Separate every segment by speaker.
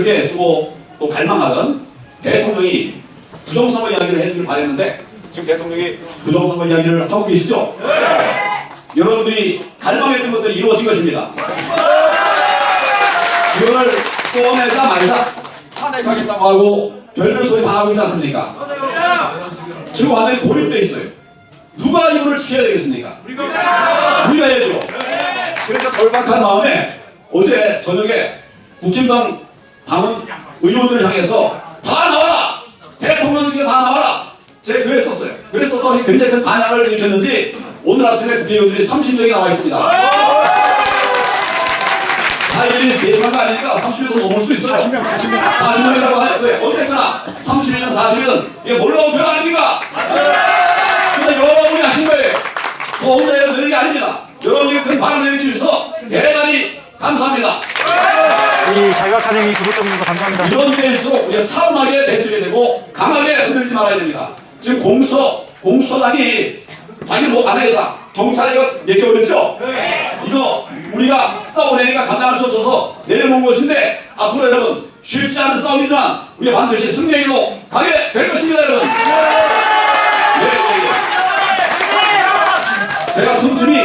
Speaker 1: 그렇게 쓰고 또 갈망하던 대통령이 부정선거 이야기를 해주길 바랬는데 지금 대통령이 부정선거 이야기를 하고 계시죠? 여러분들이 갈망했던 것들이 이루어진 것입니다. 그걸 꺼내자마자 탄핵하겠다고 하고 별별 소리 다 하고 있지 않습니까? 지금 완전히 고립되어 있어요. 누가 이거를 지켜야 되겠습니까? 우리가 해야죠. 그래서 절박한 마음에 어제 저녁에 국힘당 당원 의원들을 향해서 다 나와라! 대통령님께 다 나와라! 제가 글을 썼어요. 글을 써서 굉장히 큰 반향을 일으켰는지 오늘 아침에 국회의원들이 30명이 나와 있습니다. 다 일이 세상가 아니니까 30명도 넘을 수 있어요. 40명이라고 하는데 어쨌거나 30명, 40명 이게 놀라운 별 아닙니까? 근데 여러분이 하신 거예요. 저 혼자 해서 되는 게 아닙니다. 여러분이 큰 바람을 내주셔서 대단히 감사합니다.
Speaker 2: 이 자유학사님이 구독자분께서 감사합니다.
Speaker 1: 이런 때일수록 우리가 차분하게 대처해야 되고 강하게 흔들지 말아야 됩니다. 지금 공수처장이 자기 뭐 안 하겠다. 경찰에 이거 몇 개 올렸죠? 이거 우리가 싸워내니까 감당할 수 없어서 내려놓은 것인데 앞으로 여러분 쉽지 않은 싸움이지만 우리가 반드시 승리의 길로 가게 될 것입니다, 여러분. 제가 틈틈이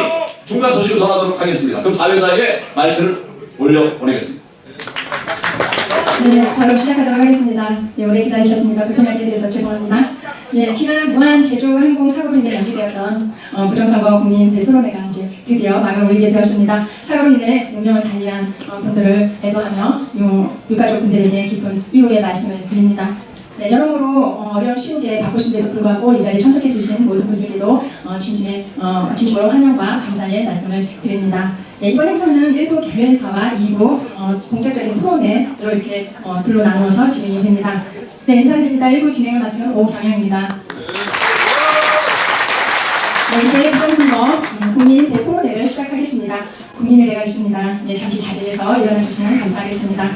Speaker 1: 중간 소식을 전하도록 하겠습니다. 그럼 사회자에게 마이크를 올려보내겠습니다.
Speaker 3: 네, 바로 시작하도록 하겠습니다. 네, 오래 기다리셨습니까? 불편하게 대해서 죄송합니다. 네, 지난 무한 제주 항공 사고로 인해 연기되었던 부정선거 국민 대토론회가 이제 드디어 막을 올리게 되었습니다. 사고로 인해 운명을 달리한 분들을 애도하며 유가족분들에게 깊은 위로의 말씀을 드립니다. 네, 여러모로 어려운 시국에 바쁘신데도 불구하고 이 자리에 참석해 주신 모든 분들께도 진심으로 환영과 감사의 말씀을 드립니다. 네, 이번 행사는 1부 개회사와 2부 본격적인 토론회로 이렇게 둘로 나누어서 진행이 됩니다. 네, 인사드립니다. 1부 진행을 맡은 오경영입니다. 네, 이제 부정선거 국민 대토론회를 시작하겠습니다. 국민의례가 있습니다. 네, 잠시 자리에서 일어나 주시면 감사하겠습니다.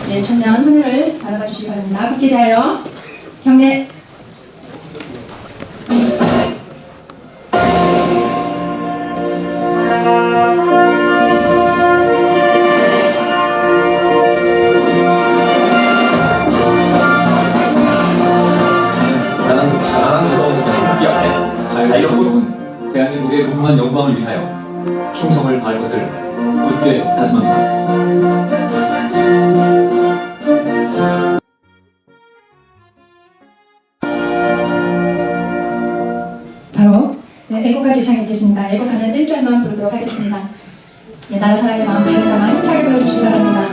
Speaker 3: 네, 전면 훈련을 바라봐 주시기 바랍니다. 붙게 대하여 경례.
Speaker 4: 자유로운 대한민국의 무궁한 영광을 위하여 충성을 다할 것을 굳게 다짐합니다.
Speaker 3: 바로 애국가 지창이 있겠습니다. 애국하는 1절만 부르도록 하겠습니다. 네, 나라 사랑의 마음 가득함아 힘차게 불러주시기 바랍니다.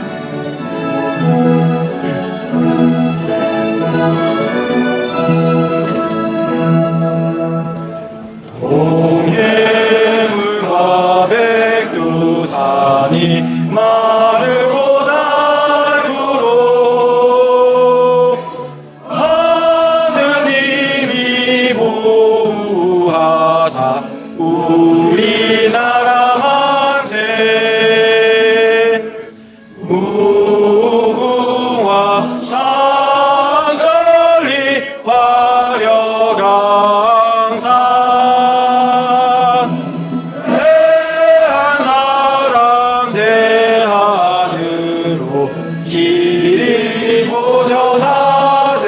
Speaker 2: 동해물과 백두산이 마르고 닳도록 하느님이 보호하사 우리나라 만세 무궁화 상천리 화려강산 대한 사람 대하늘로 길이 보전하세.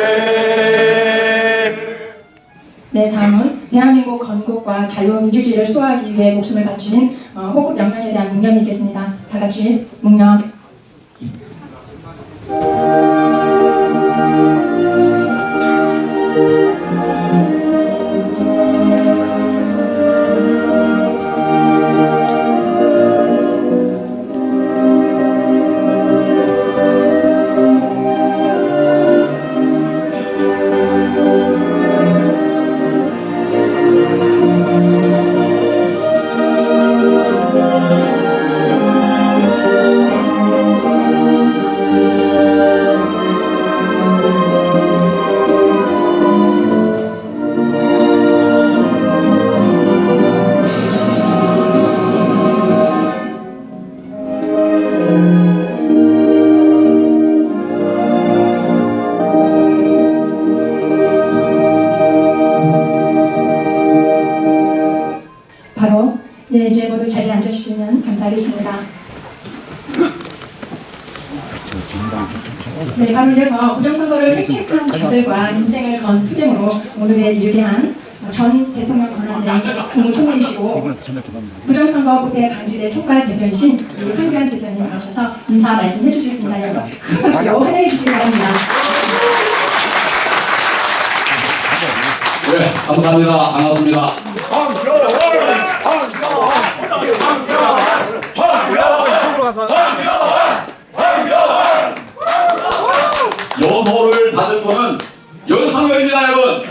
Speaker 3: 네, 다음은 대한민국 건국과 자유민주주의를 수호하기 위해 목숨을 바친 호국 영령에 대한 묵념이 있겠습니다. 다 같이 묵념. 네, 바로 이어서 부정선거를 획책한 자들과 인생을 건 투쟁으로 오늘의 위대한 전 대통령 권한대 국무총리이시고 부정선거부패 방지대 총괄 대표이신 우리 한규안 대표님 나오셔서 인사 말씀해 주시겠습니다. 여러분 큰 박수로 환영해 주시기 바랍니다.
Speaker 1: 네, 감사합니다. 반갑습니다. 연호를 받을 분은 윤석열입니다, 여러분.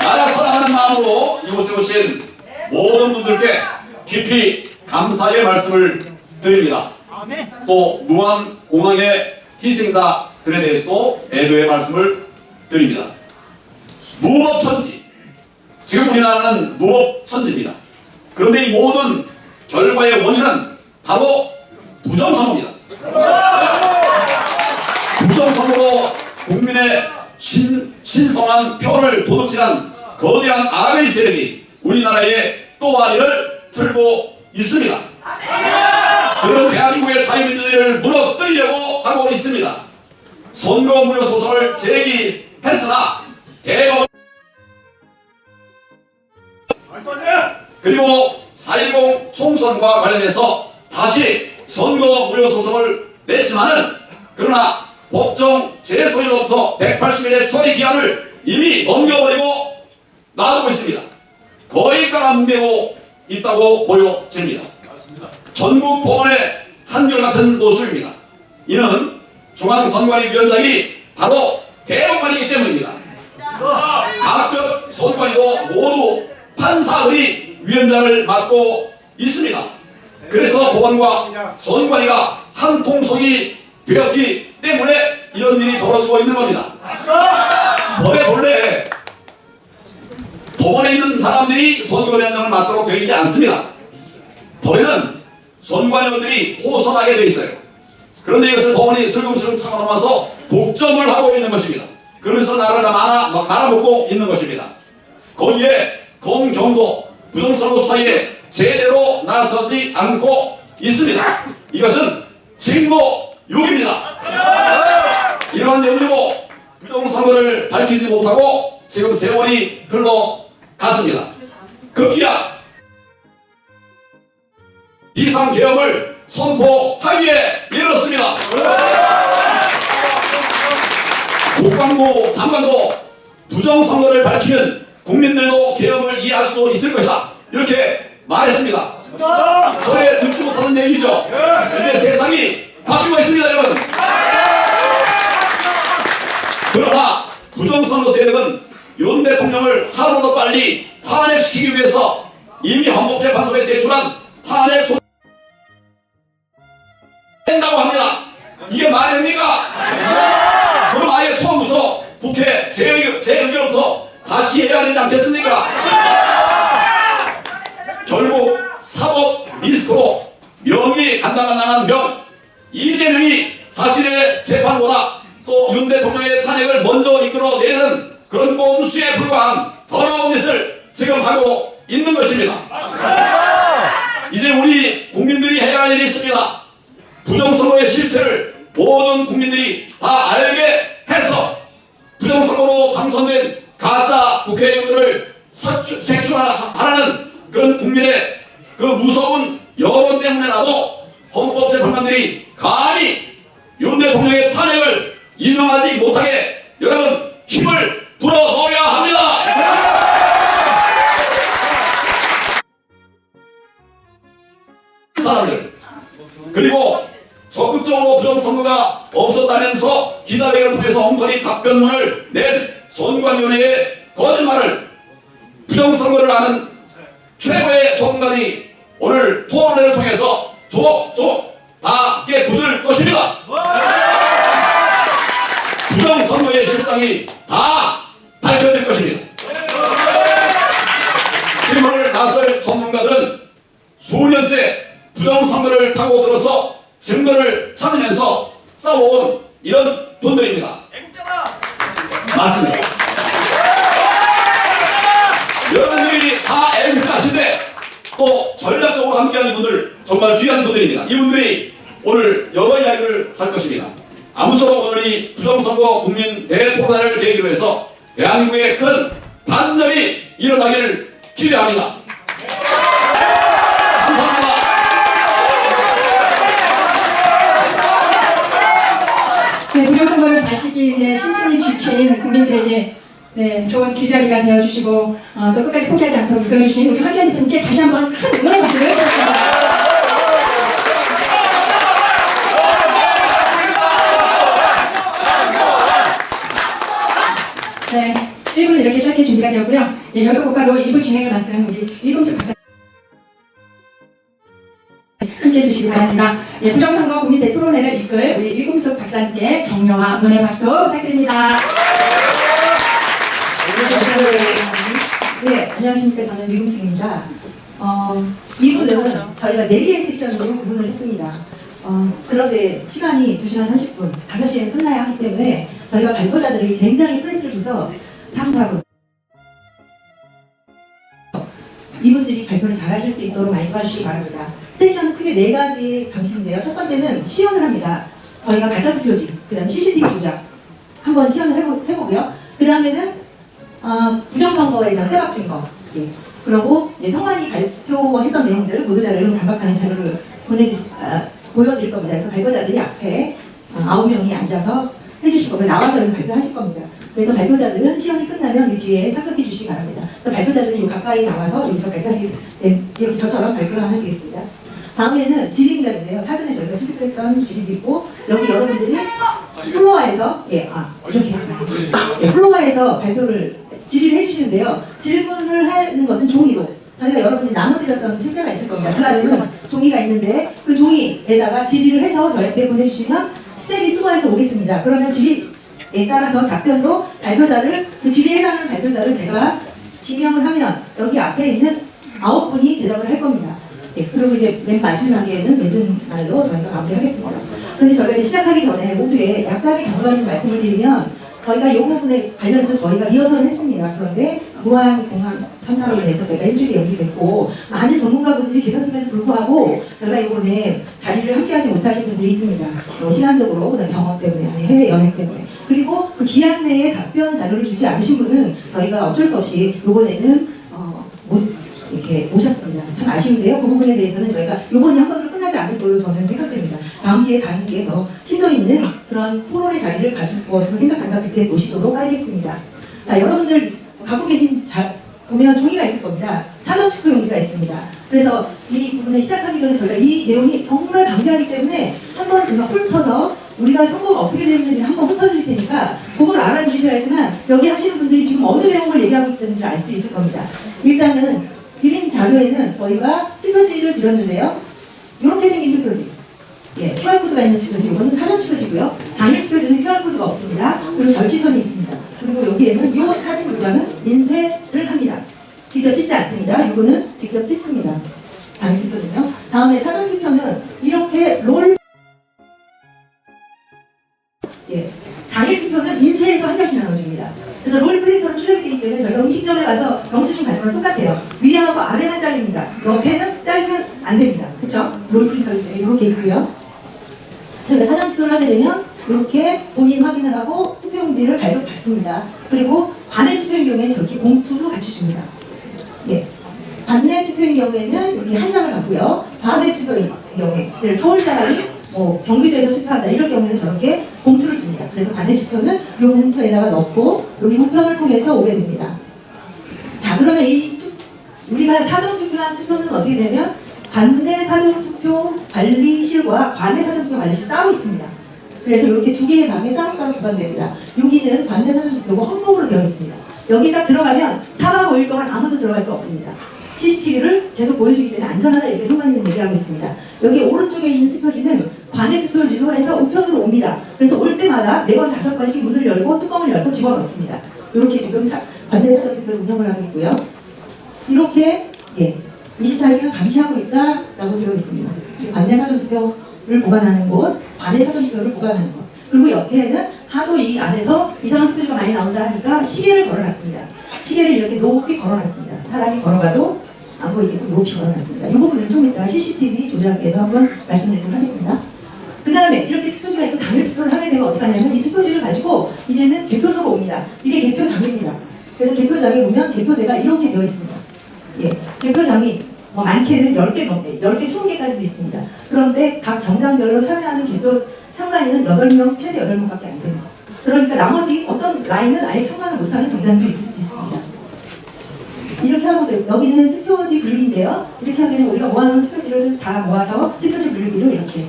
Speaker 1: 나라 사랑하는 마음으로 이곳에 오신 모든 분들께 깊이 감사의 말씀을 드립니다. 또 무한공항의 희생자들에 대해서도 애도의 말씀을 드립니다. 무법천지, 지금 우리나라는 무법천지입니다. 그런데 이 모든 결과의 원인은 바로 부정선거입니다. 부정선거로 국민의 신성한 표를 도둑질한 거대한 악의 세력이 우리나라의 또아리를 틀고 있습니다. 그런 대한민국의 자유민주주의를 무너뜨리려고 하고 있습니다. 선거무효소송을 제기했으나 대법원 그리고 4.10 총선과 관련해서 다시 선거무효소송을 냈지만은 그러나 법정 제소일로부터 180일의 처리 기한을 이미 넘겨버리고 놔두고 있습니다. 거의 깔아뭉개고 있다고 보여집니다. 전국 법원의 한결같은 모습입니다. 이는 중앙선관위 위원장이 바로 대법관이기 때문입니다. 각급 선관위도 모두 판사의 위원장을 맡고 있습니다. 그래서 법원과 선관위가 한 통속이 되었기 때문에 이런 일이 벌어지고 있는 겁니다. 법의 본래 법원에 있는 사람들이 선거위원장을 맡도록 되어 있지 않습니다. 법에는 선관위원들이 호선하게 되어 있어요. 그런데 이것을 법원이 슬금슬금 참아놓아서 독점을 하고 있는 것입니다. 그러면서 나라를 말아먹고 있는 것입니다. 거기에 검경도 부정선거 수사에 제대로 나서지 않고 있습니다. 이것은 증거유기입니다. 이러한 연유로 부정선거를 밝히지 못하고 지금 세월이 흘러갔습니다. 급기야 비상계엄을 선포하기에 이르렀습니다. 국방부 장관도 부정선거를 밝히면 국민들도 계엄을 이해할 수 있을 것이다, 이렇게 말했습니다. 전에 듣지 못하는 얘기죠. 이제 세상이 바뀌고 있습니다, 여러분. 그러나 부정선거 세력은 윤 대통령을 하루도 빨리 탄핵시키기 위해서 이미 헌법재판소에 제출한 탄핵 소송을 낸다고 합니다. 이게 말입니까? 그럼 아예 처음부터 국회 재의결부터 다시 해야 되지 않겠습니까? 결국 사법 리스크로 명이 간당간당한 명, 이재명이 자신의 재판보다 또 윤 대통령의 탄핵을 먼저 이끌어내는 그런 꼼수에 불과한 더러운 짓을 지금 하고 있는 것입니다. 이제 우리 국민들이 해야 할 일이 있습니다. 부정선거의 실체를 모든 국민들이 다 알게 해서 부정선거로 당선된 가짜 국회의원들을 색출하라는 그런 국민의 그 무서운 여론 때문에라도 헌법재판관들이 감히 윤 대통령의 탄핵을 인정하지 못하게 여러분 힘을 불어넣어야 합니다. 사람들 그리고 적극적으로 부정선거가 없었다면서 기자회견을 통해서 엉터리 답변문을 낸 선관위원회의 거짓말을 부정선거를 아는 최고의 전문가들이 오늘 토론회를 통해서 조목조목 다 깨부술 것입니다. 부정선거의 실상이 다 밝혀질 것입니다. 질문을 나설 전문가들은 수년째 부정선거를 파고들어서 증거를 찾으면서 싸워온 이런 분들입니다. 맞습니다. 여러분들이 다 앵자신데 또 전략적으로 함께하는 분들 정말 귀한 분들입니다. 이분들이 오늘 여러 이야기를 할 것입니다. 아무쪼록 오늘 이 부정선거 국민 대토론회를 계기로 해서 대한민국에 큰 반전이 일어나기를 기대합니다. 감사합니다.
Speaker 3: 네, 부정선거를 밝히기 위해 신신이 지친 국민들에게 네, 좋은 길잡이가 되어주시고 또 끝까지 포기하지 않도록 이끌어주신 우리 황교안 대표님께 다시 한번 큰 응원의 박수를 부탁드립니다. 네, 1부는 이렇게 짧게 준비가 되었고요. 예, 여기서 곧바로 1부 진행을 맡은 우리 일금숙 박사 함께 해주시기 바랍니다. 예, 부정선거 국민 대토론회를 이끌 우리 일금숙 박사님께 격려와 응원의 박수 부탁드립니다.
Speaker 5: 네, 안녕하십니까. 저는 유금숙입니다. 2부는 저희가 4개의 섹션으로 구분을 했습니다. 그런데 시간이 2시간 30분, 5시에 끝나야 하기 때문에 저희가 발표자들이 굉장히 프레스를 줘서 3, 4분 이분들이 발표를 잘 하실 수 있도록 많이 도와주시기 바랍니다. 세션은 크게 4가지 방식인데요. 첫 번째는 시연을 합니다. 저희가 가짜투표지, 그 다음에 CCTV 조작 한번 시연을 해보고요. 그 다음에는 부정선거에 대한 빼박 증거, 예. 그리고 선관위 발표했던 내용들을 모두 자료를 반박하는 자료를 보여드릴 겁니다. 그래서 발표자들이 앞에 9명이 앉아서 해주실 거고요. 나와서 여기 발표하실 겁니다. 그래서 발표자들은 시험이 끝나면 이 뒤에 착석해 주시기 바랍니다. 발표자들은 요 가까이 나와서 여기서 발표하시기, 네, 이렇게 저처럼 발표를 하시겠습니다. 다음에는 질의응답인데요. 사전에 저희가 수집했던 질의도 있고, 여기 여러분들이 플로어에서, 이렇게 할까요? 예, 플로어에서 질의를 해주시는데요. 질문을 하는 것은 종이로, 저희가 여러분이 나눠드렸던 책자가 있을 겁니다. 그 안에는 종이가 있는데, 그 종이에다가 질의를 해서 저희한테 보내주시면 스텝이 수거해서 오겠습니다. 그러면 질의에 따라서 답변도 발표자를, 그 질의에 해당하는 발표자를 제가 지명을 하면 여기 앞에 있는 9분이 대답을 할 겁니다. 예, 그리고 이제 맨 마지막에는 늦은 날로 저희가 마무리하겠습니다. 그런데 저희가 이제 시작하기 전에 모두에 약간의 경과인지 말씀을 드리면 저희가 이 부분에 관련해서 저희가 리허설을 했습니다. 그런데 무한공항 참사로 인해서 저희가 일주일이 연기됐고 많은 전문가분들이 계셨음에도 불구하고 저희가 이번에 자리를 함께하지 못하신 분들이 있습니다. 시간적으로, 그다음 병원 때문에, 아니 해외 여행 때문에. 그리고 그 기한 내에 답변 자료를 주지 않으신 분은 저희가 어쩔 수 없이 이번에는 이렇게 모셨습니다. 참 아쉬운데요. 그 부분에 대해서는 저희가 이번이 한 번으로 끝나지 않을 걸로 저는 생각됩니다. 다음 기회에 더 심도 있는 그런 토론의 자리를 가질 것으로 생각한다. 그때 모시도록 하겠습니다. 자, 여러분들 갖고 계신 보면 종이가 있을 겁니다. 사전 투표 용지가 있습니다. 그래서 이 부분에 시작하기 전에 저희가 이 내용이 정말 방대하기 때문에 한번 제가 훑어서 우리가 선거가 어떻게 되는지 한번 훑어드릴 테니까 그걸 알아주셔야지만 여기 하시는 분들이 지금 어느 내용을 얘기하고 있는지 알 수 있을 겁니다. 일단은 드린 자료에는 저희가 투표지를 드렸는데요. 이렇게 생긴 투표지. 예, QR코드가 있는 투표지. 이거는 사전 투표지고요. 당일 투표지는 QR코드가 없습니다. 그리고 절취선이 있습니다. 그리고 여기에는 이 사진 도장은 인쇄를 합니다. 직접 찍지 않습니다. 이거는 직접 찍습니다. 당일 투표는요. 다음에 사전 투표는 이렇게 당일 투표는 인쇄해서 한 장씩 나눠줍니다. 그래서 롤 플레이터로 출력이 되기 때문에 저희가 음식점에 가서 영수증 받는 건 똑같아요. 위하고 아래만 잘립니다. 옆에는 잘리면 안 됩니다. 그쵸? 롤 플레이터기 때문에 이렇게 있고요. 저희가 사전 투표를 하게 되면 이렇게 본인 확인을 하고 투표용지를 발급받습니다. 그리고 관내 투표인 경우에는 저렇게 봉투도 같이 줍니다. 예. 관내 투표인 경우에는 이렇게 한 장을 받고요. 관내 투표인 경우에 서울 사람이 경기도에서 투표한다 이럴 경우에는 저렇게 봉투를 줍니다. 그래서 관내 투표는 이 봉투에다가 넣고 여기 우편을 통해서 오게 됩니다. 자, 그러면 우리가 사전 투표한 투표는 어떻게 되면 관내 사전 투표 관리실과 관내 사전 투표 관리실 따로 있습니다. 그래서 이렇게 두 개의 방에 따로따로 구분됩니다. 여기는 관내 사전 투표가 헌법으로 되어 있습니다. 여기 딱 들어가면 4박 5일 동안 아무도 들어갈 수 없습니다. CCTV를 계속 보여주기 때문에 안전하다 이렇게 선관위는 얘기하고 있습니다. 여기 오른쪽에 있는 투표지는 관내 투표지로 해서 우편으로 옵니다. 그래서 올 때마다 4번, 5번씩 문을 열고 뚜껑을 열고 집어넣습니다. 이렇게 지금 관내 사전 투표를 운영을 하고 있고요. 이렇게 24시간 감시하고 있다라고 되어 있습니다. 관내 사전 투표를 보관하는 곳, 관내 사전 투표를 보관하는 곳. 그리고 옆에는 하도 이 안에서 이상한 투표지가 많이 나온다 하니까 시계를 걸어놨습니다. 시계를 이렇게 높이 걸어놨습니다. 사람이 걸어가도 안 보이게끔 높이 걸어놨습니다. 이 부분은 좀 이따 CCTV 조작에서 한번 말씀드리도록 하겠습니다. 다음에 이렇게 투표지가 있고 당일 투표를 하게 되면 어떻게 하냐면 이 투표지를 가지고 이제는 개표소로 옵니다. 이게 개표장입니다. 그래서 개표장에 보면 개표대가 이렇게 되어 있습니다. 예, 개표장이 뭐 많게는 10개 넘게, 10개, 20개까지도 있습니다. 그런데 각 정당별로 참여하는 개표 참관인은 8명, 최대 8명밖에 안 됩니다. 그러니까 나머지 어떤 라인은 아예 참관을 못하는 정당도 있을 수 있습니다. 이렇게 하고 여기는 투표지 분류인데요. 이렇게 하게 되면 우리가 모아놓은 투표지를 다 모아서 투표지 분류기로 이렇게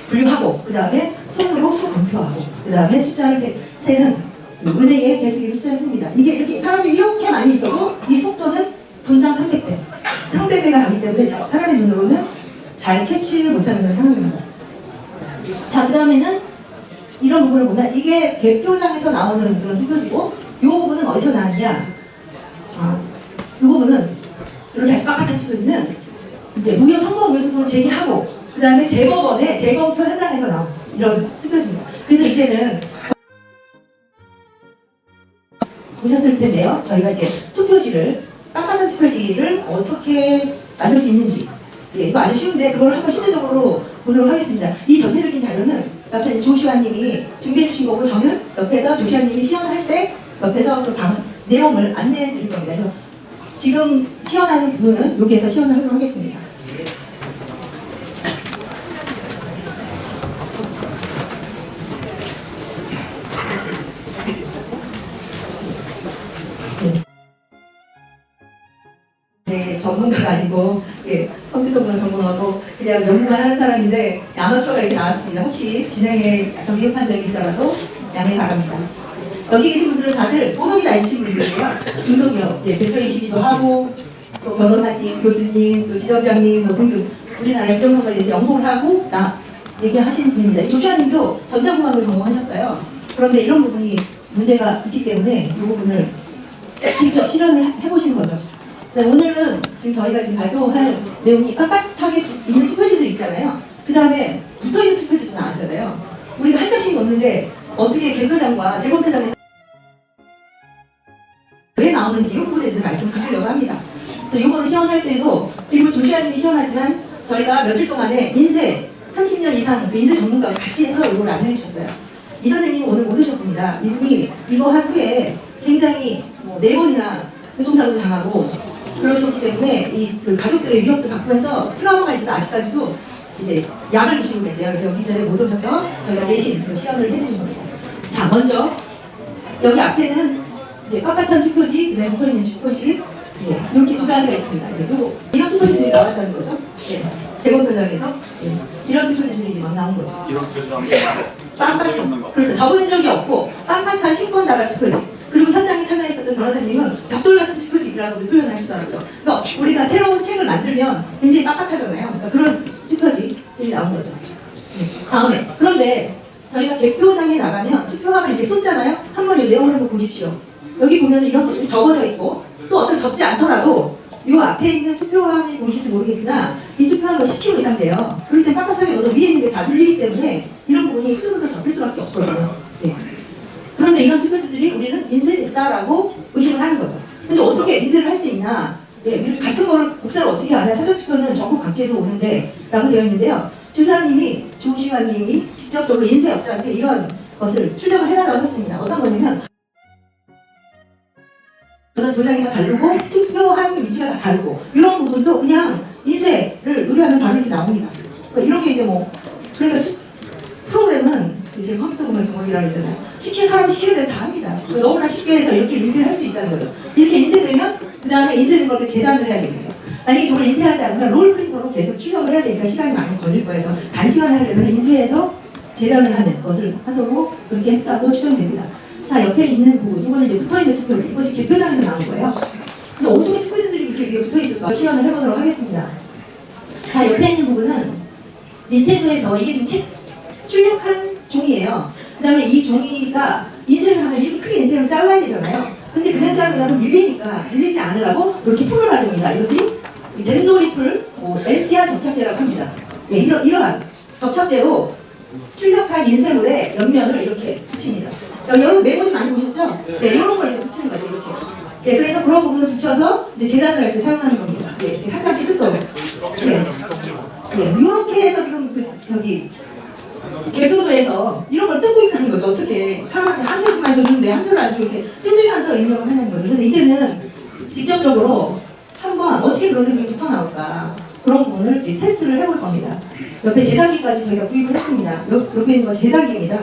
Speaker 5: 분류하고 그 다음에 손으로 수 검표하고 그 다음에 숫자를 세는 은행에 계속 숫자를 셉니다. 이게 이렇게 사람이 이렇게 많이 있어도 이 속도는 분당 300배, 300배가 가기 때문에 사람의 눈으로는 잘 캐치를 못하는 건 상황입니다. 자, 그 다음에는 이런 부분을 보면 이게 개표장에서 나오는 그런 투표지고 이 부분은 어디서 나왔냐? 이 부분은 이렇게 아주 빡빡한 투표지는 이제 무효 선거 무효 소송을 제기하고 그 다음에 대법원의 재검표 현장에서 나온 이런 투표지입니다. 그래서 이제는 보셨을 텐데요. 저희가 이제 투표지를 빡빡한 투표지를 어떻게 만들 수 있는지 이거 아주 쉬운데 그걸 한번 실제적으로 보도록 하겠습니다. 이 전체적인 자료는 옆에 조슈아님이 준비해 주신 거고 저는 옆에서 조슈아님이 시연할 때 옆에서 그 내용을 안내해 드릴 겁니다. 그래서 지금 시연하는 부분은 여기에서 시연을 하도록 하겠습니다. 네, 전문가가 아니고 컴퓨터 전공하고 그냥 연구만 하는 사람인데 아마추어가 이렇게 나왔습니다. 혹시 진행에 약간 위협한 점이 있더라도 양해 바랍니다. 여기 계신 분들은 다들 본업이 다 있으신 분들이에요. 중소기업 대표이시기도 하고 또 변호사님, 교수님, 또 지점장님 뭐 등등 우리나라 행정선거에 대해서 연구를 하고 얘기하시는 분입니다. 조슈아님도 전자공학을 전공하셨어요. 그런데 이런 부분이 문제가 있기 때문에 이 부분을 직접 실현을 해보신 거죠. 네, 오늘은 지금 저희가 지금 발표할 내용이 빳빳하게 있는 투표지들 있잖아요. 그 다음에 붙어있는 투표지도 나왔잖아요. 우리가 한 장씩 넣는데 어떻게 개표장과 재검표장에서 왜 나오는지 이 부분에 대해서 말씀을 드리려고 합니다. 그래서 이거를 시연할 때도 지금 조슈아님이 시연하지만 저희가 며칠 동안에 인쇄 30년 이상 그 인쇄 전문가와 같이 해서 이걸 안내해 주셨어요. 이 선생님이 오늘 못 오셨습니다. 이분이 이거 한 후에 굉장히 4번이나 교통사고도 당하고 그러셨기 때문에 그 가족들의 위협도 받고 해서 트라우마가 있어서 아직까지도 이제 약을 드시고 계세요. 그래서 여기 전에 못 오셔서 저희가 대신 시연을 해드리는 겁니다. 자, 먼저 여기 앞에는 이제 빳빳한 투표지, 그다음에 붙어있는 투표지 이렇게 두 가지가 있습니다. 그리고 이런 투표지들이 나왔다는 거죠. 재검표장에서 이런 투표지들이 지금 나온 거죠.
Speaker 2: 이런 표지
Speaker 5: 빳빳한 그렇죠. 접은 적이 없고 빳빳한 신권 나갈 투표지. 그리고 현장에 참여했었던 변호사님은 벽돌 같은 투표지라고도 표현을 하시더라고요. 그러니까 우리가 새로운 책을 만들면 굉장히 빡빡하잖아요. 그러니까 그런 투표지들이 나온 거죠. 다음에 그런데 저희가 개표장에 나가면 투표함을 이렇게 쏟잖아요. 한번 이 내용을 한번 보십시오. 여기 보면 이런 것들이 적어져 있고 또 어떤 적지 않더라도 이 앞에 있는 투표함이 보이실지 모르겠으나 이 투표함은 10kg 이상 돼요. 그럴 때 빡빡하게 넣어도 위에 있는 게 다 눌리기 때문에 이런 부분이 후들후들 접힐 수밖에 없거든요. 네. 그런데 이런 투표지들이 우리는 인쇄됐다라고 의심을 하는 거죠. 근데 어떻게 인쇄를 할 수 있나? 같은 거를 복사를 어떻게 하냐? 사전투표는 전국 각지에서 오는데 라고 되어 있는데요. 조슈아님이 직접적으로 인쇄업자한테 이런 것을 출력을 해달라고 했습니다. 어떤 거냐면 도장이 다 다르고 투표한 위치가 다 다르고 이런 부분도 그냥 인쇄를 의뢰하면 바로 이렇게 나옵니다. 그러니까 이런 게 이제 그러니까 프로그램은 이제 컴퓨터 공간 전공이라고 했잖아요. 사람 시키는 대로 다 합니다. 너무나 쉽게 해서 이렇게 인쇄할 수 있다는 거죠. 이렇게 인쇄되면 그 다음에 인쇄된 걸 재단을 해야 되겠죠. 만약에 저걸 인쇄하지 않으면 롤 프린터로 계속 출력을 해야 되니까 시간이 많이 걸릴 거여서 단시간에 하려면 인쇄해서 재단을 하는 것을 하도록 그렇게 했다고 추정됩니다. 자, 옆에 있는 부분, 이거는 이제 붙어있는 투표지. 이것이 개표장에서 나온 거예요. 근데 어떻게 투표지들이 이렇게 위에 붙어있을까? 시연을 해보도록 하겠습니다. 자, 옆에 있는 부분은 인쇄소에서 이게 지금 출력한 종이에요. 그 다음에 이 종이가 인쇄를 하면 이렇게 크게 인쇄하면 잘라야 되잖아요. 근데 그냥 자르면 밀리지 않으라고 이렇게 풀을 바릅니다. 이것이 랜도리 풀, NCR 접착제라고 합니다. 이러한 접착제로 출력한 인쇄물의 옆면을 이렇게 붙입니다. 여러분 메모지 많이 보셨죠? 이런 걸 이제 붙이는 거죠, 이렇게. 그래서 그런 부분을 붙여서 이제 재단을 할 때 사용하는 겁니다. 이렇게 한 장씩 뜯어. 이렇게 해서 지금 저기 개표소에서 이런 걸 뜨고 있다는 거죠. 어떻게 사람한테 한 표씩만 줬는데 한 표를 안 주고 이렇게 뜯으면서 인정을 하는 거죠. 그래서 이제는 직접적으로 한번 어떻게 그런 게 붙어 나올까 그런 부분을 이제 테스트를 해볼 겁니다. 옆에 재단기까지 저희가 구입을 했습니다. 옆에 있는 것이 재단기입니다.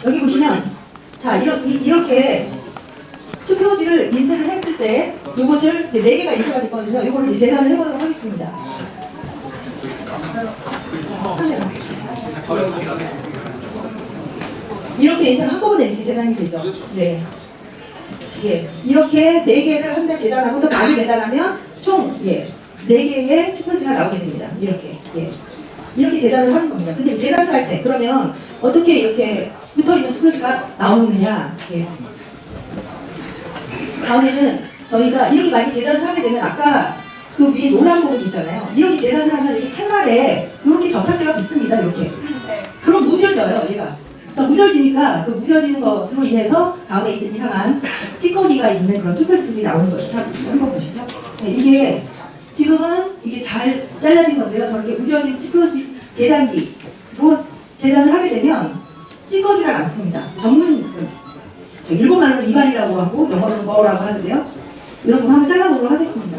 Speaker 5: 여기 보시면 자 이렇게 투표지를 인쇄를 했을 때 이것을 이제 4개가 인쇄가 됐거든요. 이거를 이제 재단을 해보도록 하겠습니다. 이렇게 인쇄를 한꺼번에 이렇게 재단이 되죠. 네. 예. 이렇게 4개를 한 달 재단하고 또 많이 재단하면 총 4개의 투표지가 나오게 됩니다. 이렇게. 예. 이렇게 재단을 하는 겁니다. 근데 재단을 할 때 그러면 어떻게 이렇게 붙어있는 투표지가 나오느냐. 예. 다음에는 저희가 이렇게 많이 재단을 하게 되면 아까 그 위에 노란 부분 있잖아요. 이렇게 재단을 하면 이렇게 칼날에 이렇게 접착제가 붙습니다. 이렇게. 그럼 무뎌져요, 얘가. 그러니까 무뎌지니까 그 무뎌지는 것으로 인해서 다음에 이제 이상한 찌꺼기가 있는 그런 투표지들이 나오는 거예요. 자, 한번 보시죠. 네, 이게 지금은 이게 잘 잘라진 건데요. 저렇게 무뎌진 투표지 재단기로 재단을 하게 되면 찌꺼기가 남습니다. 전문 일본 말로 이발이라고 하고 영어로는 뭐라고 하는데요. 이런 거 한번 잘라보도록 하겠습니다.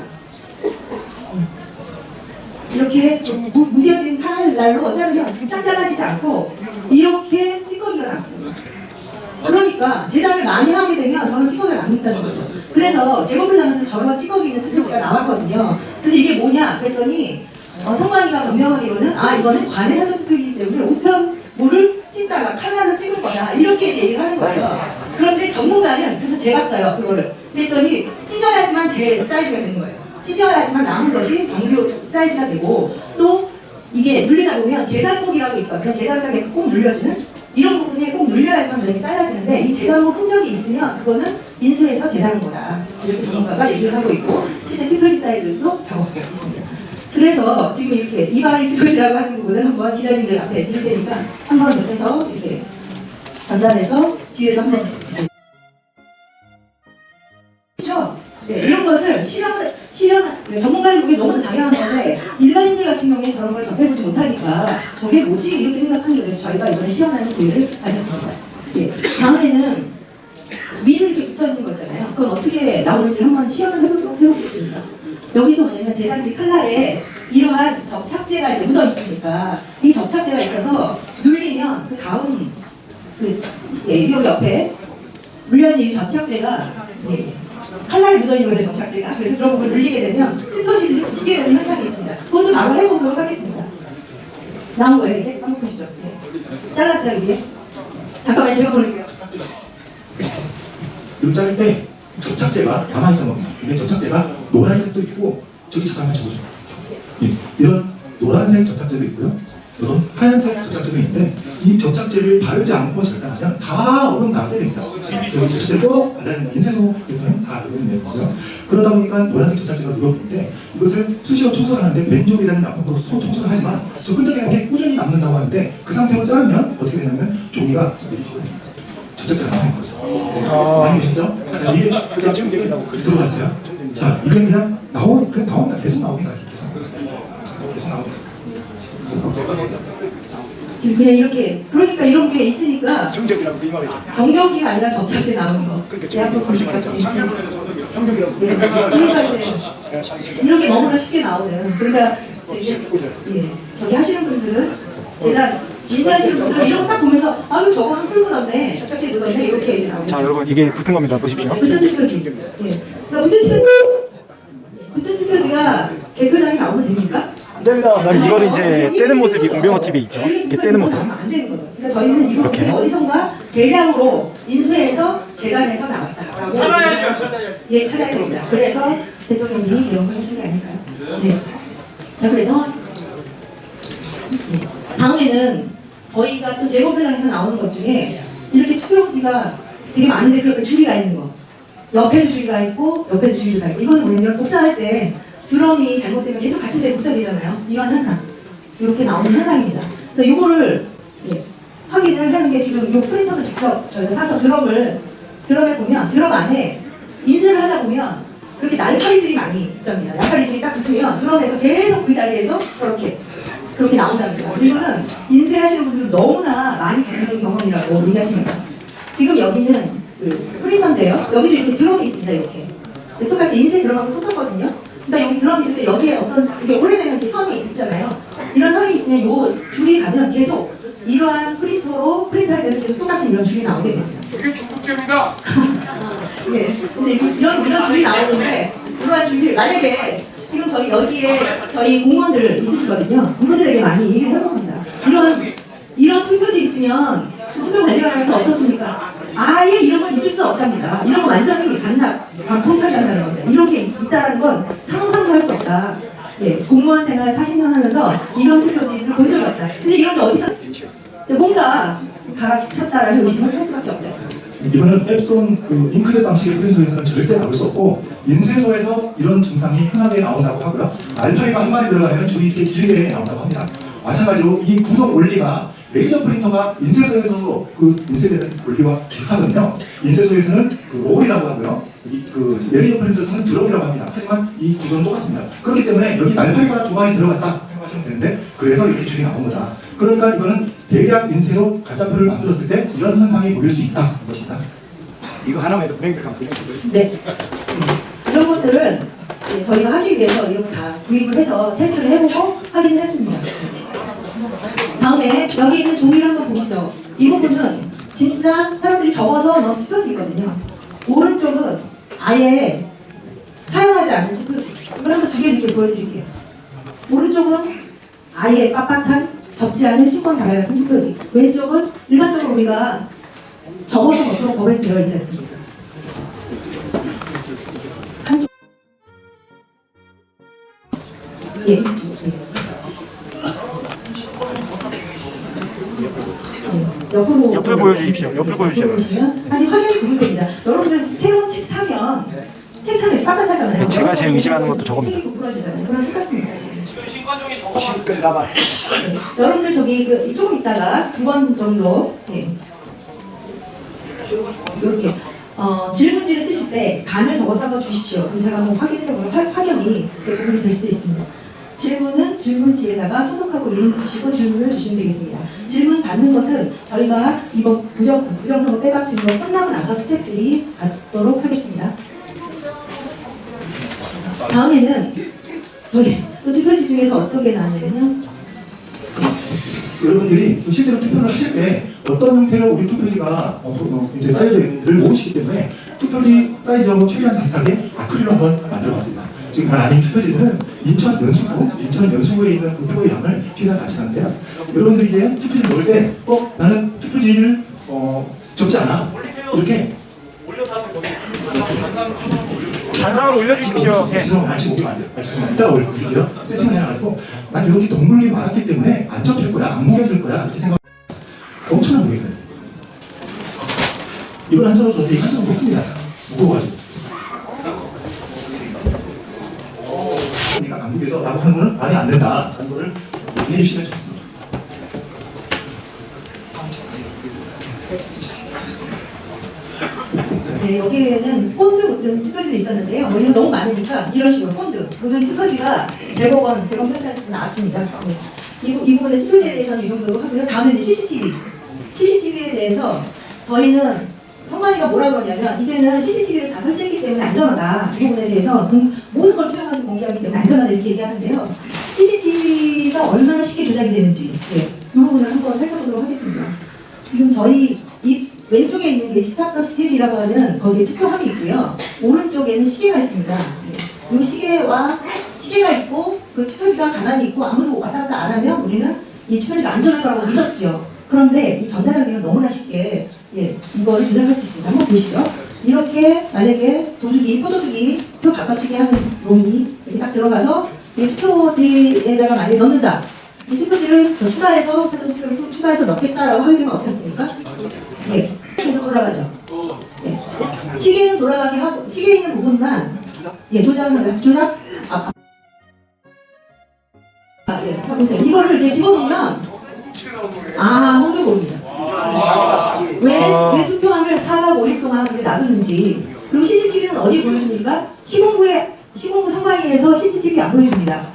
Speaker 5: 이렇게 무뎌진 칼날로 자르면 싹 잘라지지 않고 이렇게 찌꺼기가 남습니다. 그러니까 재단을 많이 하게 되면 저런 찌꺼기가 남는다는 거죠. 그래서 제거표장에서 저런 찌꺼기 있는 투표지가 나왔거든요. 그래서 이게 뭐냐 그랬더니 성관이가 변명하기로는 이거는 관내 사전 투표이기 때문에 우편물을 찢다가 칼날로 찍은 거다 이렇게 이제 얘기를 하는 거예요. 그런데 전문가는 그래서 제가 써요 그거를. 그랬더니 찢어야지만 제 사이즈가 되는 거예요. 찢어야지만 남은 것이 정규 사이즈가 되고 또 이게 눌리다 보면 재단목이라고 있거든요. 재단목에 꼭 눌려주는 이런 부분에 꼭 눌려야지만 이렇게 잘라지는데 이 재단목 흔적이 있으면 그거는 인쇄해서 재단한 거다. 이렇게 전문가가 얘기를 하고 있고 실제 투표지 사이즈도 작업하고 있습니다. 그래서 지금 이렇게 이발이 투표지라고 하는 부분을 한번 기자님들 앞에 드릴 테니까 한번 옆에서 이렇게 전달해서 뒤에도 한번 그렇죠? 네, 이런 것을 전문가의 보기에 너무 당연한 건데 일반인들 같은 경우에 저런 걸 접해보지 못하니까 저게 뭐지? 이렇게 생각하는 거예요. 그래서 저희가 이번에 시연하는 기회를 가졌습니다. 예, 다음에는 위를 이렇게 붙어있는 거 있잖아요. 그건 어떻게 나오는지 한번 시연을 해보겠습니다. 여기도 뭐냐면 재단기 칼날에 이러한 접착제가 이제 묻어있으니까 이 접착제가 있어서 눌리면 그 다음 이 옆에 물려있는 이 접착제가 칼날에 묻어있는 거죠, 접착제가. 그래서 그런 부분을 눌리게 되면 투표지들이 붓게 되는 현상이 있습니다. 그것도 바로 해보도록 하겠습니다. 나온 거예요, 이게? 한번 보시죠. 네. 잘랐어요, 이게. 잠깐만, 제가 보낼게요.
Speaker 6: 이거 자를 때 접착제가 남아있는 겁니다. 근데 접착제가 노란색도 있고 저기 잠깐만 적어줘. 예, 이런 노란색 접착제도 있고요. 이런 하얀색 접착제도 있는데 이 접착제를 바르지 않고 절단하면 다 어긋나게 됩니다. 여기 접착제를 꼭 발라야 된다. 인쇄소에서는 다 어긋내는 거고요. 그러다 보니까 노란색 접착제가 누렇는데 이것을 수시로 청소를 하는데 왼쪽이라는 나쁜 소 청소를 하지만 저 끈적이는 게 꾸준히 남는다고 하는데 그 상태로 자르면 어떻게 되냐면 종이가 접착제가 나오는 거죠. 많이 보셨죠? 자, 이게 그냥 들어봤어요? 자, 이게 그냥 나옵니다. 계속 나옵니다. 계속 나옵니다.
Speaker 5: 지금 그냥 이렇게 그러니까 이렇게 있으니까
Speaker 2: 정적이라고 그 말이죠.
Speaker 5: 정전기가 아니라 접착제 나오는 거. 대학교 보니까
Speaker 2: 정적이라고.
Speaker 5: 그러니까 이제 이렇게 너무나 쉽게 나오는. 그러니까 저기 하시는 분들은 제가 인쇄하시는 분들은 이런 거 딱 보면서 아유 저거 한풀 묻었네, 접착제 묻었네 이렇게 이제 나오는.
Speaker 2: 자 여러분 이게 붙은 겁니다. 보십시오.
Speaker 5: 붙은 투표지. 그러니까 붙은 투표지가 개표장에 나오면 됩니까?
Speaker 2: 안 됩니다. 난 이거를 이제 떼는 모습이 공병호 TV에 있죠. 이렇게 떼는 모습.
Speaker 5: 안 되는 거죠. 그러니까 저희는 이렇게 어디선가 대량으로 인쇄해서 재단해서 나왔다라고 찾아야 됩니다. 그래서 대통령님이 이런 거 하신 게 아닐까요? 네. 자 그래서 다음에는 저희가 또 재검표장에서 나오는 것 중에 이렇게 투표용지가 되게 많은데 그 옆에 줄이가 있는 거. 옆에도 줄이가 있고 옆에도 줄이가 있고 이거는 뭐냐면 복사할 때 드럼이 잘못되면 계속 같은 데 복사되잖아요. 이런 현상. 이렇게 나오는 현상입니다. 그래서 이거를 확인을 하는 게 지금 이 프린터를 직접 저희가 사서 드럼에 보면 드럼 안에 인쇄를 하다 보면 그렇게 날파리들이 많이 있답니다. 날파리들이 딱 붙으면 드럼에서 계속 그 자리에서 저렇게 그렇게 나온답니다. 그리고는 인쇄하시는 분들은 너무나 많이 겪는 경험이라고 얘기하십니다. 지금 여기는 그 프린터인데요. 여기도 이렇게 드럼이 있습니다. 이렇게. 똑같이 인쇄 드럼하고 똑같거든요. 그러니까 여기 드럼이 있을 때 여기에 어떤 이게 오래되면 이렇게 선이 있잖아요. 이런 선이 있으면 요 줄이 가면 계속 이러한 프린터로 프린트할 때는 계속 똑같은 이런 줄이 나오게 됩니다.
Speaker 7: 이게 중국제입니다.
Speaker 5: 네. 그래서 이런 줄이 나오는데 이러한 줄이 만약에 지금 저희 여기에 저희 공무원들 있으시거든요. 공무원들에게 많이 얘기를 해봅니다. 이런 투표지 있으면 투표 관리관에서 어떻습니까? 아예 이런 건 있을 수 없답니다. 이런 건 완전히 반통찰이라는 겁니다. 이런 게 있다는 건 상상도 할 수 없다. 예, 공무원 생활 40년 하면서 이런 투표지를 본 적이 없다. 근데 이런 게 어디서 뭔가 갈아쳤다라는 의심을 할 수밖에 없죠.
Speaker 6: 이거는 앱손 그 잉크젯 방식의 프린터에서는 절대 나올 수 없고 인쇄소에서 이런 증상이 흔하게 나온다고 하고요. 알파이가 한 마리 들어가면 줄이 이렇게 길게 나온다고 합니다. 마찬가지로 이 구동 원리가 레이저 프린터가 인쇄소에서 그 인쇄되는 원리와 비슷하거든요. 인쇄소에서는 그 롤이라고 하고요. 그 레이저 프린터에서는 드럼이라고 합니다. 하지만 이 구조는 똑같습니다. 그렇기 때문에 여기 날파리가 두 마리 들어갔다 생각하시면 되는데 그래서 이렇게 줄이 나온 거다. 그러니까 이거는 대략 인쇄로 가짜표를 만들었을 때 이런 현상이 보일 수 있다는 것입니다.
Speaker 2: 이거 하나만 해도 불행백한
Speaker 5: 네. 이런 것들은 저희가 하기 위해서 이런 거 다 구입을 해서 테스트를 해보고 확인을 했습니다. 다음에 여기 있는 종이를 한번 보시죠. 이 부분은 진짜 사람들이 적어서 넣은 투표지거든요. 오른쪽은 아예 사용하지 않는 투표지. 이걸 한번 두 개 이렇게 보여드릴게요. 오른쪽은 아예 빳빳한 접지 않은 신권 다발 같은 투표지. 왼쪽은 일반적으로 우리가 적어서 넣도록 법에 되어 있지 않습니까? 한쪽. 예.
Speaker 2: 옆을 보여주십시오. 옆을 보여주시죠.
Speaker 5: 아니 화면이 구분됩니다. 여러분들 새로운 책 사면 빳빳하잖아요.
Speaker 2: 제가 제일 의심하는 것도 저겁니다.
Speaker 5: 책이 부러지잖아요. 그럼 똑같습니다.
Speaker 2: 끝나봐.
Speaker 5: 네. 여러분들 저기 조금 있다가 두 번 정도 이렇게 질문지를 쓰실 때 반을 적어서 한번 주십시오. 그럼 제가 한번 확인해보면 확연히 부분이 될 수도 있습니다. 질문은 질문지에다가 소속하고 이름 쓰시고 질문을 주시면 되겠습니다. 질문 받는 것은 저희가 이번 부정선거 빼박 증거 끝나고 나서 스태프들이 받도록 하겠습니다. 다음에는 저희 또 투표지 중에서 어떤 게 나왔냐면요.
Speaker 6: 여러분들이 실제로 투표를 하실 때 어떤 형태로 우리 투표지가 이제 쌓여져 있는지를 모르시기 때문에 투표지 사이즈하고 최대한 비슷하게 아크릴로 한번 만들어봤습니다. 지금 아닌 투표지는 인천 연수구에 있는 그 표의 양을 최대한 낮추는데요. 여러분들이 이제 투표지를 넣을 때 나는 투표지를 적지 않아 이렇게
Speaker 2: 단상으로 올려주십시오. 예.
Speaker 6: 죄송합니다. 아직 오기면 안 돼요. 죄송합니다. 이따 올릴게요. 세팅을 해가지고 난 이렇게 동물이 많았기 때문에 안 접힐 거야, 안 무겨질 거야 이렇게 생각. 엄청난 무게거든요. 이걸 한 손으로 줬는데 한 손으로 못 듭니다. 무거워가지고. 내가 안 무게서 라고 하는 거는 말이 안 된다. 라는 거를 얘기해 주시면 좋겠습니다.
Speaker 5: 네, 여기에는 폰드 모든 투표지도 있었는데요. 이런 너무 많으니까 이런 식으로 폰드 모든 투표지가 100억 편차에서 나왔습니다. 네. 이 부분의 투표지에 대해서는 이 정도로 하고요. 다음은 이제 CCTV에 대해서 저희는 선관위가 뭐라 그러냐면 이제는 CCTV를 다 설치했기 때문에 안전하다. 이 부분에 대해서 모든 걸 투명하게 공개하기 때문에 안전하다 이렇게 얘기하는데요. CCTV가 얼마나 쉽게 조작이 되는지 이 부분을 한번 살펴보도록 하겠습니다. 지금 저희 이 왼쪽에 있는 게 스타트 스텝이라고 하는 거기에 투표함이 있고요. 오른쪽에는 시계가 있습니다. 이 시계가 있고 그 투표지가 가만히 있고 아무도 왔다 갔다 안 하면 우리는 이 투표지가 안전할 거라고 믿었죠. 그런데 이 전자장비는 너무나 쉽게 이거를 조작할 수 있습니다. 한번 보시죠. 이렇게 만약에 포도주기 표 바꿔치기 하는 롱이 이렇게 딱 들어가서 이 투표지에다가 만약에 넣는다. 이 투표지를 더 추가해서 사전 투표를 추가해서 넣겠다라고 하게 되면 어떻겠습니까? 네, 계속 돌아가죠. 네. 시계는 돌아가게 하고 시계에 있는 부분만 조작. 보세요. 이거를 이제 집어넣으면 홍보입니다. 왜 투표함을 4박 5일 동안 그렇게 놔두는지. 그리고 CCTV는 어디 보여줍니까? 시공부 선관위에서 CCTV 안 보여줍니다.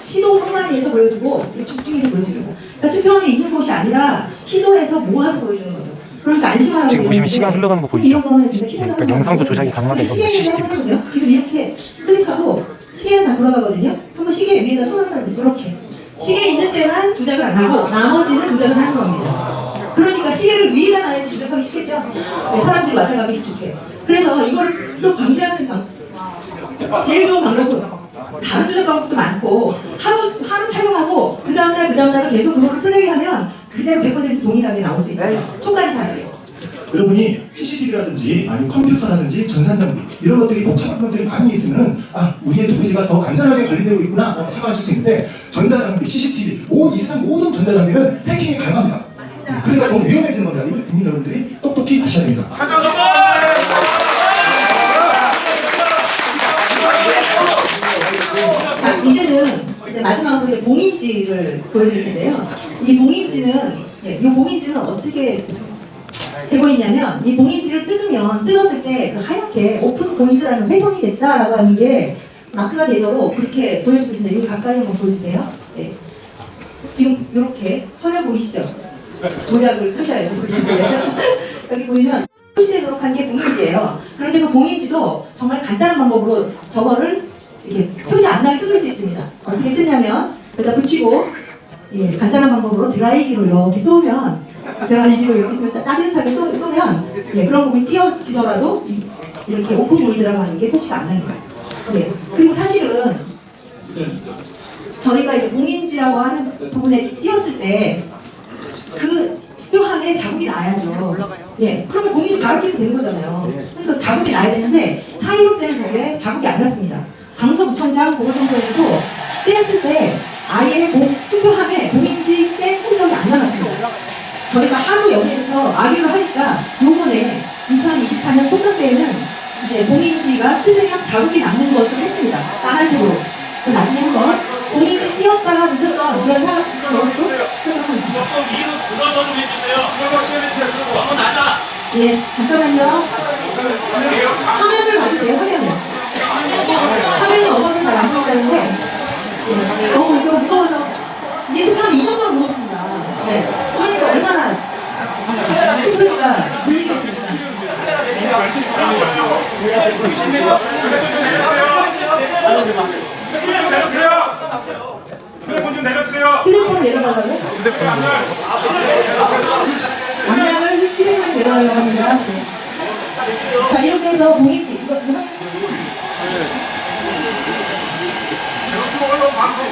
Speaker 5: 시도 성만리에서 보여주고 죽중에서 보여주는 거. 그러니까 투표함이 있는 곳이 아니라 시도에서 모아서 보여주는 거죠. 그러니까 안심하라고.
Speaker 2: 지금 보시면 시간 흘러가는 거 보이죠?
Speaker 5: 이런 거는 진짜
Speaker 2: 그러니까 영상도 조작이 가능하다는 겁니다. CCTV.
Speaker 5: 해보세요. 지금 이렇게 클릭하고 시계가 다 돌아가거든요. 한번 시계 위에다 손 한번 해보세요. 이렇게. 시계 있는 데만 조작을 안 하고 나머지는 조작을 하는 겁니다. 그러니까 시계를 위에다 놔야지 조작하기 쉽겠죠? 네, 사람들이 왔다 가기 좋게. 그래서 이걸 또 방지하는 제일 좋은 방법은 다른 조작 방법도 많고 하루 촬영하고 그 다음날 계속 그거를 플레이하면 그대로 100% 동일하게 나올 수 있어요. 초까지 다 그래요.
Speaker 6: 여러분이 CCTV라든지 아니면 컴퓨터라든지 전산장비 이런 것들이 복잡한 것들이 많이 있으면 우리의 투표지가 더 안전하게 관리되고 있구나 생각하실 수 있는데 전자장비, CCTV, 이 세상 모든 전자장비는 해킹이 가능합니다. 그러니까 더 위험해지는 겁니다. 이걸 국민 여러분들이 똑똑히 하셔야 됩니다.
Speaker 5: 자, 이제는 이제 마지막으로 이제 봉인지를 보여드릴 텐데요. 이 봉인지는 어떻게 되고 있냐면 이 봉인지를 뜯었을 때 그 하얗게 오픈 보인드라는 훼손이 됐다라고 하는 게 마크가 되도록 그렇게 보여주고 있습니다. 여기 가까이 한번 보여주세요. 네. 지금 이렇게 화면 보이시죠? 조작을 하셔야죠. 여기 보이면 표시되도록 한 게 봉인지예요. 그런데 그 봉인지도 정말 간단한 방법으로 저거를 이렇게 표시 안 나게 뜯을 수 있습니다. 어떻게 뜯냐면 여기다 붙이고 간단한 방법으로 드라이기로 이렇게 쏘면 따뜻하게 쏘면 그런 부분이 띄어지더라도 이렇게 오픈 보이드라고 하는 게 표시가 안 납니다. 그리고 사실은 저희가 이제 봉인지라고 하는 부분에 띄었을 때 그 투표함에 자국이 나야죠. 그러면 봉인지 바로 끼면 되는 거잖아요. 그러니까 자국이 나야 되는데 4.15 때는 저게 자국이 안 났습니다. 강서구청장 보궐선거에서도 떼었을 때 아예 투표함에 봉인지 뗀 흔적이 안 남았습니다. 저희가 하루 여기에서 악유를 하니까 요번에 2024년 총선 때에는 이제 봉인지가 표정이랑 자국이 남는 것을 했습니다. 빨간색으로. 나중에 한번 봉인지 띄었다가 묻혔던 그런 사람들도 설명합니다. 잠깐만요. 화면을 봐주세요. 화면이 어서서 잘 안 보이는데 너무 좀 무거워서 이제 투표함이 이 정도로 무겁습니다. 그러니까 얼마나 투표지가 물리겠습니까?
Speaker 7: 휴대폰 좀 내려주세요.
Speaker 5: 휴대폰 내려가려고? 안양을 휴대폰 내려가려고 합니다. 자, 이렇게 해서 봉인지 이거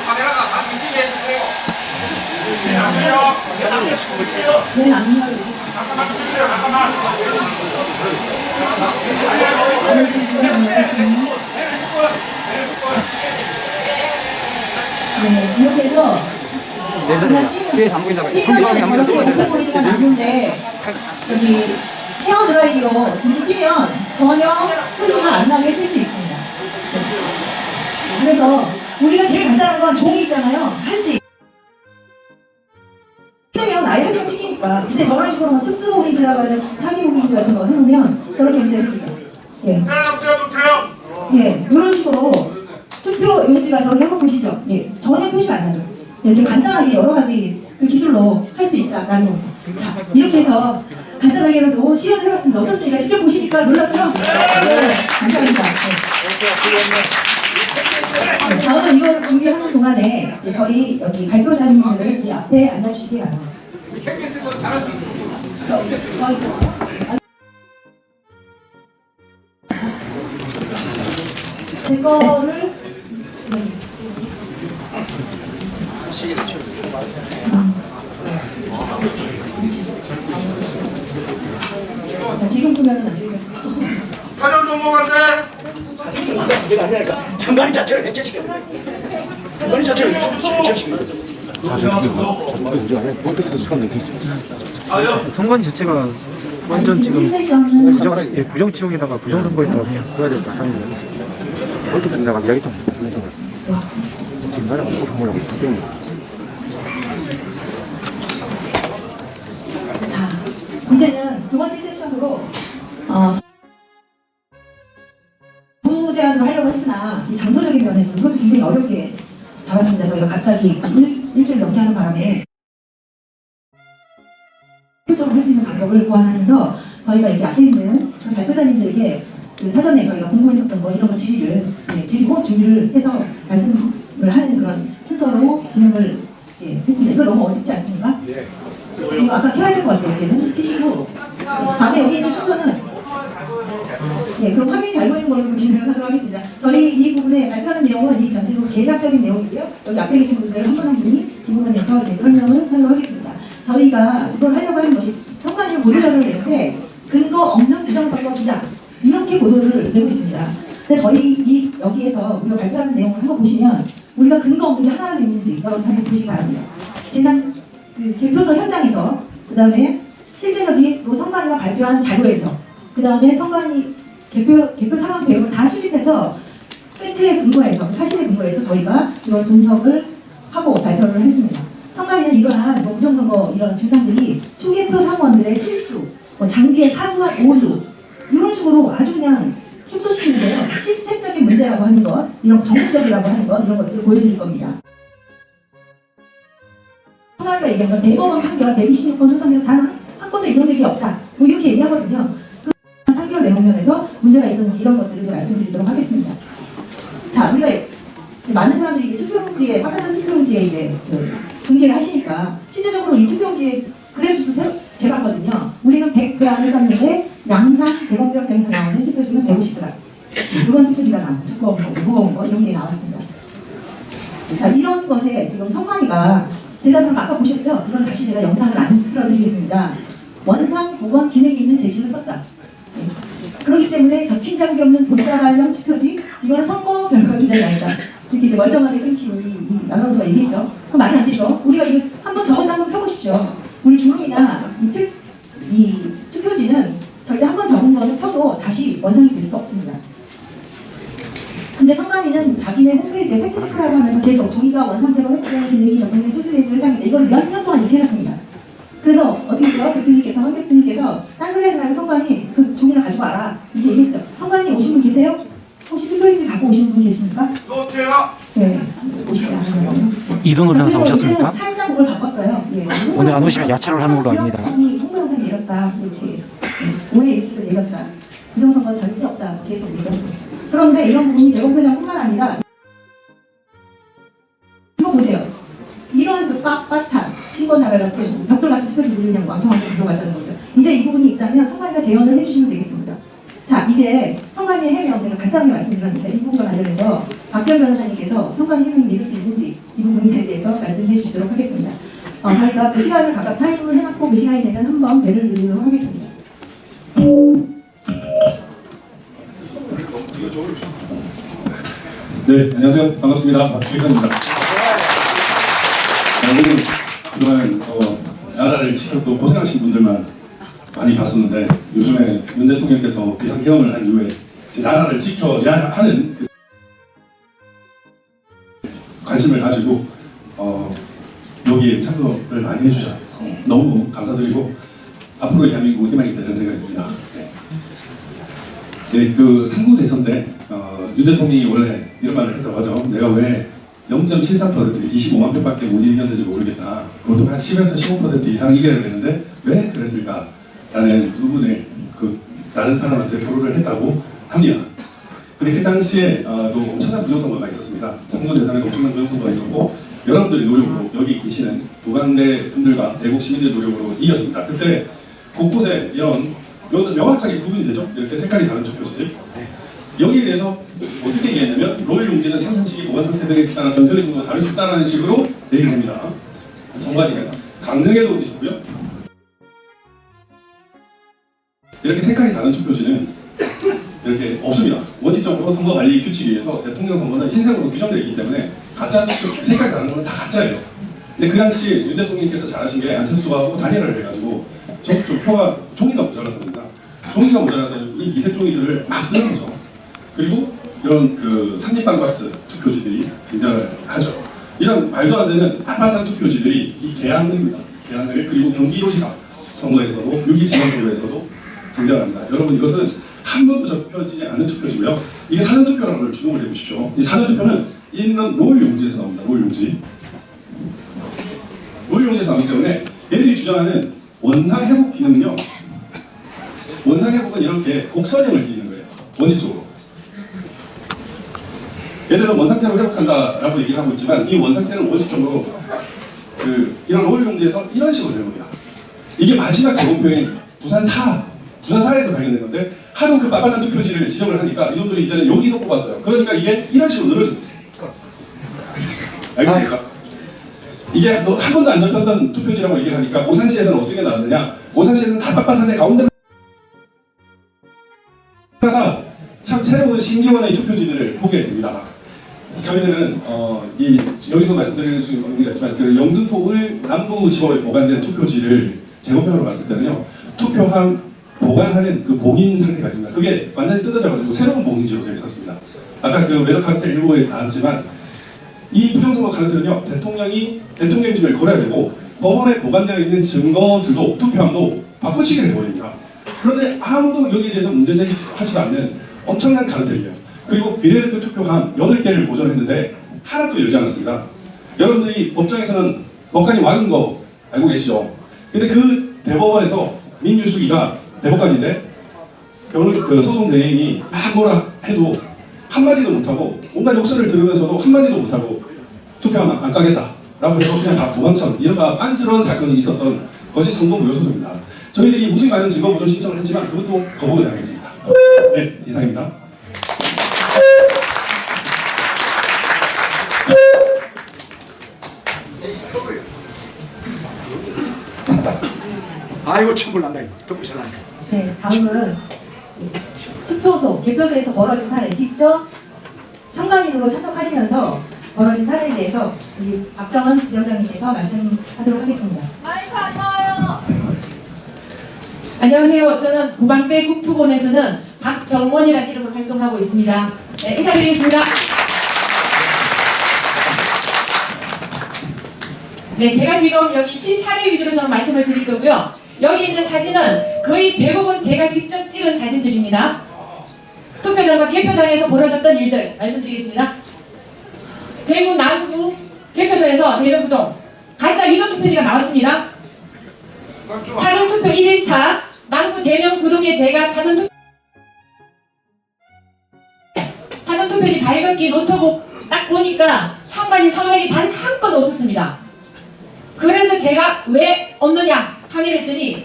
Speaker 7: 카메라가 다 비치게 해주세요.
Speaker 5: 네, 안녕.
Speaker 7: 잠깐만 주세요. 잠깐만.
Speaker 5: 이렇게 해서
Speaker 2: 뒤에 안 보인다고
Speaker 5: 이렇게 오픈 보이드가 났는데 여기 헤어 드라이기로 이렇게 끼면 전혀 표시가 안 나게 뜰 수 있습니다. 그래서 우리가 제일 간단한 건 종이 있잖아요. 한지. 그러면 아예 한지가 찍히니까. 근데 저런 식으로 특수 봉인지라고 하는 사기 봉인지 같은 거 해놓으면 저렇게 문제 생기죠. 이런 식으로 투표 용지가 저렇게 한번 보시죠. 전혀 표시가 안 나죠. 이렇게 간단하게 여러 가지 그 기술로 할 수 있다라는 겁니다. 자, 이렇게 해서 간단하게라도 시연을 해봤습니다. 어떻습니까? 직접 보시니까 놀랍죠? 네, 감사합니다. 다음은 이걸 준비하는 동안에 저희 여기 발표자님들을 이 앞에 앉아주시기 바랍니다.
Speaker 7: KBS에서 잘할 수 있는
Speaker 5: 제 거를 자, 지금 보면은 안 되죠.
Speaker 7: 사전 성공한데.
Speaker 6: 정관이 자체를 해체시켜야 돼. 정관이 자체를 해체시켜야 돼.
Speaker 2: 선관 자체가 완전 지금 부정 지역에다가 부정 선거에다가 그냥 그래야 될 것 같아요. 그렇게 된다고 이야기 좀 하는 생각. 지금 나라가 너무 선거라고 답변이.
Speaker 5: 자, 이제는 두 번째 세션으로 부제안을 하려고 했으나 이 장소적인 면에서 이것도 굉장히 어렵게 효율적으로 할 수 있는 방법을 고안하면서 저희가 이렇게 앞에 있는 발표자님들에게 그 사전에 저희가 궁금했었던 거 이런 거 질의를 드리고 준비를 해서 말씀을 하는 그런 순서로 진행을 했습니다. 이거 너무 어렵지 않습니까? 이거 아까 켜야 될 것 같아요. 이제는 켜시고 다음에 여기 있는 순서는 그럼 화면이 잘 보이는 걸로 진행을 하도록 하겠습니다. 저희 이 부분에 발표하는 내용은 이 전체로 계략적인 내용이고요. 여기 앞에 계신 분들 한 분 한 분이 이 부분에서 설명을 하도록 하겠습니다. 저희가 이걸 하려고 하는 것이 선관위로 보도자료를 내는데 근거 없는 부정선거 주장 이렇게 보도를 내고 있습니다. 근데 저희 여기에서 우리가 발표하는 내용을 한번 보시면 우리가 근거 없는 게 하나라도 있는지 여러분 한번 보시기 바랍니다. 지난 그 개표소 현장에서 그 다음에 실제적으로 선관위가 발표한 자료에서 그 다음에 선관위 개표 상황 배경을 다 수집해서 팩트에 근거해서 사실에 근거해서 저희가 이걸 분석을 하고 발표를 했습니다. 선관위는 이러한 부정선거 이런 증상들이 투개표 사무원들의 실수, 장비의 사소한 오류 이런 식으로 아주 그냥 축소시키는데요. 시스템적인 문제라고 하는 것, 이런 정책적이라고 하는 것 이런 것들을 보여드릴 겁니다. 선관위가 얘기한 건 대법원 판결 126건 소송에서 단 한 건도 인용된 게 없다. 뭐 이렇게 얘기하거든요. 그 판결 내용면에서 문제가 있었는지 이런 것들을 이제 말씀드리도록 하겠습니다. 자, 우리가 많은 사람들이 이제 투표용지에 화면상 투표용지에 이제 등기를 하시니까 실제적으로 이 투표용지에 그래프수 재봤거든요. 우리는 100g을 썼는데 양산 제곱병장에서 나오는 투표지는 150g. 이건 투표지가 나오고 두꺼운 거, 무거운 거 이런 게 나왔습니다. 자, 이런 것에 지금 선관위가 대답을 아까 보셨죠? 이건 다시 제가 영상을 안 틀어드리겠습니다. 원상 보관 기능이 있는 재질을 썼다. 그렇기 때문에 접힌 자국이 없는 돌다발형 투표지 이거는 선거 결과 규정이 아니다. 이렇게 이제 멀쩡하게 생긴 이 아나운서가 얘기했죠. 그럼 말이 안 되죠. 우리가 이거 한번 저걸 한번 펴보십시오. 우리 주름이나 이 투표지는 절대 한번 적은 거는 펴도 다시 원상이 될 수 없습니다. 근데 선관위는 자기네 홈페이지에 팩트체크라고 하면서 계속 종이가 원상태로 획득된 기능이 적용된 투수레이즈를 사용했다. 이걸 몇 년 동안 이렇게 해놨습니다. 그래서 어떻게 해요? 대표님께서, 황 대표님께서 딴소리 하지 말고 선관위 그 종이를 가지고 와라. 이렇게 얘기했죠. 선관위 오신 분 계세요? 혹시 투표인지 갖고 오신 분 계십니까?
Speaker 7: 노트요.
Speaker 5: 네. 오시지 않으세요.
Speaker 2: 이동을 하면서 오셨습니까?
Speaker 5: 살짝 그걸 바꿨어요. 예.
Speaker 2: 오늘 안 오시면 야채를 하는 걸로 압니다.
Speaker 5: 홍보영상 내렸다. 이렇게 오해 일으켜서 내렸다. 부정선거 절대 없다. 계속 얘기했어요. 그런데 이런 부분이 제공표정뿐만 아니라 이거 보세요. 이런 그 빳빳한 신고나발 같은 벽돌 같은 투표지들이 그냥 왕성하게 들어갔다는 거죠. 이제 이 부분이 있다면 선관위가 재원을 해주시면 되겠습니다. 자, 이제 선관위의 해명 제가 간단하게 말씀드렸는데 이 부분과 관련해서 박지원 변호사님께서 선관위 해명이 믿을 수 있는지 이 부분에 대해서 말씀해 주시도록 하겠습니다. 저희가 그 시간을 각각 타임을 해놨고 그 시간이 되면 한번 배를 누리도록 하겠습니다.
Speaker 8: 네, 안녕하세요. 반갑습니다. 박주희입니다. 오늘 그동안 나라를 지켰고 고생하신 분들만 많이 봤었는데 요즘에 윤 대통령께서 비상계엄을 한 이후에 나라를 지켜야 하는 그 관심을 가지고 여기에 참석을 많이 해주셔서 너무 감사드리고 앞으로 대한민국 희망이 되는 생각입니다. 네, 그 상구 대선 때 윤 대통령이 원래 이런 말을 했다고 하죠. 내가 왜 0.73% 25만 표밖에 못 이겼는지 모르겠다. 보통 한 10에서 15% 이상 이겨야 되는데 왜 그랬을까? 라는 부분에 그 다른 사람한테 토론을 했다고 합니다. 근데 그 당시에 또 엄청난 부정선거가 있었습니다. 상구 대선에도 엄청난 부정선거가 있었고 여러분들의 노력으로 여기 계시는 부강대 분들과 대국 시민들의 노력으로 이겼습니다. 그때 곳곳에 이런 명확하게 구분이 되죠. 이렇게 색깔이 다른 투표지들. 여기에 대해서 어떻게 얘기했냐면 로열 용지는 상상식이 보관 상태 등에 따라 변색의 정도가 다를 수 있다는 식으로 얘기를 합니다. 정관이가 강릉에도 있었고요. 이렇게 색깔이 다른 투표지는 이렇게 없습니다. 원칙적으로 선거관리 규칙에서 대통령 선거는 흰색으로 규정되어 있기 때문에 가짜 투표 색깔이 다른 거는 다 가짜예요. 근데 그 당시 윤 대통령께서 잘하신 게 안철수가 하고 단일화를 해가지고 표가 종이가 모자라답니다. 종이가 모자라던 이 이색 종이들을 막 쓰는 거죠. 그리고 이런 그 산립방가스 투표지들이 등장을 하죠. 이런 말도 안 되는 빳빳한 투표지들이 이 개항입니다. 개항을 그리고 경기도지사 선거에서도 6.2 지방선거에서도 등장합니다. 여러분 이것은 한 번도 접혀지지 않은 투표지고요. 이게 사전투표라는 걸 주목을 해보십시오. 이 사전투표는 이런 롤 용지에서 나옵니다. 롤 용지. 롤 용지에서 나오기 때문에 얘들이 주장하는 원상 회복 기능은요. 원상 회복은 이렇게 곡선형을 띠는 거예요. 원칙적으로. 얘들은 원상태로 회복한다라고 얘기를 하고 있지만 이 원상태는 원칙적으로 이런 롤 용지에서 이런 식으로 되는 겁니다. 이게 마지막 제목표인 부산사에서 발견된 건데 하도 그 빳빳한 투표지를 지정을 하니까 이놈들이 이제는 여기서 뽑았어요. 그러니까 이게 이런 식으로 늘어집니다. 알겠습니까? 이게 한 번도 안 잡혔던 투표지라고 얘기를 하니까 오산시에서는 어떻게 나왔느냐? 오산시에서는 다 빳빳한데 가운데 하나 참 새로운 신기원의 투표지들을 보게 됩니다. 저희들은 여기서 말씀드릴 수 있는 게 있지만 그 영등포을 남부지법에 보관된 투표지를 제목표로 봤을 때는요. 투표함 보관하는 그 봉인 상태가 있습니다. 그게 완전히 뜯어져가지고 새로운 봉인지로 되어 있었습니다. 아까 그 웨더 카르텔 일부에 나왔지만 이 부정선거 카르텔은요. 대통령직을 걸어야 되고 법원에 보관되어 있는 증거들도 투표함도 바꿔치기를 해버립니다. 그런데 아무도 여기에 대해서 문제제기하지도 않는 엄청난 카르텔이에요. 그리고 비례대표 투표함 8개를 보존했는데 하나도 열지 않았습니다. 여러분들이 법정에서는 법관이 왕인 거 알고 계시죠? 근데 그 대법원에서 민유수기가 대법관인데 그 소송 대행이 막 뭐라 해도 한마디도 못하고 온갖 욕설을 들으면서도 한마디도 못하고 투표함 안 까겠다라고 해서 그냥 다 도망쳐 이른바 안쓰러운 사건이 있었던 것이 선거무효소송입니다. 저희들이 무수히 많은 증거보존 신청을 했지만 그것도 거부가 당했습니다. 네, 이상입니다.
Speaker 2: 아이고 천불 난다 이거. 듣고 있으라니까.
Speaker 5: 네, 다음은 투표소, 개표소에서 벌어진 사례 직접 참관인으로 참석하시면서 벌어진 사례에 대해서 우리 박정원 지점장님께서 말씀하도록 하겠습니다.
Speaker 9: 마이크 안 나와요. 안녕하세요. 저는 구방대 국토본에서는 박정원이라는 이름으로 활동하고 있습니다. 네, 인사드리겠습니다. 네, 제가 지금 여기 실사례 위주로 저는 말씀을 드릴 거고요. 여기 있는 사진은 거의 대부분 제가 직접 찍은 사진들입니다. 투표장과 개표장에서 벌어졌던 일들 말씀드리겠습니다. 대구 남구 개표소에서 대변부동 가짜 위조 투표지가 나왔습니다. 사전투표 1일차 남구 대면 구동에 제가 사전투표지 발급기 노트북 딱 보니까 참관인 서명이 단 한 건 없었습니다. 그래서 제가 왜 없느냐 항의를 했더니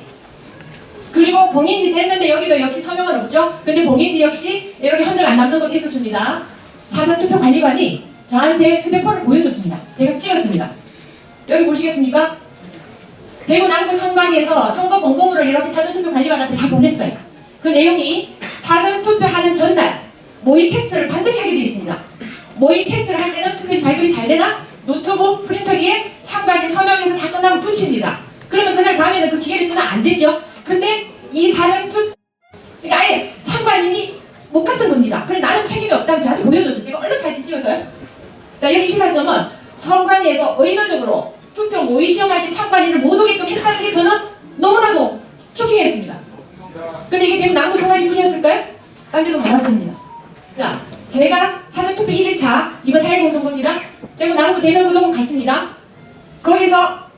Speaker 9: 그리고 봉인지 됐는데 여기도 역시 서명은 없죠. 근데 봉인지 역시 이렇게 흔적 안 남는 것도 있었습니다. 사전투표 관리관이 저한테 휴대폰을 보여줬습니다. 제가 찍었습니다. 여기 보시겠습니까? 대구 남구 선관위에서 선거 공고문을 이렇게 사전투표 관리관한테 다 보냈어요. 그 내용이 사전투표하는 전날 모의 테스트를 반드시 하게 되어 있습니다. 모의 테스트를 할 때는 투표지 발급이 잘 되나 노트북 프린터기에 참관인 서명해서 다 끝나면 붙입니다. 그러면 그날 밤에는 그 기계를 쓰면 안 되죠. 근데 이 사전투표 그러니까 아예 참관인이 못 갔던 겁니다. 그래 나는 책임이 없다고 저한테 보여줬어요. 제가 얼른 사진 찍었어요. 자 여기 시사점은 선관위에서 의도적으로 투표 모의 시험할 때 참관인을 못 오게끔 했다는 게 저는 너무나도 쇼킹했습니다. 근데 이게 대구 남구 선관위뿐이었을까요? 딴 데도 많았습니다. 자 제가 사전투표 1일차 이번 4.10 선거입니다. 대구 남구 대면구동 갔습니다. 거기서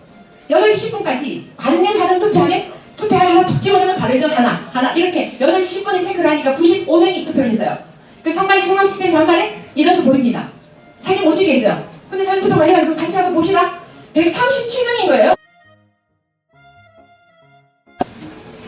Speaker 9: 8시 10분까지 관내 사전투표함에 투표함 하나 툭 집어넣으면 발을점 하나 이렇게 8시 10분에 체크를 하니까 95명이 투표를 했어요. 그 선관위 통합 시스템 단말에 이래서 보입니다. 사진 못 찍겠어요. 근데 사전투표 관리관 같이 가서 봅시다. 137명인 거예요.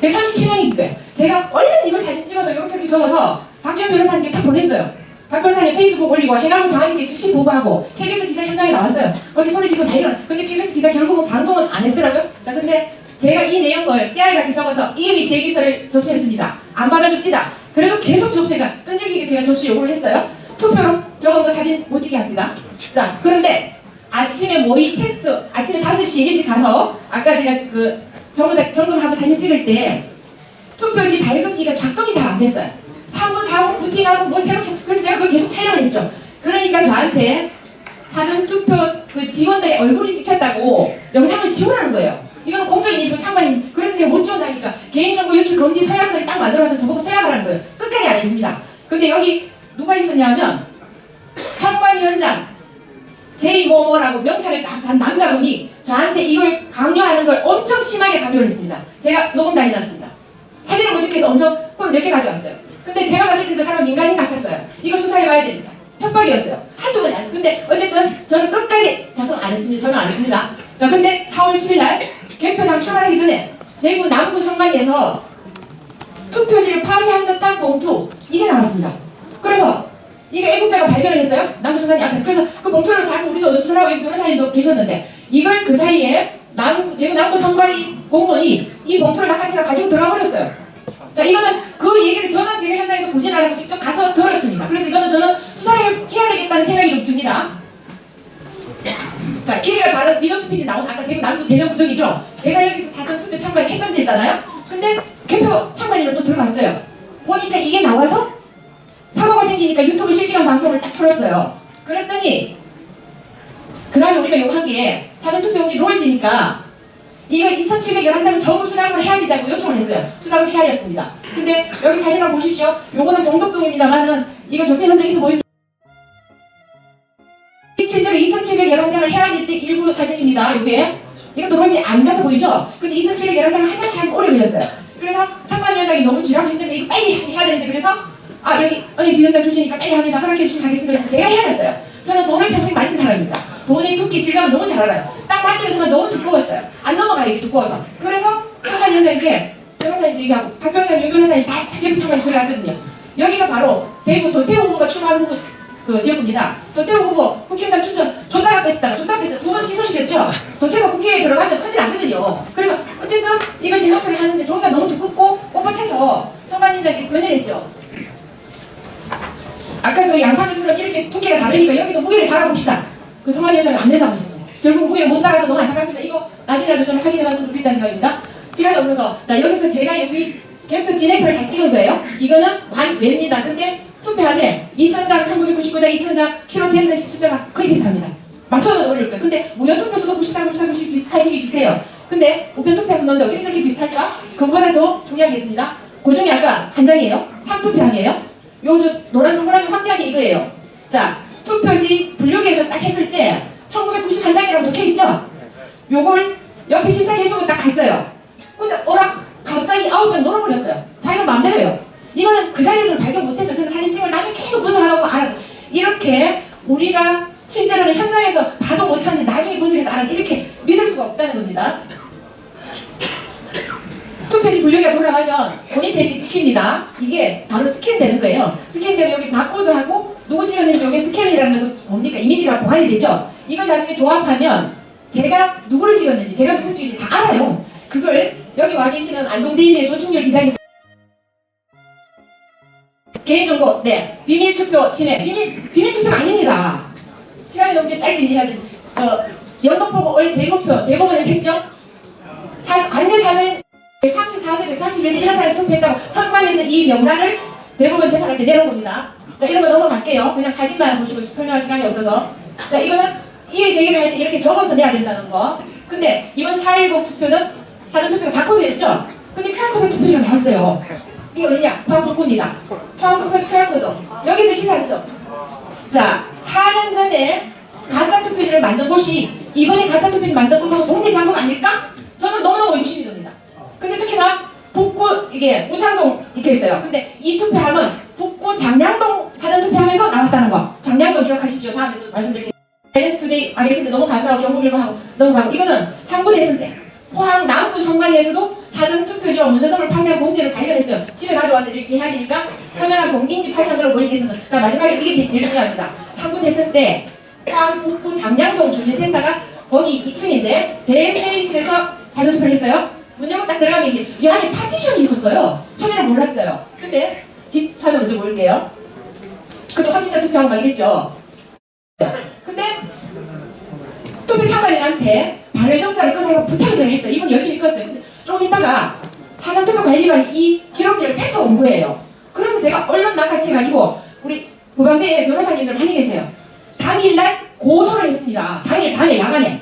Speaker 9: 137명인 거예요. 제가 얼른 이걸 사진 찍어서 이렇게 적어서 박지원 변호사님께 다 보냈어요. 박 변호사님 페이스북 올리고 해가지고 장관님께 즉시 보고하고 KBS 기자 현장에 나왔어요. 거기 소리 지르고 다이런. 근데 KBS 기자 결국은 방송은 안 했더라고요. 자 근데 제가 이 내용을 깨알같이 적어서 이의 제기서를 접수했습니다. 안 받아줍니다. 그래도 계속 접수해가 끈질기게 제가 접수 요구를 했어요. 투표로 적은 거 사진 못 찍게 합니다. 자 그런데 아침에 모의 테스트 아침에 5시 일찍 가서 아까 제가 그 점검하고 사진 찍을 때 투표지 발급기가 작동이 잘 안 됐어요. 3분 4분 부팅하고 뭐 새롭게 그래서 제가 그걸 계속 촬영을 했죠. 그러니까 저한테 사전투표 그 직원들의 얼굴이 찍혔다고 영상을 지우라는 거예요. 이건 공적인 일이고 참관인 그래서 제가 못 지운다니까 개인정보 유출 금지 서약서를 딱 만들어서 저보고 서약하라는 거예요. 끝까지 안 했습니다. 근데 여기 누가 있었냐면 선관위원장 제이 뭐뭐라고 명찰을 딱 단 남자분이 저한테 이걸 강요하는 걸 엄청 심하게 강요를 했습니다. 제가 녹음 다 해놨습니다. 사진을 모집해서 엄청 몇 개 가져왔어요. 근데 제가 봤을 때 그 사람 민간인 같았어요. 이거 수사해봐야 됩니다. 협박이었어요. 한두 번이 아니고. 근데 어쨌든 저는 끝까지 작성 안 했습니다. 설명 안 했습니다. 자, 근데 4월 10일 날 개표장 출발하기 전에 대구 남구 성만에서 투표지를 파쇄한 듯한 봉투 이게 나왔습니다. 그래서 이게 애국자가 발견을 했어요. 남구 성만이 앞에서. 그래서 그 봉투를 달고 우리도 수술하고 여기 변호사님도 계셨는데 이걸 그 사이에 대구 남구 성관이 공무원이 이 봉투를 낚아채가 가지고 들어가 버렸어요. 자, 이거는 그 얘기를 저는 제가 현장에서 보진 않았고 직접 가서 들었습니다. 그래서 이거는 저는 수사를 해야 되겠다는 생각이 좀 듭니다. 자, 길이가 다른 미정투표지 나온 아까 대구 남구 대면 구역이죠. 제가 여기서 사전투표 참관 했던지 있잖아요. 근데 개표 참관인으로 또 들어갔어요. 보니까 이게 나와서 사고가 생기니까 유튜브 실시간 방송을 딱 틀었어요. 그랬더니 그 다음에 우리가 요구한 게 사전투표용지 롤지니까 이거 2,711장을 전부 수작을 해야 된다고 요청을 했어요. 수작을 해야 했습니다. 근데 여기 사진 한번 보십시오. 요거는 봉덕동입니다만은 이거 적폐 선정에서 보입니다. 실제로 2,711장을 해야 될 때 일부 사진입니다. 이게 이것도 롤지 안 같아 보이죠? 근데 2,711장을 한 장씩 하기 오래 걸렸어요. 그래서 상관위원장이 너무 지랄하고 힘든데 이거 빨리 해야 되는데 그래서 여기 언니 지원장 주시니까 빨리 합니다. 허락해 주시면 하겠습니다. 제가 해야 했어요. 저는 돈을 평생 많이 쓴 사람입니다. 돈의 두께 질감을 너무 잘 알아요. 딱 만지면서 너무 두꺼웠어요. 안 넘어가요, 이게 두꺼워서. 그래서 상관위원장님께 변호사님 얘기하고 박 변호사님, 유 변호사님 다 자격 청원에 들어갔거든요. 여기가 바로 대구 도태우 후보가 출마한 후보 그 지역입니다. 도태우 후보 국회의원 추천 존다가 뺐다가 존다 뺐어요. 2번 취소시켰죠. 도태우가 국회에 들어가면 큰일 나거든요. 그래서 어쨌든 이걸 제목을 하는데 종이가 너무 두껍고 뻣뻣해서 상관위원장님께 건의를 했죠. 아까 그 양산을처럼 이렇게 두께가 다르니까 여기도 무게를 달아봅시다. 그 성관위원장이 안 된다고 하셨어요. 결국 무게를 못 따라서 너무 안타깝지만 이거 나중에라도 좀 확인해 봤으면 좋겠다는 생각입니다. 시간이 없어서 자 여기서 제가 여기 개표 진행표를 다 찍은 거예요. 이거는 관외입니다. 근데 투표함에 2,000장, 1999장, 2,000장, 키로 재는 숫자가 거의 비슷합니다. 맞춰는 어려울 거예요. 근데 무려 투표수도 94, 94, 90, 80이 비슷해요. 근데 우편 투표해서 넣는데 어떻게 저렇게 비슷할까? 그거보다 더 중요한 게 있습니다. 그 중에 아까 한 장이에요. 3투표함이에요. 요 저 노란 동그라미 확대한 게 이거예요. 자, 투표지 분류기에서 딱 했을 때 1991장이라고 적혀있죠? 요걸 옆에 심사 계속을 딱 갔어요. 근데 갑자기 9장 놀아버렸어요. 자기가 마음대로요. 이거는 그 자리에서는 발견 못해서 저는 사진 찍을 나중에 계속 분석하고 알았어. 이렇게 우리가 실제로는 현장에서 봐도 못 찾는데 나중에 분석해서 알았는데 이렇게 믿을 수가 없다는 겁니다. 투표지 분류기가 돌아가면 본인 택이 찍힙니다. 이게 바로 스캔되는 거예요. 스캔되면 여기 바코드하고 누구 찍었는지 여기 스캔이라는 것은 뭡니까? 이미지가 보관이 되죠? 이걸 나중에 조합하면 제가 누구를 찍었는지 제가 누구 찍은지 다 알아요. 그걸 여기 와 계시는 안동대인의 조충렬 기자님 개인정보, 네, 비밀투표 침해, 비밀투표가 아닙니다. 시간이 너무 짧게 해야 돼. 영등포구 올 재고표 대법원에서 했죠? 관내사는 134세, 131세 이런 사람이 투표했다고 선관위에서 이 명단을 대법원 재판할 때 내놓은 겁니다. 자, 이런 거 넘어갈게요. 그냥 사진만 보시고 설명할 시간이 없어서. 자, 이거는 이의 제기를 할 때 이렇게 적어서 내야 된다는 거. 근데 이번 4.10 투표는 사전투표가 바코드였죠? 근데 QR코드 투표지가 나왔어요. 이게 어디냐? 포항북구입니다. 포항북구에서 QR코드. 여기서 시사했죠. 자, 4년 전에 가짜투표지를 만든 곳이 이번에 가짜투표지 만든 곳하고 동네 장소가 아닐까? 저는 너무너무 의심이 듭니다. 근데 특히나 북구, 이게 우창동 찍혀있어요. 근데 이 투표함은 북구 장량동 사전투표함에서 나왔다는 거. 장량동 기억하십시오. 다음에 또 말씀드릴게요. NS투데이 알겠습니다. 너무 감사하고 경북일보하고 넘어가고 이거는 상부됐을 때 포항 남부 성관위에서도 사전투표지와 문서동을 파쇄한 봉지를 발견했어요. 집에 가져와서 이렇게 해야 되니까 서면한 봉인지 파쇄물을 보이게 있어서 자 마지막에 이게 제일 중요합니다. 상부됐을 때 포항 북구 장량동 주민센터가 거기 2층인데 대회의실에서 사전투표를 했어요. 문 열고 딱 들어가면 이게 이 안에 파티션이 있었어요. 처음에는 몰랐어요. 근데 뒷화면 먼저 보일게요. 그때 확진자 투표하고 막 이랬죠. 근데 투표 참관인한테 발열 정자를 끄라고 부탁을 제가 했어요. 이분 열심히 껐어요. 근데 조금 있다가 사전투표관리관이 이 기록지를 뺏어 온 거예요. 그래서 제가 얼른 낚아채가지고 우리 부방대 변호사님들 많이 계세요. 당일날 고소를 했습니다. 당일 밤에 야간에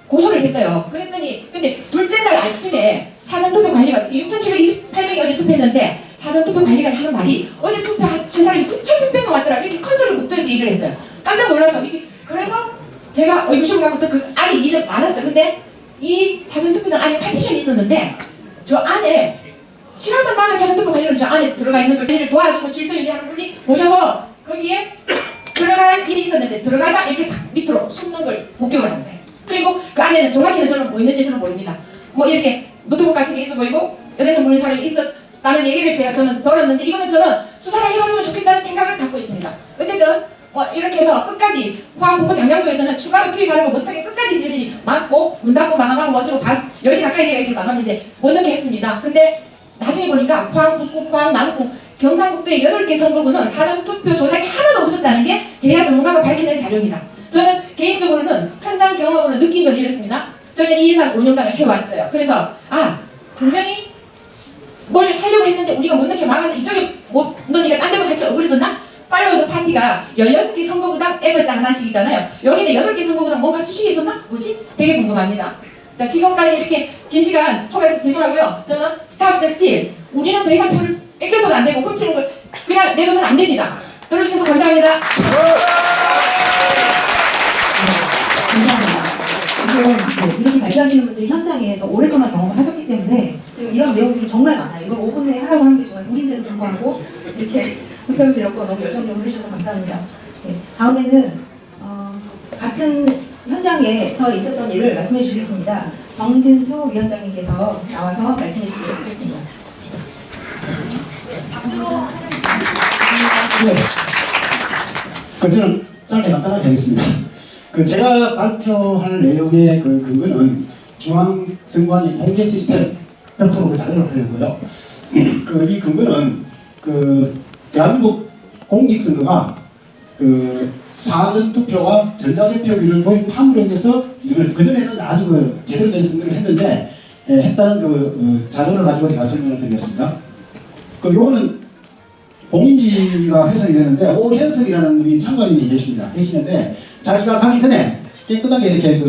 Speaker 9: 고소를 했어요. 그랬더니 근데 둘째 날 아침에 사전투표관리관 6,728명이 어제 투표했는데 사전투표관리관이 하는 말이 어제 투표한 사람이 9,600명 왔더라. 이렇게 컨설을 목도해서 얘기를 했어요. 깜짝 놀라서 이게 그래서 제가 의구심을 갖고 그 아이 일을 많았어요. 근데 이 사전투표장 안에 파티션이 있었는데 저 안에 시간만 나면 사전투표 관련 저 안에 들어가 있는 걸 도와주고 질서 유지하는 분이 오셔서 거기에 들어갈 일이 있었는데 들어가자 이렇게 탁 밑으로 숨는 걸 목격을 한 거예요. 그리고 그 안에는 정확히는 저는 뭐 있는지 저는 모릅니다. 뭐 이렇게 노트북 같은 게 있어 보이고 여대에서 모인 사람이 있었다는 얘기를 저는 들었는데 이거는 저는 수사를 해봤으면 좋겠다는 생각을 갖고 있습니다. 어쨌든 이렇게 해서 끝까지 포항 장량도에서는 추가로 투입하는 거 못하게 끝까지 저희들이 막고 문 닫고 마감하고 어쩌고 밤 10시 가까이 돼야 이렇게 마감인데 못 넣게 했습니다. 근데 나중에 보니까 포항 북구, 포항 남구, 경상북도의 8개 선거구는 사전투표 조작이 하나도 없었다는 게 제야 전문가가 밝혀낸 자료입니다. 저는 개인적으로는 현장 경험으로 느낀 건 이렇습니다. 저는 이 일만 5년간을 해왔어요. 그래서 분명히 뭘 하려고 했는데 우리가 못 넣게 막아서 이쪽에 못 넣으니까 딴 데로 같이 억울해졌나? 팔로워드 파티가 16개 선거구당 M자 하나씩이잖아요. 여기는 8개 선거구당 뭔가 수식이 있었나? 뭐지? 되게 궁금합니다. 자, 지금까지 이렇게 긴 시간 초과해서 죄송하고요. 저는 스탑 더 스틸. 우리는 더 이상 표를 뺏겨서도 안 되고 훔치는 걸 그냥 내줘서는 안 됩니다. 들어주셔서 감사합니다.
Speaker 5: 감사합니다. 지금 이렇게 발표하시는 분들이 현장에서 오랫동안 경험을 하셨기 때문에 지금 이런 내용들이 정말 많아요. 이걸 5분 내에 하라고 하는 게 정말 우리들은 불구하고 이렇게 발표를 드렸고 너무 열정적으로 해주셔서 감사합니다. 네, 다음에는 같은 현장에서 있었던 일을 말씀해 주시겠습니다. 정진수 위원장님께서 나와서 말씀해 주시도록 하겠습니다.
Speaker 10: 네. 저는 짧게 간단하게 하겠습니다. 제가 발표할 내용의 근거는 중앙선관위 통계 시스템 100% 자료를 하려고요. 이 근거는 대한민국 공직선거가 사전투표와 전자투표기를 도입함으로 인해서 이걸 그전에는 아주 제대로 된 선거를 했는데 했다는 자료를 가지고 제가 설명을 드리겠습니다. 요거는 공인지가 해석이 되는데 오현석이라는 우리 참관인이 계시는데 자기가 가기 전에 깨끗하게 이렇게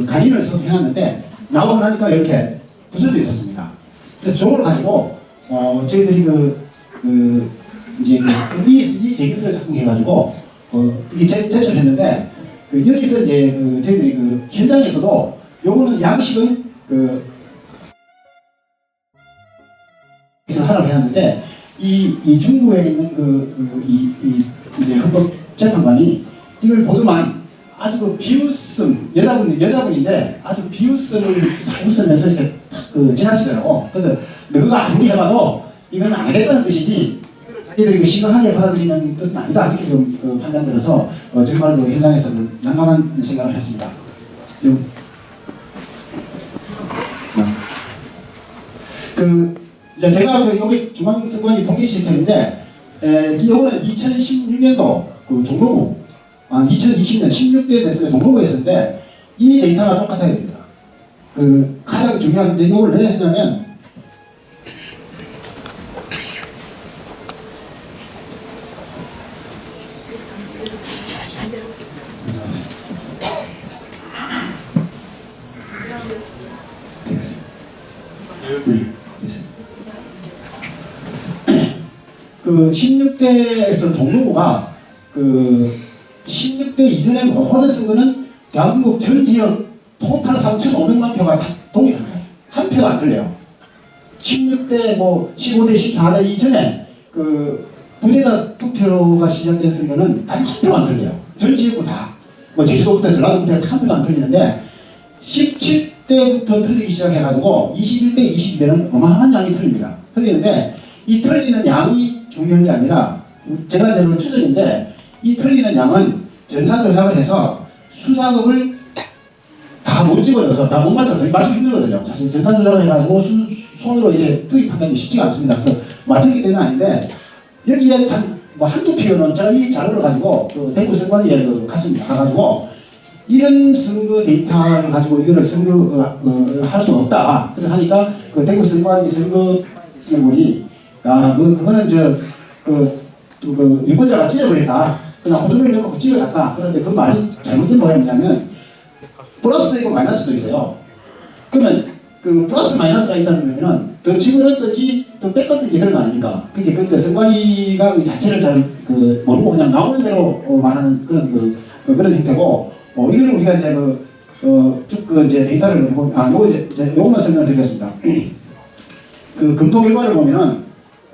Speaker 10: 간인을 써서 해놨는데 나오고 나니까 이렇게 부서져 있었습니다. 그래서 저걸 가지고 저희들이 이제 이 제기서를 작성해가지고 이게 제출했는데 여기서 이제 저희들이 현장에서도 요거는 양식은 하라고 해놨는데 이 중국에 있는 이제 헌법재판관이 이걸 보더만 아주 비웃음 여자분인데 아주 비웃음을 웃으면서 이렇게 지나치더라고. 그래서 너가 아무리 해봐도 이건 안 하겠다는 뜻이지 자기들이 심각하게 받아들이는 뜻은 아니다 이렇게 좀 판단들어서 정말로 현장에서 난감한 생각을 했습니다. 이제 제가 여기 중앙선관위 통계 시스템인데 이거는 2016년도 종로구 2020년 16대 대선의 종로구에서인데 이 데이터가 똑같아야 됩니다. 가장 중요한 이제 이걸 왜 했냐면 그 16대에서 종로구가 16대 이전의 모든 선거는 대한민국 전 지역 토탈 3,500만 표가 다 동일한 거예요. 한 표도 안 틀려요. 16대 15대 14대 이전에 부재자 투표가 시작된 선거는 단 한 표가 안 틀려요. 전 지역구 다. 제주도부터 전라도부터 한 표도 안 틀리는데 17대부터 틀리기 시작해가지고 21대, 22대는 어마어마한 양이 틀립니다. 틀리는데 이 틀리는 양이 중요한 게 아니라 제가 이제 추정인데 이 틀리는 양은 전산조작을 해서 수작업을 다 못 집어넣어서 다 못 맞춰서 맞추기 힘들거든요. 사실 전산조작을 해가지고 손으로 이렇게 투입한다는 게 쉽지가 않습니다. 그래서 맞추기 때문에 아닌데 여기에 한두 표는 제가 이 자료를 가지고 대구 선관위에 갔습니다. 가가지고 이런 선거 데이터를 가지고 이거를 할 수는 없다. 그래 하니까 대구 선관위 선거위원이 그거는 유권자가 찢어버렸다. 그냥 호주머니 넣고 찢어갔다. 그런데 그 말이 잘못된 뭐였냐면 플러스도 있고 마이너스도 있어요. 그러면 플러스 마이너스가 있다는 거면 더 집어넣었든지 더 뺐든지 그런 거 아닙니까? 그게 근데 선관위가 그 자체를 잘 모르고 그냥 나오는 대로 말하는 그런 형태고 이거는 우리가 이제 쭉 이제 데이터를 보면, 요것만 설명드리겠습니다. 그 검토 결과를 보면은,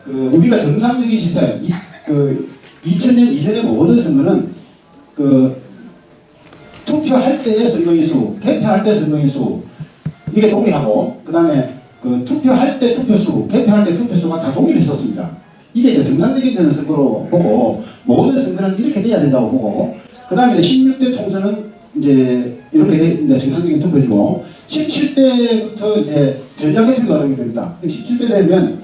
Speaker 10: 우리가 정상적인 시세, 2000년 이전의 모든 선거는, 투표할 때의 선거인 수, 개표할 때 선거인 수, 이게 동일하고, 그 다음에 투표할 때 투표수, 개표할 때 투표수가 다 동일했었습니다. 이게 이제 정상적인 되는 선거로 보고, 모든 선거는 이렇게 돼야 된다고 보고, 그 다음에 16대 총선은 이제 이렇게 이제 정상적인 투표이고, 17대부터 이제 전자개표가 하게 됩니다. 17대 되면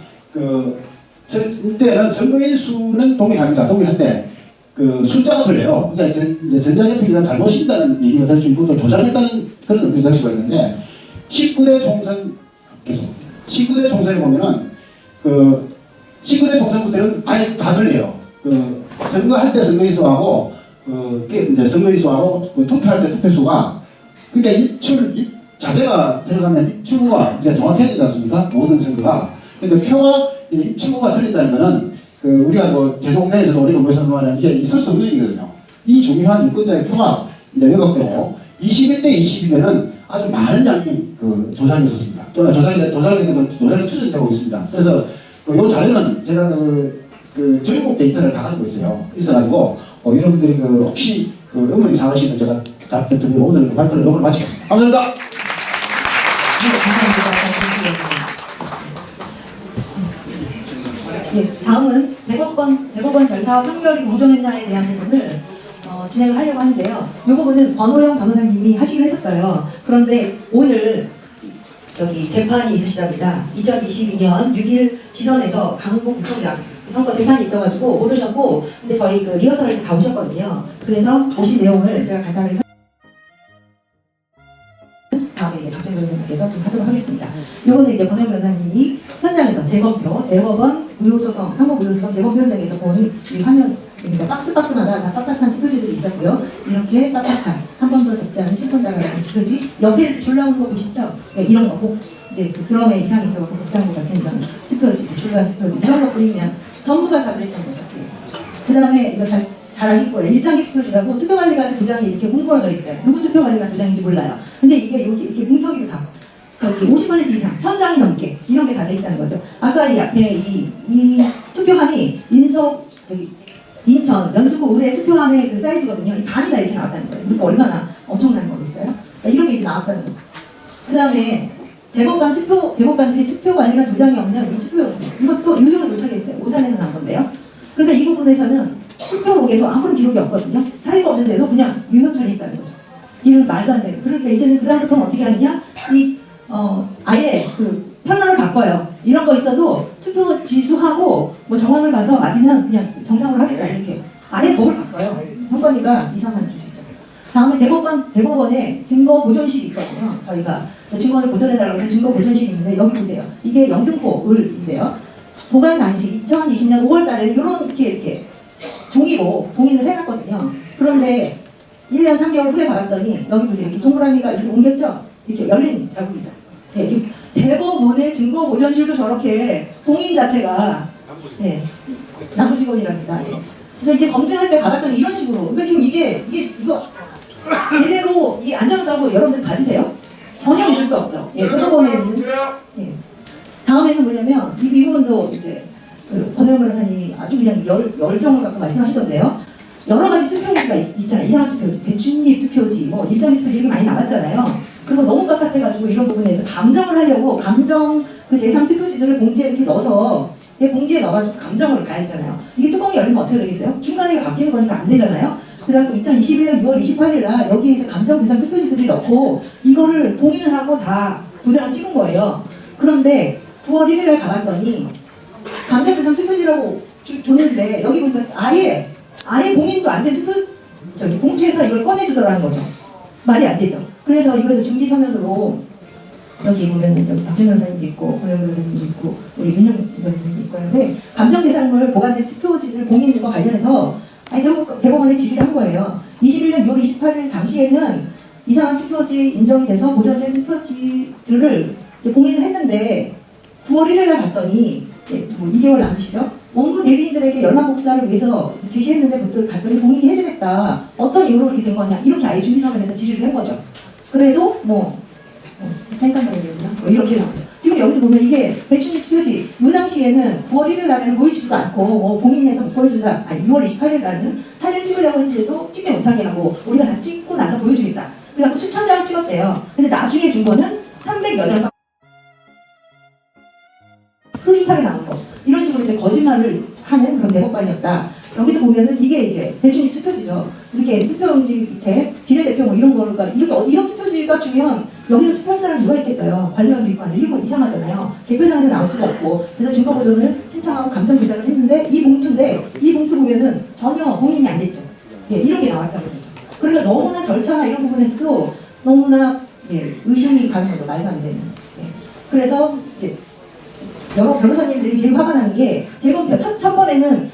Speaker 10: 이때는 선거인 수는 동일합니다. 동일한데 숫자가 틀려요. 그러니까 이제 전자개표가 잘못이다는 얘기가 될 수 있고 또 조작했다는 그런 의미가 될 수가 있는데 19대 총선 계속 19대 총선에 보면은 19대 총선부터는 아예 다 틀려요. 선거할 때 선거인 수하고 이제 선거인 수하고 투표할 때 투표수가 그러니까 자재가 들어가면 입출구가 정확해야 되지 않습니까? 모든 선거가. 그러니까 표와 입출구가 틀린다는 것은 우리가 뭐 재송대에서도 우리가 뭐해서 말하는 이게 있을 수 없는 일이거든요. 이 중요한 유권자의 표가 이제 왜곡되고 21대 22대는 아주 많은 양이 조작이 있었습니다. 조작이 추진되고 있습니다. 그래서 이 자료는 제가 전국 데이터를 다 가지고 있어요. 있어가지고 여러분들이 혹시 의문이 상하시면 제가 답변 드리고 오늘 발표를 녹음을 마치겠습니다. 감사합니다.
Speaker 5: 예, 다음은 대법원 절차와 판결이 공정했나에 대한 부분을 진행을 하려고 하는데요. 이 부분은 권호영 변호사님이 하시긴 했었어요. 그런데 오늘 재판이 있으시답니다. 2022년 6일 지선에서 강북구청장 선거 재판이 있어가지고 못 오셨고, 근데 저희 리허설을 다 오셨거든요. 그래서 오신 내용을 제가 간단하게 다음에 이제 박정희 변호사님께서 좀 하도록 하겠습니다. 요거는 이제 권호영 변호사님이 현장에서 재검표, 대법원 의호소송, 상고의호소송 재검표 현장에서 본 이 화면입니다. 박스마다 다 빡빡한 투표지들이 있었고요. 이렇게 빡빡한 한 번도 적지 않은 10번 달아가는 투표지 옆에 이렇게 줄 나오는 거 보시죠? 네, 이런 거 이제 드럼에 이상이 있어서 복잡한 것 같은 이런 투표지, 줄간 투표지 이런 것들이 그냥 전부가 작업했던 거죠. 그 다음에 이거 잘 아실 거예요. 일장기 투표지라고 투표관리관 도장이 이렇게 뭉그러져 있어요. 누구 투표관리관 도장인지 몰라요. 근데 이게 이렇게 뭉텅이로 다 50% 이상, 1000장이 넘게 이런 게 다 돼 있다는 거죠. 아까 이 앞에 이 투표함이 인천 연수구 의뢰 투표함의 그 사이즈거든요. 이 반이 다 이렇게 나왔다는 거예요. 그러니까 얼마나 엄청난 거겠어요? 그러니까 이런 게 이제 나왔다는 거죠. 그 다음에 대법관들이 투표관리관 도장이 없는 이 투표용지, 이것도 유형을 요청했어요. 오산에서 나온 건데요. 그러니까 이 부분에서는 투표록에도 아무런 기록이 없거든요. 사유가 없는데도 그냥 유형 처리했다는 거죠. 이런 말도 안 돼요. 그러니까 이제는 그다음부터는 어떻게 하느냐? 아예 편람을 바꿔요. 이런 거 있어도 투표 지수하고 뭐 정황을 봐서 맞으면 그냥 정상으로 하겠다 이렇게 아예 법을 바꿔요. 선관위가 이상한 조직이죠. 다음에 대법원에 증거 보존실이 있거든요. 저희가 증거를 보존해달라고 해서 증거 보존실이 있는데 여기 보세요. 이게 영등포을인데요. 보관 당시 2020년 5월달에는 이렇게 종이로 봉인을 해놨거든요. 그런데 1년 3개월 후에 받았더니 여기 보세요. 이렇게 동그라미가 이렇게 옮겼죠? 이렇게 열린 자국이죠. 네, 대법원의 증거 보존실도 저렇게 봉인 자체가 남부직원이랍니다. 그래서 이제 검증할 때 받았더니 이런 식으로. 그러니까 지금 이거 제대로 이게 안전하다고 여러분들 받으세요? 전혀 믿을 수 없죠. 대법원에 있는. 다음에는 뭐냐면 이 부분도 이제 권혜원 변호사님이 아주 그냥 열정을 갖고 말씀하시던데요. 여러 가지 투표용지가 있잖아요. 이상한 투표지, 배춧잎 투표지, 뭐 일정지 투표지 이렇게 많이 나왔잖아요. 그거 너무 빡빡해가지고 이런 부분에서 감정을 하려고 그 대상 투표지들을 봉지에 이렇게 넣어서 봉지에 넣어가지고 감정을 가야 되잖아요. 이게 뚜껑이 열리면 어떻게 되겠어요? 중간에 바뀌는 거니까 안 되잖아요. 그래갖고 2021년 6월 28일 날 여기에서 감정 대상 투표지들을 넣고 이거를 봉인을 하고 다 도장을 찍은 거예요. 그런데 9월 1일 날 가봤더니 감정 대상 투표지라고 줬는데 여기 보니까 아예 봉인도 안 된 봉투에서 이걸 꺼내주더라는 거죠. 말이 안 되죠. 그래서 이거에서 준비 서면으로 여기 보면 박정희 변호사님도 있고 권혜원 변호사님도 있고 우리 민영 변호사님도 있고 하는데 감정 대상물 보관된 투표지들 봉인과 관련해서 대법원에 질의를 한 거예요. 21년 6월 28일 당시에는 이상한 투표지 인정이 돼서 보존된 투표지들을 봉인을 했는데 9월 1일 날 봤더니 뭐 2개월 남으시죠? 원고 대리인들에게 연락 복사를 위해서 지시했는데 봤더니 봉인이 해제됐다. 어떤 이유로 이렇게 된 거냐? 이렇게 아예 준비서면에서 질의를 한 거죠. 그래도 뭐 생각나는 뭐 이렇게 나오죠. 지금 여기서 보면 이게 배춘입 투표지 이 당시에는 9월 1일 날에는 보여주지도 않고 공인에서 보여준다. 아니 6월 28일 날에는 사진을 찍으려고 했는데도 찍지 못하게 하고 우리가 다 찍고 나서 보여주겠다. 그래갖고 수천 장을 찍었대요. 근데 나중에 준 거는 300여 흐릿하게 나온 거. 이런 식으로 이제 거짓말을 하는 그런 대법관이었다. 여기도 보면은 이게 이제 배춘입 투표지죠. 이렇게 투표용지 밑에 비례대표 뭐 이런 거가 이렇게 이런 투표지가 주면 여기서 투표할 사람이 누가 있겠어요. 관리관도 있고 하는데 이게 뭐 이상하잖아요. 개표장에서 나올 수가 없고. 그래서 증거 보존을 신청하고 감정 기자를 했는데 이 봉투인데 이 봉투 보면은 전혀 공인이 안 됐죠. 예, 이런 게 나왔다고 그러죠. 그러니까 너무나 절차나 이런 부분에서도 너무나 의심이 가는 거죠. 말도 안 되는. 예. 그래서 이제 여러 변호사님들이 제일 화가 나는 게 재검표 첫 번에는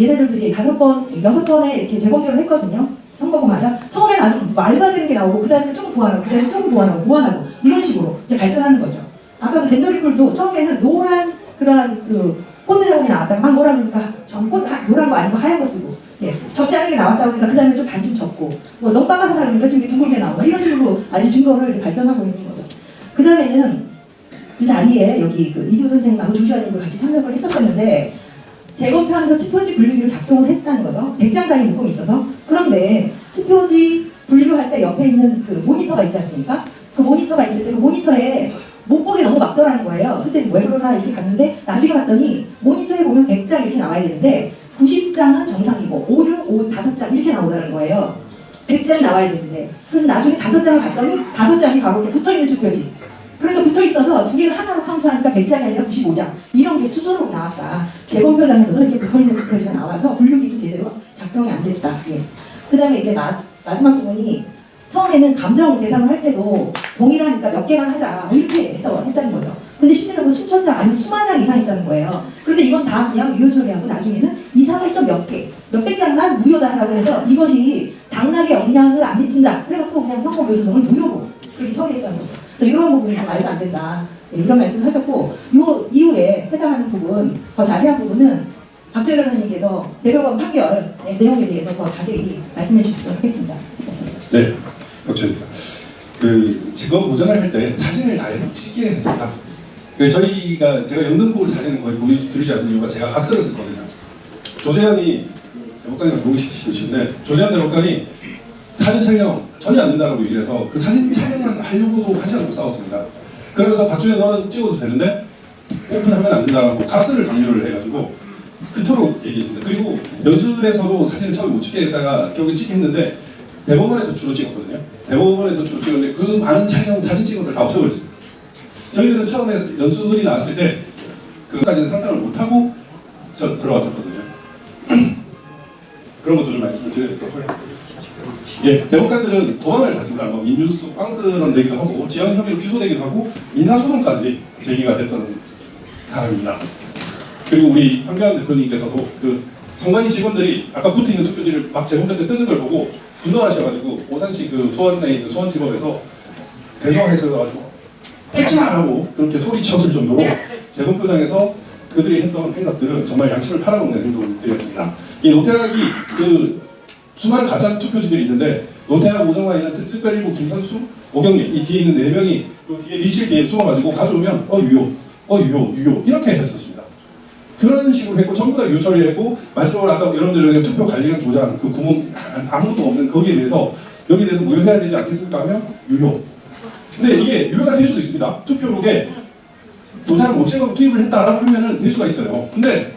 Speaker 5: 얘네들도 이제 5번, 6번에 이렇게 재검표를 했거든요. 선거구마다. 처음에는 아주 말도 안 되는 게 나오고, 그 다음에 좀 보완하고, 그 다음에 좀 보완하고, 이런 식으로 이제 발전하는 거죠. 아까 그 덴더리풀도 처음에는 노란 그러한 그 폰트 작업이 나왔다가 막 뭐라 그러니까 전폰 노란 거 아니고 하얀 거 쓰고, 예, 적지 않은 게 나왔다 그러니까 그 다음에 좀 반쯤 적고, 뭐 너무 빨갛다 그러니까 좀 둥글게 나오고, 이런 식으로 아주 증거를 이제 발전하고 있는 거죠. 그 다음에는 이 자리에 여기 그 이두 선생님하고 조슈아님도 같이 참석을 했었었는데, 재검표하면서 투표지 분류기를 작동을 했다는 거죠. 100장 단위 묶음이 있어서. 그런데 투표지 분류할 때 옆에 있는 그 모니터가 있지 않습니까? 그 모니터가 있을 때 그 모니터에 못 보게 너무 막더라는 거예요. 그때 왜 그러나 이렇게 봤는데 나중에 봤더니 모니터에 보면 100장 이렇게 나와야 되는데 90장은 정상이고 5, 5장 이렇게 나오더라는 거예요. 100장이 나와야 되는데. 그래서 나중에 5장을 봤더니 5장이 바로 이렇게 붙어있는 투표지. 그러니까 붙어 있어서 두 개를 하나로 카운트하니까 100장이 아니라 95장. 이런 게 수두룩 나왔다. 재검표장에서도 이렇게 붙어 있는 투표지가 나와서 분류기도 제대로 작동이 안 됐다. 예. 그 다음에 이제 마지막 부분이 처음에는 감정 대상을 할 때도 동일하니까 몇 개만 하자. 뭐 이렇게 해서 했다는 거죠. 근데 실제로 수천 장 아니면 수만 장 이상 했다는 거예요. 그런데 이건 다 그냥 유효 처리하고 나중에는 이상을 또 몇백 장만 무효다라고 해서 이것이 당락에 영향을 안 미친다. 그래갖고 그냥 선거교수동을 무효로 그렇게 처리했다는 거죠. 그래서 이런 부분이 말도 안 된다. 네, 이런 말씀을 하셨고, 요 이후에 해당하는 부분, 더 자세한 부분은 박주일 변호사님께서 대법원 판결 내용에 대해서 더 자세히 말씀해 주시도록 하겠습니다.
Speaker 8: 네, 박주일입니다. 그 직업 보전을 할 때 사진을 아예 찍게 했습니다. 제가 영등포울 사진을 거의 보여드리지 않는 이유가 제가 각서를 썼거든요. 조재현이 대법관이랑 부르시는데 조재현 대법관이 사진 촬영 전혀 안 된다고 얘기를 해서 그 사진 촬영만 하려고도 한 시간 싸웠습니다. 그러면서 박준혜 너는 찍어도 되는데 오픈하면 안 된다고 각서를 강요를 해가지고 그토록 얘기했습니다. 그리고 연출에서도 사진을 처음에 못 찍게 했다가 결국에 찍게 했는데 대법원에서 주로 찍었거든요. 대법원에서 주로 찍었는데 그 많은 촬영 사진 찍은 걸 다 없애버렸습니다. 저희들은 처음에 연출이 나왔을 때 그것까지는 상상을 못하고 들어왔었거든요. 그런 것도 좀 말씀을 드려야 될 것 같고요. 예, 대법관들은 도망을 갔습니다. 뭐 민주수 빵스런 내기도 하고 지연 혐의로 기소되기도 하고 민사소송까지 제기가 됐던 사람입니다. 그리고 우리 황교안 대표님께서도 그 성관이 직원들이 아까 붙어있는 투표지를 막 재검표 때 뜨는 걸 보고 분노하셔가지고 오산시 그 수원에 있는 수원지법에서 대성해서 뺏지마라고 그렇게 소리쳤을 정도로 재검표장에서 그들이 했던 행각들은 정말 양심을 팔아먹는 행동들이었습니다. 이 노태락이 그 수많은 가짜 투표지들이 있는데 노태락, 오정환 이런 특별일부 김선수, 오경민 이 뒤에 있는 4명이 그 뒤에 리실 뒤에 숨어가지고 가져오면 유효 이렇게 했었습니다. 그런 식으로 했고 전부 다 유효 처리했고 마지막으로 아까 여러분들 투표 관리관 도장 그 구멍 아무것도 없는 거기에 대해서 여기에 대해서 무효해야 되지 않겠습니까 하면 유효. 근데 이게 유효가 될 수도 있습니다. 투표록에 도장을 못 찍어서 투입을 했다라고 하면은 될 수가 있어요. 근데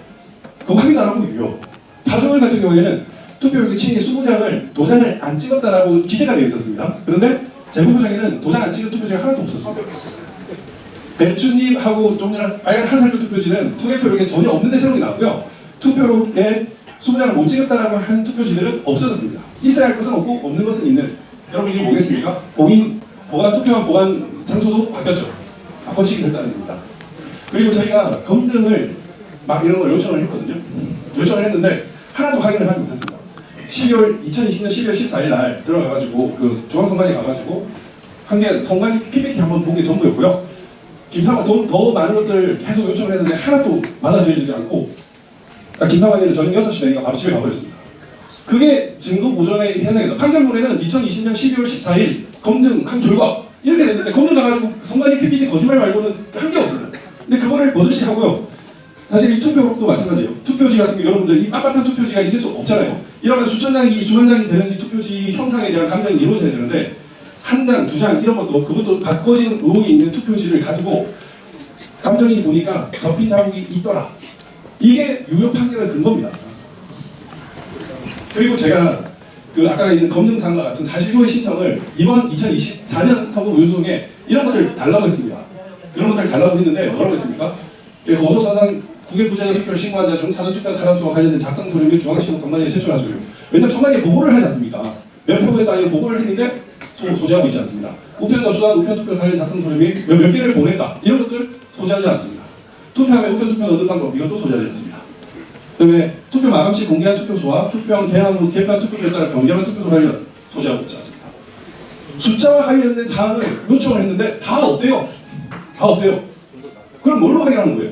Speaker 8: 그거 확인 안 하고 유효. 파주을 같은 경우에는 투표용지 친이 20장을 도장을 안 찍었다라고 기재가 되어 있었습니다. 그런데 재검표장에는 도장 안 찍은 투표지가 하나도 없었습니다. 배추잎하고 좀 전에 빨간 한살표 투표지는 투개표록에 전혀 없는데 새롭게 나왔고요. 투표록에 20장을 못 찍었다라고 한 투표지들은 없어졌습니다. 있어야 할 것은 없고 없는 것은 있는. 여러분 이게 뭐겠습니까? 보관 투표한 보관 장소도 바뀌었죠. 바꿔치기 됐다는 겁니다. 그리고 저희가 검증을 막 이런 걸 요청을 했거든요. 요청을 했는데 하나도 확인을 하지 못했습니다. 2020년 12월 14일 날 들어가가지고 그 중앙선관위 가가지고 한 게 선관위 PPT 한번 본 게 전부였고요. 김상환 더 많은 것들 계속 요청을 했는데 하나도 받아들여지지 않고 김상환이는 저녁 6시 되니까 바로 집에 가버렸습니다. 그게 증거 보존에 해당된다. 판결문에는 2020년 12월 14일 검증한 결과 이렇게 됐는데 검증 나가지고 선관위 PPT 거짓말 말고는 한 게 없어요. 근데 그거를 버젓이 하고요. 사실 이 투표도 마찬가지예요. 투표지 같은 게 여러분들 이 빳빳한 투표지가 있을 수 없잖아요. 이러면 수천 장이 수만 장이 되는 이 투표지 형상에 대한 감정이 이루어져야 되는데 한 장, 두 장 이런 것도 그것도 바꿔진 의혹이 있는 투표지를 가지고 감정이 보니까 접힌 자국이 있더라. 이게 유효 판결의 근거입니다. 그리고 제가 그 아까 있는 검증사항과 같은 사실조회 신청을 이번 2024년 선거무효소송에 이런 것들 달라고 했습니다. 이런 것들 달라고 했는데 뭐라고 했습니까? 고소사상 국외 부재자 투표를 신고한 자 중 사전투표 사람 수와 관련된 작성 서류 및 중앙신문 선관위에 제출한 서류. 왜냐하면 선관위에 보고를 하지 않습니까? 몇 표에 따른 보고를 했는데 소지하고 있지 않습니다. 우편 접수한 우편 투표 관련 작성 서류 및 몇 개를 보냈다. 이런 것들 소지하지 않습니다. 투표함에 우편 투표 넣는 방법 이것도 소지하지 않습니다. 그다음에 투표 마감 시 공개한 투표소와 투표함 개항 후 개표한 투표소에 따라 변경한 투표소 관련 소지하고 있지 않습니다. 숫자와 관련된 사항을 요청을 했는데 다 없대요. 다 없대요. 그럼 뭘로 확인하는 거예요?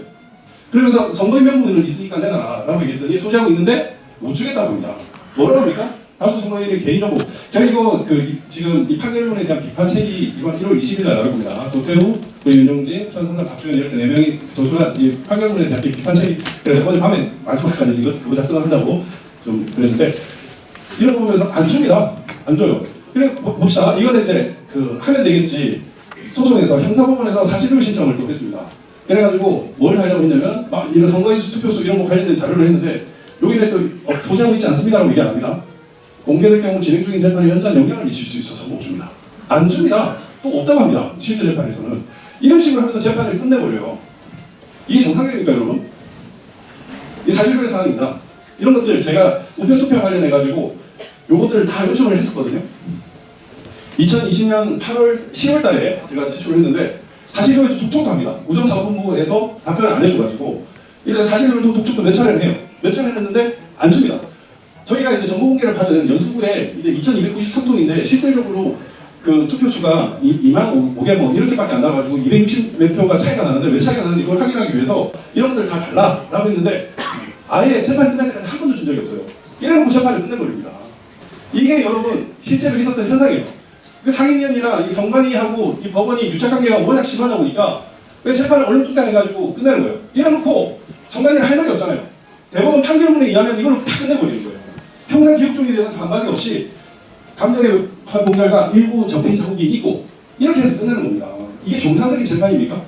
Speaker 8: 그러면서 선거인 명부는 있으니까 내놔라 라고 얘기했더니 소지하고 있는데 못 주겠다고 합니다. 뭐라고 합니까? 다수 선거인의 개인정보. 제가 이거 지금 이 판결문에 대한 비판책이 이번 1월 20일 날 나올 겁니다. 도태우, 윤종진, 천성남, 박주현 이렇게 4명이 저술한 이 판결문에 대한 비판책이 그래서 어제 밤에 마지막까지 그거 작성을 한다고 좀 그랬는데 이런 거 보면서 안 줍니다. 안 줘요. 그래 봅시다. 이거는 이제 하면 되겠지. 소송에서 형사법원에서 사실조회 신청을 또 했습니다. 그래가지고 뭘 하려고 했냐면 막 이런 선거인 투표소 이런 거 관련된 자료를 했는데 여기에 또 소지하고 있지 않습니다라고 얘기 안 합니다. 공개될 경우 진행 중인 재판에 현저한 영향을 미칠 수 있어서 못 줍니다. 안 줍니다. 또 없다고 합니다. 실제 재판에서는. 이런 식으로 하면서 재판을 끝내버려요. 이게 정상입니까 여러분? 이게 사실조회 사항입니다. 이런 것들 제가 우편 투표 관련해가지고 요것들을 다 요청을 했었거든요. 2020년 10월 달에 제가 제출을 했는데 사실조회 독촉도 합니다. 우정사업본부에서 답변을 안 해줘가지고 이제 사실조회 독촉도 몇 차례를 해요. 몇 차례를 했는데 안 줍니다. 저희가 이제 정보 공개를 받은 연수구에 이제 2293통인데 실질적으로 그 투표수가 2만 5개 뭐 이렇게밖에 안 나가지고 260 몇 표가 차이가 나는데 왜 차이가 나는지 이걸 확인하기 위해서 이런 것들 다 달라라고 했는데 아예 재판 끝날 때까지 한 번도 준 적이 없어요. 이래놓고 재판을 끝내버립니다. 이게 여러분 실제로 있었던 현상이에요. 상임위원이나 이 선관위하고 이 법원이 유착관계가 워낙 심하다 보니까 왜 재판을 얼른 해가지고 끝내는 거예요. 이래놓고 선관위는 할 말이 없잖아요. 대법원 판결문에 의하면 이걸로 다 끝내버리는 거예요. 평상 기록 중에 대해서 반박이 없이 감정의 공갈과 일부 접힌 자국이 있고 이렇게 해서 끝내는 겁니다. 이게 정상적인 재판입니까?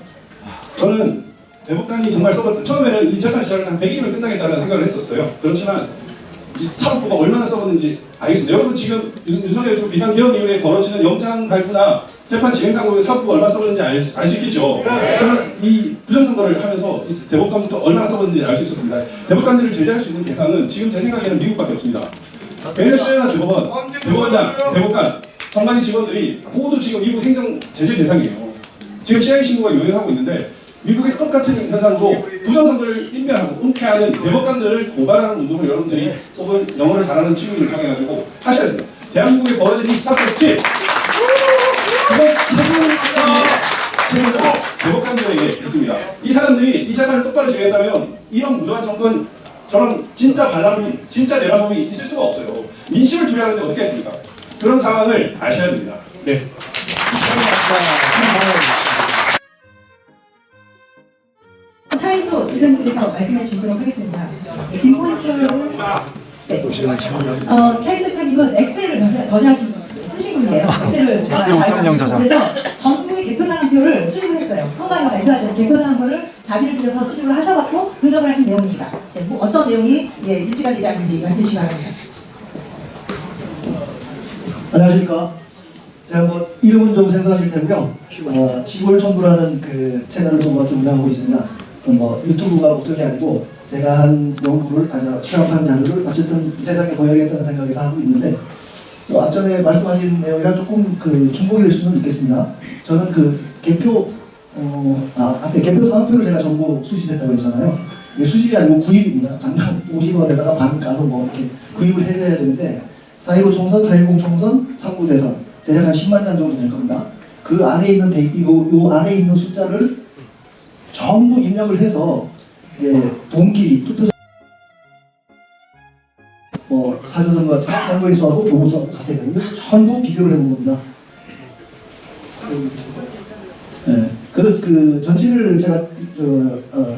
Speaker 8: 저는 대법관이 정말 처음에는 이 재판 시작을 한 100일이면 끝나겠다는 생각을 했었어요. 그렇지만 이 사법부가 얼마나 써봤는지 알겠습니다. 여러분 지금 윤석열 비상개혁 이후에 벌어지는 영장 발부나 재판 진행 당국에 사법부가 얼마나 써봤는지 알 수 있겠죠. 그러면 이 부정선거를 하면서 이 대법관부터 얼마나 써봤는지 알 수 있었습니다. 대법관들을 제재할 수 있는 대상은 지금 제 생각에는 미국밖에 없습니다. 베네수엘라 대법원, 대법원장, 대법관, 선관위 직원들이 모두 지금 미국 행정 제재 대상이에요. 지금 CIA 신고가 유행하고 있는데 미국의 똑같은 현상으로 부정선거를 인멸하고 은폐하는 대법관들을 고발하는 운동을 여러분들이 혹은 영어를 잘하는 친구들을 통해가지고 하셔야 됩니다. 대한민국에 벌어진 이 스타트 스틸 그건 대법관들에게 있습니다. 이 사람들이 이 재판을 똑바로 진행한다면 이런 무도한 정권 저런 진짜 반란이 진짜 내란범이 있을 수가 없어요. 민심을 주려하는데 어떻게 했습니까? 그런 상황을 아셔야 됩니다. 네.
Speaker 5: 차이소 의견님께서 말씀해 주도록 하겠습니다. 빈포인트를 차이소 의견님은 엑셀을 저장하신 쓰신 분이에요. 엑셀을 잘
Speaker 2: 5.0 저장.
Speaker 5: 그래서 전국의 개표사항표를 수집을 했어요. 선관위가 발표하죠. 개표사항표를 자비를 들여서 수집을 하셔갖고 분석을 하신 내용입니다. 네, 뭐 어떤 내용이 일치가 되지 않는지 말씀해 주시기 바랍니다.
Speaker 11: 안녕하십니까. 제가 뭐 이름은 좀 생소하실 텐데요. 시골정부라는 그 채널을 좀 운영하고 있습니다. 뭐 유튜브가 목적이 아니고 제가 한 연구를 취합한 자료를 어쨌든 세상에 보여야겠다는 생각에서 하고 있는데 또 앞전에 말씀하신 내용이랑 조금 중복이 될 수는 있겠습니다. 저는 개표 앞에 개표 상황표를 제가 전부 수집했다고 했잖아요. 이게 수집이 아니고 구입입니다. 장당 50원에다가 반 까서 뭐 이렇게 구입을 해야 되는데 4.15 총선, 4.10 총선, 3구 대선 대략 한 10만 장 정도 될 겁니다. 그 안에 있는 요 안에 있는 숫자를 전부 입력을 해서 이제 동기 투표 사전선거 선거인수하고 교부수하고 같아요. 전부 비교를 해본 겁니다. 네. 그래서 그 전체를 제가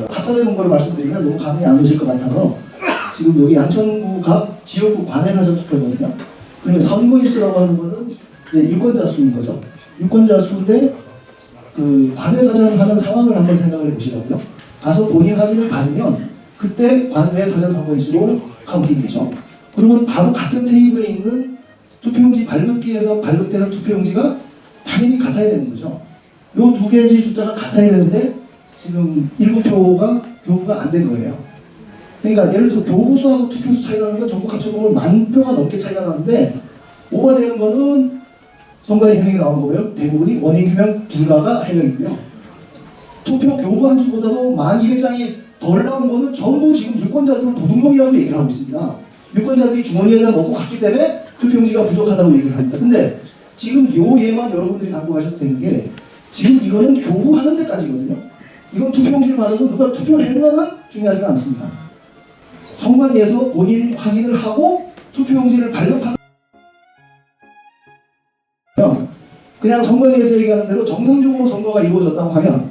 Speaker 11: 합산해 놓은 걸 말씀드리면 너무 감이 안 오실 것 같아서 지금 여기 양천구 갑 지역구 관외사전 투표거든요. 그러면 선거인수라고 하는 거는 이제 유권자 수인 거죠. 유권자 수인데 그 관외사전 하는 상황을 한번 생각을 해보시라고요. 가서 본인 확인을 받으면 그때 관외사전 선거인수로 카운팅이 되죠. 그러면 바로 같은 테이블에 있는 투표용지 발급기에서 발급되는 투표용지가 당연히 같아야 되는 거죠. 요 두 개의 숫자가 같아야 되는데 지금 7표가 교부가 안 된 거예요. 그러니까 예를 들어서 교부수하고 투표수 차이 나는 건 전국 합쳐보면 10,000표가 넘게 차이가 나는데 오버되는 거는 선관위 해명이 나온 거고요. 대부분이 원인규명 불가가 해명이고요. 투표 교부 한 수보다도 1200장이 덜 나온 거는 전부 지금 유권자들은 도둑놈이라고 얘기를 하고 있습니다. 유권자들이 주머니에다 넣고 갔기 때문에 투표용지가 부족하다고 얘기를 합니다. 근데 지금 요 예만 여러분들이 갖고 가셔도 되는 게 지금 이거는 교부하는 데까지거든요. 이건 투표용지를 받아서 누가 투표를 했느냐는 중요하지 않습니다. 선관위에서 본인 확인을 하고 투표용지를 발급하는 그냥 선관위에서 얘기하는 대로 정상적으로 선거가 이루어졌다고 하면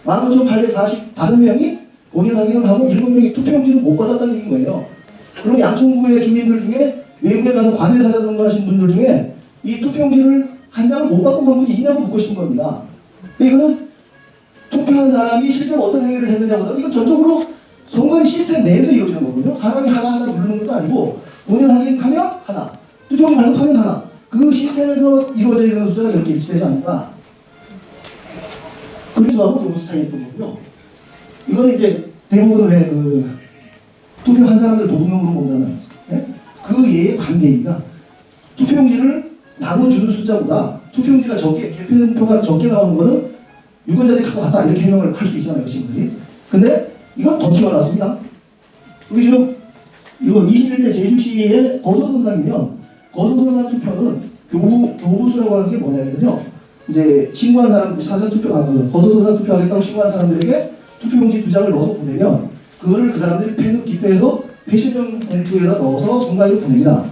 Speaker 11: 15,845명이 본인 확인을 하고 7명이 투표용지를 못 받았다는 얘기인 거예요. 그럼 양천구의 주민들 중에 외국에 가서 관외사전 선거하신 분들 중에 이 투표용지를 한 장을 못 받고 간 분이 있냐고 묻고 싶은 겁니다. 이거는 투표한 사람이 실제로 어떤 행위를 했느냐보다 이건 전적으로 선관위 시스템 내에서 이루어지는 거거든요. 사람이 하나하나 누르는 것도 아니고 본인 확인하면 하나, 투표용지 발급하면 하나. 그 시스템에서 이루어져야 되는 숫자가 저렇게 일치되지 않을까. 그리스하고 교부수 차이 있던 거고요. 이거는 이제 대부분 왜 그 투표한 사람들 도둑놈으로 본다는 그 예의 반대입니다. 투표용지를 나눠주는 숫자보다 투표용지가 적게, 개표된 표가 적게 나오는 거는 유권자들이 갖고 갔다 이렇게 해명을 할 수 있잖아요, 지금들이. 근데 이건 더 튀어나왔습니다. 우리 지금 이거 21대 제주시의 거소선상이면 거소선상 투표는 교부수라고 하는 게 뭐냐면요. 이제 신고한 사람들, 사전투표, 거소선상 투표하겠다고 신고한 사람들에게 투표용지 2장을 넣어서 보내면 그거를 그 사람들이 펜으로 기표해서 패션용 봉투에다 넣어서 선관위로 보냅니다.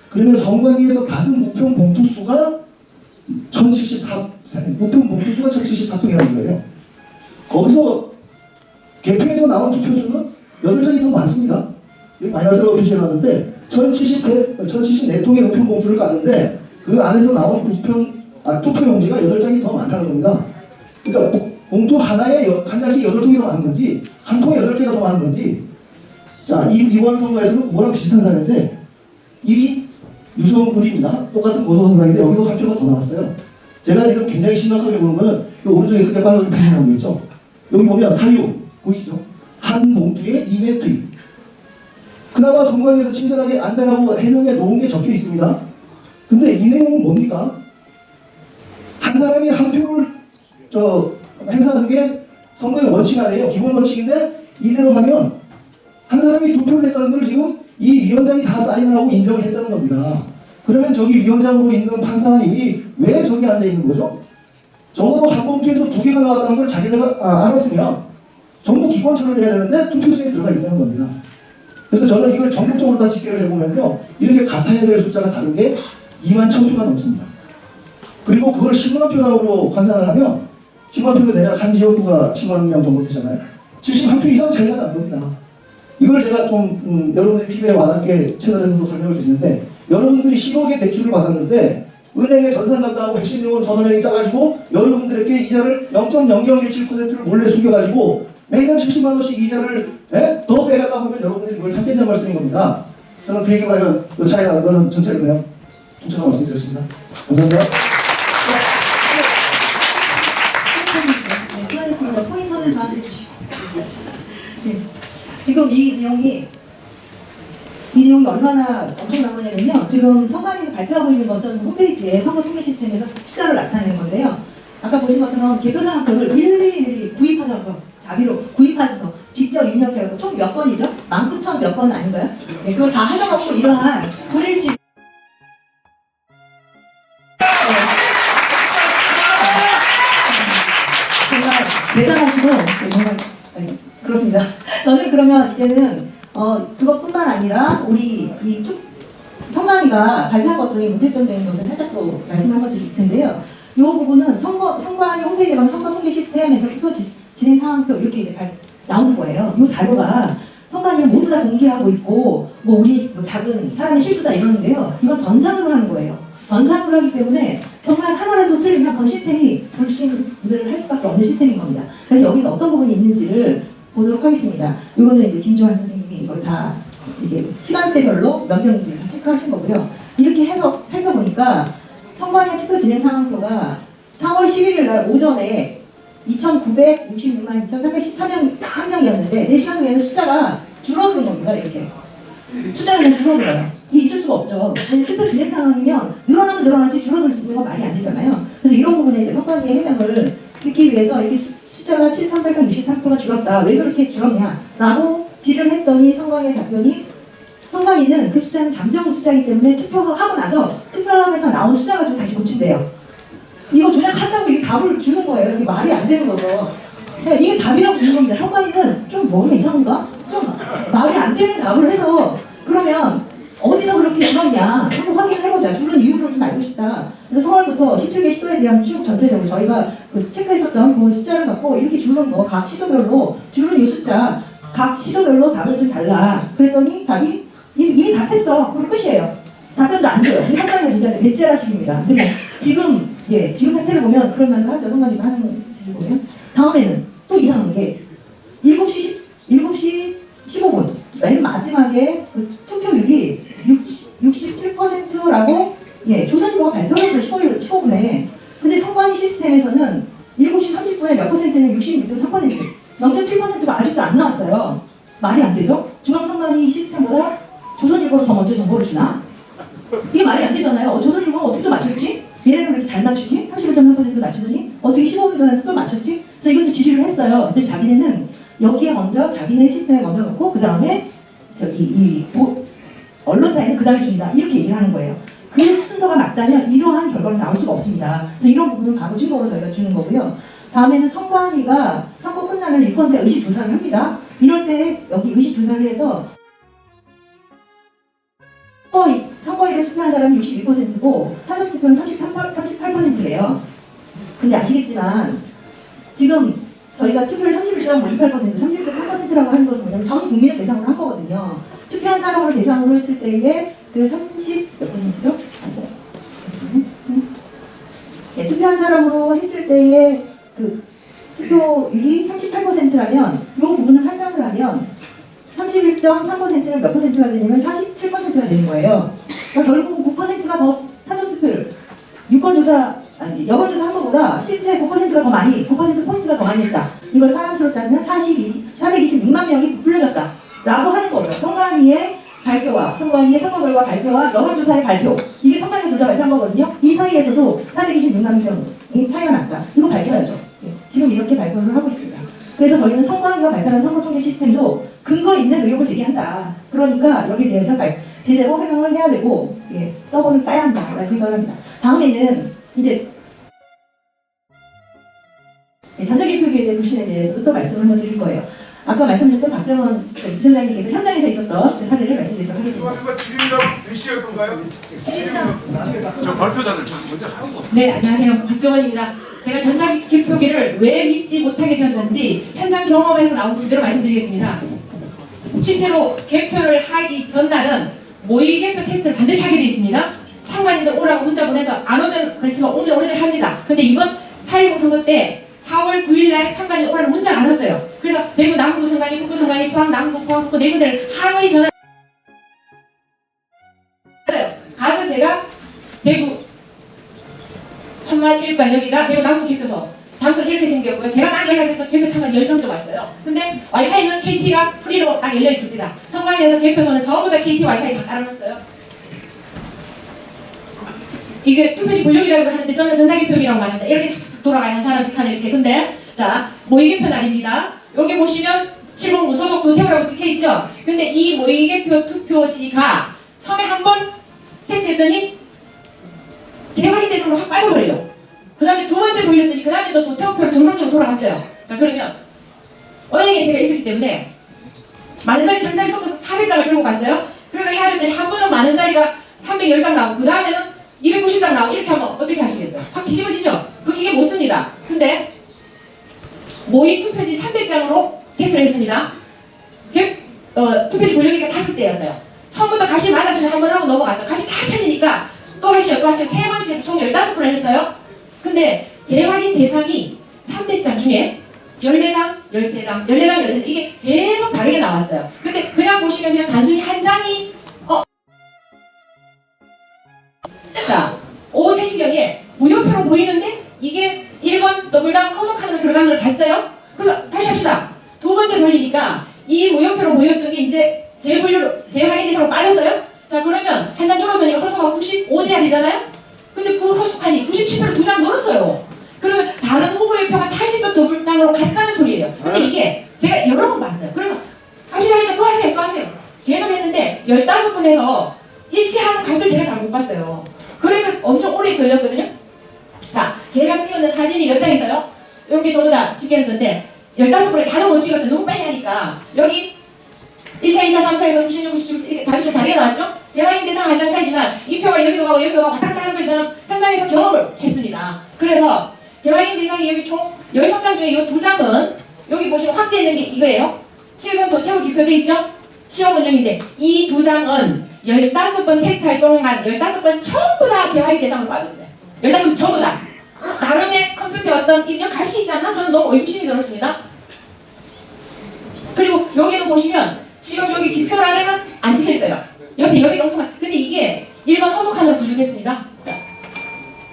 Speaker 11: 그러면 선관위에서 받은 우편 봉투 수가 1074, 우편 봉투 수가 1074통이라는 거예요. 거기서 개표에서 나온 투표 수는 8장이 더 많습니다. 마이너스라고 표시해놨는데 1074통의 우편 봉투를 깠는데 그 안에서 나온 투표용지가 8장이 더 많다는 겁니다. 그러니까 봉투 하나에 한 장씩 8통이 더 많은 건지 한 통에 8개가 더 많은 건지 자, 이번 선거에서는 그거랑 비슷한 사례인데 이 유성글입니다. 똑같은 고소선상인데 여기도 한 표가 더 나왔어요. 제가 지금 굉장히 심각하게 보는 거는 이 오른쪽에 크게 빨갛게 표시한 거 있죠. 여기 보면 사유 보이시죠? 한 봉투에 2매 투입. 그나마 선관위에서 친절하게 안내라고 해명해 놓은 게 적혀 있습니다. 근데 이 내용은 뭡니까? 한 사람이 한 표를 행사하는 게 선거의 원칙 아니에요. 기본 원칙인데 이대로 하면 한 사람이 2표를 했다는 걸 지금 이 위원장이 다 사인을 하고 인정을 했다는 겁니다. 그러면 저기 위원장으로 있는 판사님이 왜 저기 앉아 있는 거죠? 적어도 한 봉투에서 2개가 나왔다는 걸 자기네가 알았으면 정부 기관처를 해야 되는데 투표수에 들어가 있다는 겁니다. 그래서 저는 이걸 전국적으로 다 집계를 해보면요. 이렇게 같아야 될 숫자가 다른 게 21,000표가 넘습니다. 그리고 그걸 10만 표라고 환산을 하면 10만 표가 대략 한 지역구가 10만 명 정도 되잖아요. 71표 이상 차이가 난 겁니다. 이걸 제가 좀 여러분들이 피부에 와닿게 채널에서도 설명을 드리는데 여러분들이 10억의 대출을 받았는데 은행에 전산담당하고 핵심요원 서너 명이 짜가지고 여러분들에게 이자를 0.0017%를 몰래 숨겨가지고 매년 70만 원씩 이자를 더 빼갔다 보면 여러분들이 이걸 참겠냐는 말씀인 겁니다. 저는 그 얘기가 아니라 이 차이 나는 거는 전체를 그냥 퉁쳐서 말씀드렸습니다. 감사합니다.
Speaker 5: 네, 수고하셨습니다. 포인터는 저한테 주시고. 네. 지금 이 내용이 얼마나 엄청난 거냐면요. 지금 선관위에서 발표하고 있는 것은 홈페이지에 선거 통계 시스템에서 숫자를 나타내는 건데요. 아까 보신 것처럼 개표상표를 일일이 구입하셔서 자비로 구입하셔서 직접 입력해서 총 몇 건이죠? 19,000 몇 건 아닌가요? 네, 그걸 다 하셔갖고 이러한 불일치 정말 대단하시고 정말 그렇습니다. 저는 그러면 이제는 그것뿐만 아니라 우리 이 선관위가 발표한 것 중에 문제점 되는 것을 살짝 또 말씀을 한번 드릴 텐데요. 이 부분은 선관위 홈페이지에 가면 선거 통계 시스템에서 투표 진행 상황표 이렇게 이제 나오는 거예요. 이 자료가 선관위는 모두 다 공개하고 있고 뭐 우리 뭐 작은 사람의 실수다 이러는데요. 이건 전산으로 하는 거예요. 전산으로 하기 때문에 정말 하나라도 틀리면 그 시스템이 불신을 할 수밖에 없는 시스템인 겁니다. 그래서 여기서 어떤 부분이 있는지를 보도록 하겠습니다. 이거는 이제 김주환 선생님이 이걸 다 이게 시간대별로 몇 명인지 다 체크하신 거고요. 이렇게 해서 살펴보니까 선관위 투표 진행 상황표가 4월 11일 날 오전에 2,966만 2,313명이었는데 4시간 후에는 숫자가 줄어드는 겁니다. 이렇게. 숫자가 그냥 줄어들어요. 이게 있을 수가 없죠. 투표 진행 상황이면 늘어나면 늘어나지 줄어들 건 말이 안 되잖아요. 그래서 이런 부분에 이제 선관위의 해명을 듣기 위해서 이렇게 숫자가 7,863표가 줄었다. 왜 그렇게 줄었냐라고 질의를 했더니 선관위의 답변이 선관위는 그 숫자는 잠정 숫자이기 때문에 투표하고 나서 투표함에서 나온 숫자 가지고 다시 고친대요. 이거 조작한다고 이게 답을 주는 거예요. 이게 말이 안 되는 거죠. 이게 답이라고 주는 겁니다. 선관위는 좀 머리가 이상한가? 좀 말이 안 되는 답을 해서 그러면 어디서 그렇게 줄었냐 한번 확인해보자. 줄은 이유를 좀 알고 싶다. 그래서 4월부터 17개 시도에 대한 쭉 전체적으로 저희가 그 체크했었던 그 숫자를 갖고 이렇게 줄은 거 각 시도별로 줄은 이 숫자 각 시도별로 답을 좀 달라. 그랬더니 답이 이미 답했어. 그럼 끝이에요. 답변도 안 줘요. 이 선관위가 진짜 맷제라식입니다. 근데 지금 지금 사태를 보면 그럴만 하죠. 선관위가 하는 거 보면 다음에는 또 이상한 게 7시 15분 맨 마지막에 그 투표율이 67%라고 조선일보가 발표를 했어요. 15분에. 근데 선관위 시스템에서는 7시 30분에 몇 퍼센트는 66.3%, 0.7%가 아직도 안 나왔어요. 말이 안 되죠? 중앙선관위 시스템보다 조선일보로 더 먼저 정보를 주나? 이게 말이 안 되잖아요. 조선일보가 어떻게 또 맞췄지? 얘네는 왜 이렇게 잘 맞추지? 31.3% 맞추더니 어떻게 15분 전에 또 맞췄지? 그래서 이것도 질의를 했어요. 근데 자기네는 여기에 먼저 자기네 시스템에 먼저 넣고 그 다음에 언론사에는 그 다음에 준다. 이렇게 얘기를 하는 거예요. 그 순서가 맞다면 이러한 결과는 나올 수가 없습니다. 그래서 이런 부분은 바로 증거로 저희가 주는 거고요. 다음에는 선관위가 선거 끝나면 유권자 의식조사를 합니다. 이럴 때 여기 의식조사를 해서 선거일에 투표한 사람이 62%고 사전투표는 38%래요. 근데 아시겠지만 지금 저희가 투표를 31.28%, 30.3%라고 하는 것은 뭐냐면 전 국민을 대상으로 한 거거든요. 투표한 사람을 대상으로 했을 때에 그 30몇 %죠? 투표한 사람으로 했을 때에 그 투표율이 38%라면 이 부분을 환산을 하면 31.3%는 몇 %가 되냐면 47%가 되는 거예요. 그러니까 결국 9%가 더 사전투표를 여론조사 한 것보다 실제 9%가 더 많이, 9% 포인트가 더 많이 했다. 이걸 사람수로 따지면 426만 명이 부풀려졌다. 라고 하는 거죠. 선관위의 발표와 선관위의 선거 결과 발표와 여론조사의 발표. 이게 선관위가 둘 다 발표한 거거든요. 이 사이에서도 426만 명이 차이가 났다. 이거 밝혀야죠. 지금 이렇게 발표를 하고 있습니다. 그래서 저희는 선관위가 발표한 선거통계 시스템도 근거 있는 의혹을 제기한다. 그러니까 여기에 대해서 제대로 해명을 해야 되고 서버를 따야 한다라는 생각을 합니다. 다음에는 이제 전자개표기에 대한 불신에 대해서도 또 말씀을 한번 드릴 거예요. 아까 말씀드렸던 박정원 지점장님께서 현장에서 있었던 사례를 말씀드리도록 하겠습니다.
Speaker 7: 질의응답 몇 시였던가요? 저 발표자들 먼저 하는 거.
Speaker 9: 네, 안녕하세요. 박정원입니다. 제가 전자개표기를 왜 믿지 못하게 되었는지 현장 경험에서 나온 그대로 말씀드리겠습니다. 실제로 개표를 하기 전날은 모의 개표 테스트를 반드시 하게 되어 있습니다. 상관인들 오라고 문자 보내서 안 오면 그렇지만 오면 오늘들 합니다. 근데 이번 4.10 선거 때 4월 9일날 상관이 오라는 문자가 안 왔어요. 그래서 대구 남구 상관이, 북구 상관이, 포항 남구, 포항 북구 네 군데를 항의 전화 가서 제가 대구 천마체육관 여기가 대구 남구 개표소 장소는 이렇게 생겼고요. 제가 딱 연락해서 개표 참관 10명 좀 왔어요. 근데 와이파이는 KT가 프리로 딱 열려 있습니다. 선관위에서 개표소는 전부 다 KT 와이파이 다 깔아놨어요. 이게 투표지 분류기라고 하는데 저는 전자개표기라고 말합니다. 이렇게 툭툭 돌아가요. 한 사람씩 하나 이렇게. 근데 자 모의개표 날입니다. 여기 보시면 709 소속도 태우라고 찍혀있죠. 근데 이 모의개표 투표지가 처음에 한번 테스트했더니 재확인 대상으로 확 빠져버려요. 그 다음에 두 번째 돌렸더니 그 다음에 또 태우표로 정상적으로 돌아갔어요. 자 그러면 은행에 제가 있었기 때문에 많은 자리 전자리 섞어서 400장을 들고 갔어요. 그러니까 해야 되는데 한 번은 많은 자리가 310장 나오고 그 다음에는 290장 나오고 이렇게 하면 어떻게 하시겠어요? 확 뒤집어지죠? 그 기계 못 씁니다. 근데 모의 투표지 300장으로 테스트를 했습니다. 투표지 분류기가 5대였어요. 처음부터 값이 맞았으면 한 번 하고 넘어갔어요. 값이 다 틀리니까 또 하시오 3번씩 해서 총 15번을 했어요. 근데 재확인 대상이 300장 중에 14장, 13장, 14장, 13장 이게 계속 다르게 나왔어요. 근데 그냥 보시면 그냥 단순히 한 장이 자, 오후 3시경에 무효표로 보이는데 이게 1번 더블당 허석하는 들어가는 걸 봤어요? 그래서 다시 합시다. 두 번째 돌리니까 이 무효표로 보였던 게 이제 재확인 대상으로 빠졌어요? 자, 그러면 한 장 줄어서니까 허석하고 95돼야 되잖아요? 근데 그 허석하니 97표로 2장 늘었어요. 그러면 다른 후보의 표가 다시 또 더블당으로 갔다는 소리예요. 근데 이게 제가 여러 번 봤어요. 그래서 갑시다 하니까 또 하세요. 계속 했는데 15분에서 일치하는 값을 제가 잘 못 봤어요. 그래서 엄청 오래 걸렸거든요. 자, 제가 찍었는 사진이 몇 장 있어요? 여기 전부 다 찍혔는데 15분을 다 못 찍었어요. 너무 빨리 하니까. 여기 1차, 2차, 3차에서 96, 97 이렇게 답이 좀 다르게 나왔죠? 재확인 대상 한 장 차이지만 이 표가 여기도 가고 여기도 가고 왔다 갔다 하는 걸 저는 현장에서 경험을 했습니다. 그래서 재확인 대상이 여기 총 16장 중에 이 2장은 여기 보시면 확대되는 게 이거예요. 7번 도태우 기표돼 있죠? 시험 원형인데 이 2장은 15번 테스트할 동안 15번 전부 다 재확인 대상으로 빠졌어요. 15번 전부 다. 나름의 컴퓨터에 어떤 입력 값이 있지 않나? 저는 너무 의구심이 들었습니다. 그리고 여기는 보시면 지금 여기 기표란에는 안 찍혀있어요. 옆에 여기 엉뚱한. 근데 이게 1번 허석하는 분류됐습니다. 자,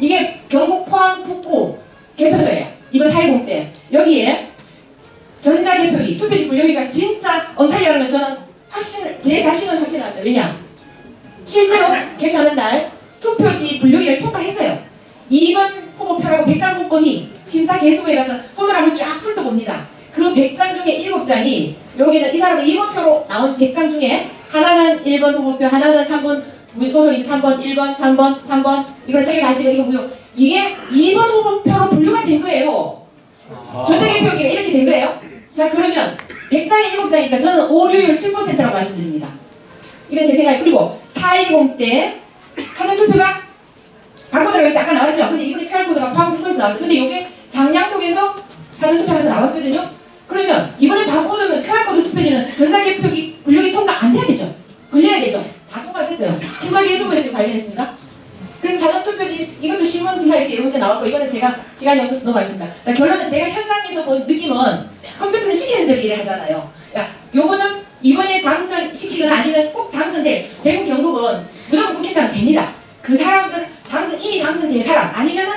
Speaker 9: 이게 경북 포항 북구 개표소예요. 이번 4.10 때. 여기에 전자개표기, 투표지 분류기가 진짜 엉터리라는 걸 저는 제 자신은 확신합니다. 왜냐? 실제로 개표하는 날 투표지 분류기를 통과했어요. 2번 후보표라고 100장 묶음이 심사 개수부에 가서 손을 한번 쫙 훑어봅니다. 그 100장 중에 7장이 여기는 이 사람은 2번표로 나온 100장 중에 하나는 1번 후보표, 하나는 3번 소속이 3번, 1번, 3번, 3번 이걸 3개 다 집어 이거 무효. 이게 2번 후보표로 분류가 된 거예요. 전자개표기가 이렇게 된 거예요. 자, 그러면 100장에 7장이니까 저는 오류율 7%라고 말씀드립니다. 이건 제 생각에. 그리고 4.10 때 사전투표가 바코드라고 아까 나왔죠. 근데 이번에 QR코드가 포항북구에서 나왔어요. 근데 이게 장량동에서 사전투표하면서 나왔거든요. 그러면 이번에 바코드면 QR코드 투표지는 전자개표기 분류기 통과 안 해야 되죠. 걸려야 되죠. 다 통과됐어요. 심사기예수부에서 발견했습니다. 그래서 사전투표지 이것도 신문 기사 이렇게 이런 데 나왔고 이거는 제가 시간이 없어서 넘어가겠습니다. 자, 결론은 제가 현장에서 본 느낌은 컴퓨터는 시키는 대로 일을 하잖아요. 야, 요거는 이번에 당선시키거나 아니면 꼭 당선될 대구 경북은 무조건 국회의장 됩니다. 그 사람들 이미 당선된 사람 아니면은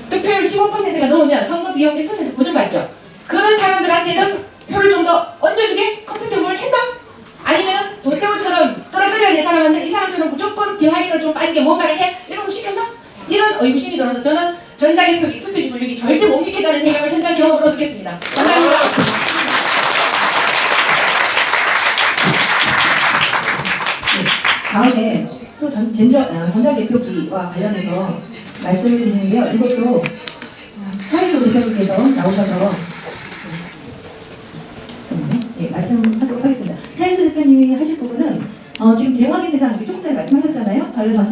Speaker 9: 득표율 15%가 넘으면 선거 비용 100% 보전받죠. 그런 사람들한테는 표를 좀 더 얹어주게 컴퓨터 뭘 했나? 아니면 도태우처럼 떨어뜨려야 될 사람한테 이 사람들은 무조건 재확인을 좀 빠지게 뭔가를 해? 이런 거 시켰나? 이런 의구심이 들어서 저는 전자개표기, 투표지 분류기 절대 못 믿겠다는 생각을 현장 경험으로 듣겠습니다. 감사합니다.
Speaker 5: 다음에 또 전자개표기와 관련해서 말씀을 드리는데요. 이것도 차이소 대표님께서 나오셔서 말씀하도록 하겠습니다. 차이소 대표님이 하실 부분은 지금 재확인 대상 조금 전에 말씀하셨잖아요. 저희가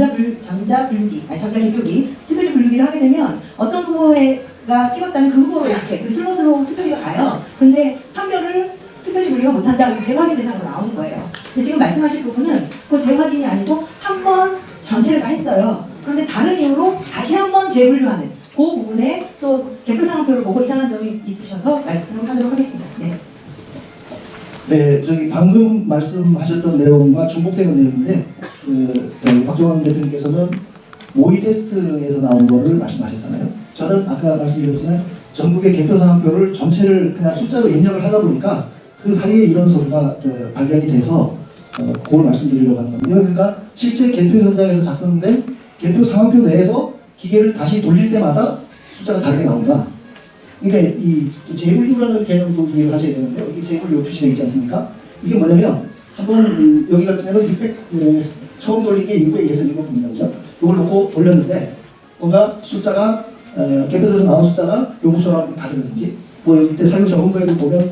Speaker 5: 전자개표기, 투표지 분류기를 하게 되면 어떤 후보가 찍었다면 그 후보로 이렇게 그 슬롯으로 투표지가 가요. 근데 판별을 투표지 분류가 못한다. 재확인 대상으로 나오는 거예요. 근데 지금 말씀하실 부분은 그 재확인이 아니고 한 번 전체를 다 했어요. 그런데 다른 이유로 다시 한 번 재분류하는 그 부분에 또 개표 상황표를 보고 이상한 점이 있으셔서 말씀을 하도록 하겠습니다. 네.
Speaker 11: 네, 저기 방금 말씀하셨던 내용과 중복되는 내용인데, 저희 박종환 대표님께서는 모의 테스트에서 나온 거를 말씀하셨잖아요. 저는 아까 말씀드렸지만 전국의 개표 상황표를 전체를 그냥 숫자로 입력을 하다 보니까 그 사이에 이런 소리가 발견이 돼서 그걸 말씀드리려고 하는 겁니다. 그러니까 실제 개표 현장에서 작성된 개표 상황표 내에서 기계를 다시 돌릴 때마다 숫자가 다르게 나온다. 그러니까 이 재분류라는 개념도 이해를 하셔야 되는데요. 이게 재분류 표시되어 있지 않습니까? 이게 뭐냐면 한번 여기 같은 경우는 600 처음 돌린 게 600에서 600입니다. 그죠? 이걸 놓고 돌렸는데 뭔가 숫자가 개표소에서 나온 숫자가 교부서랑 다르든지 뭐 밑에 사유 적은거에도 보면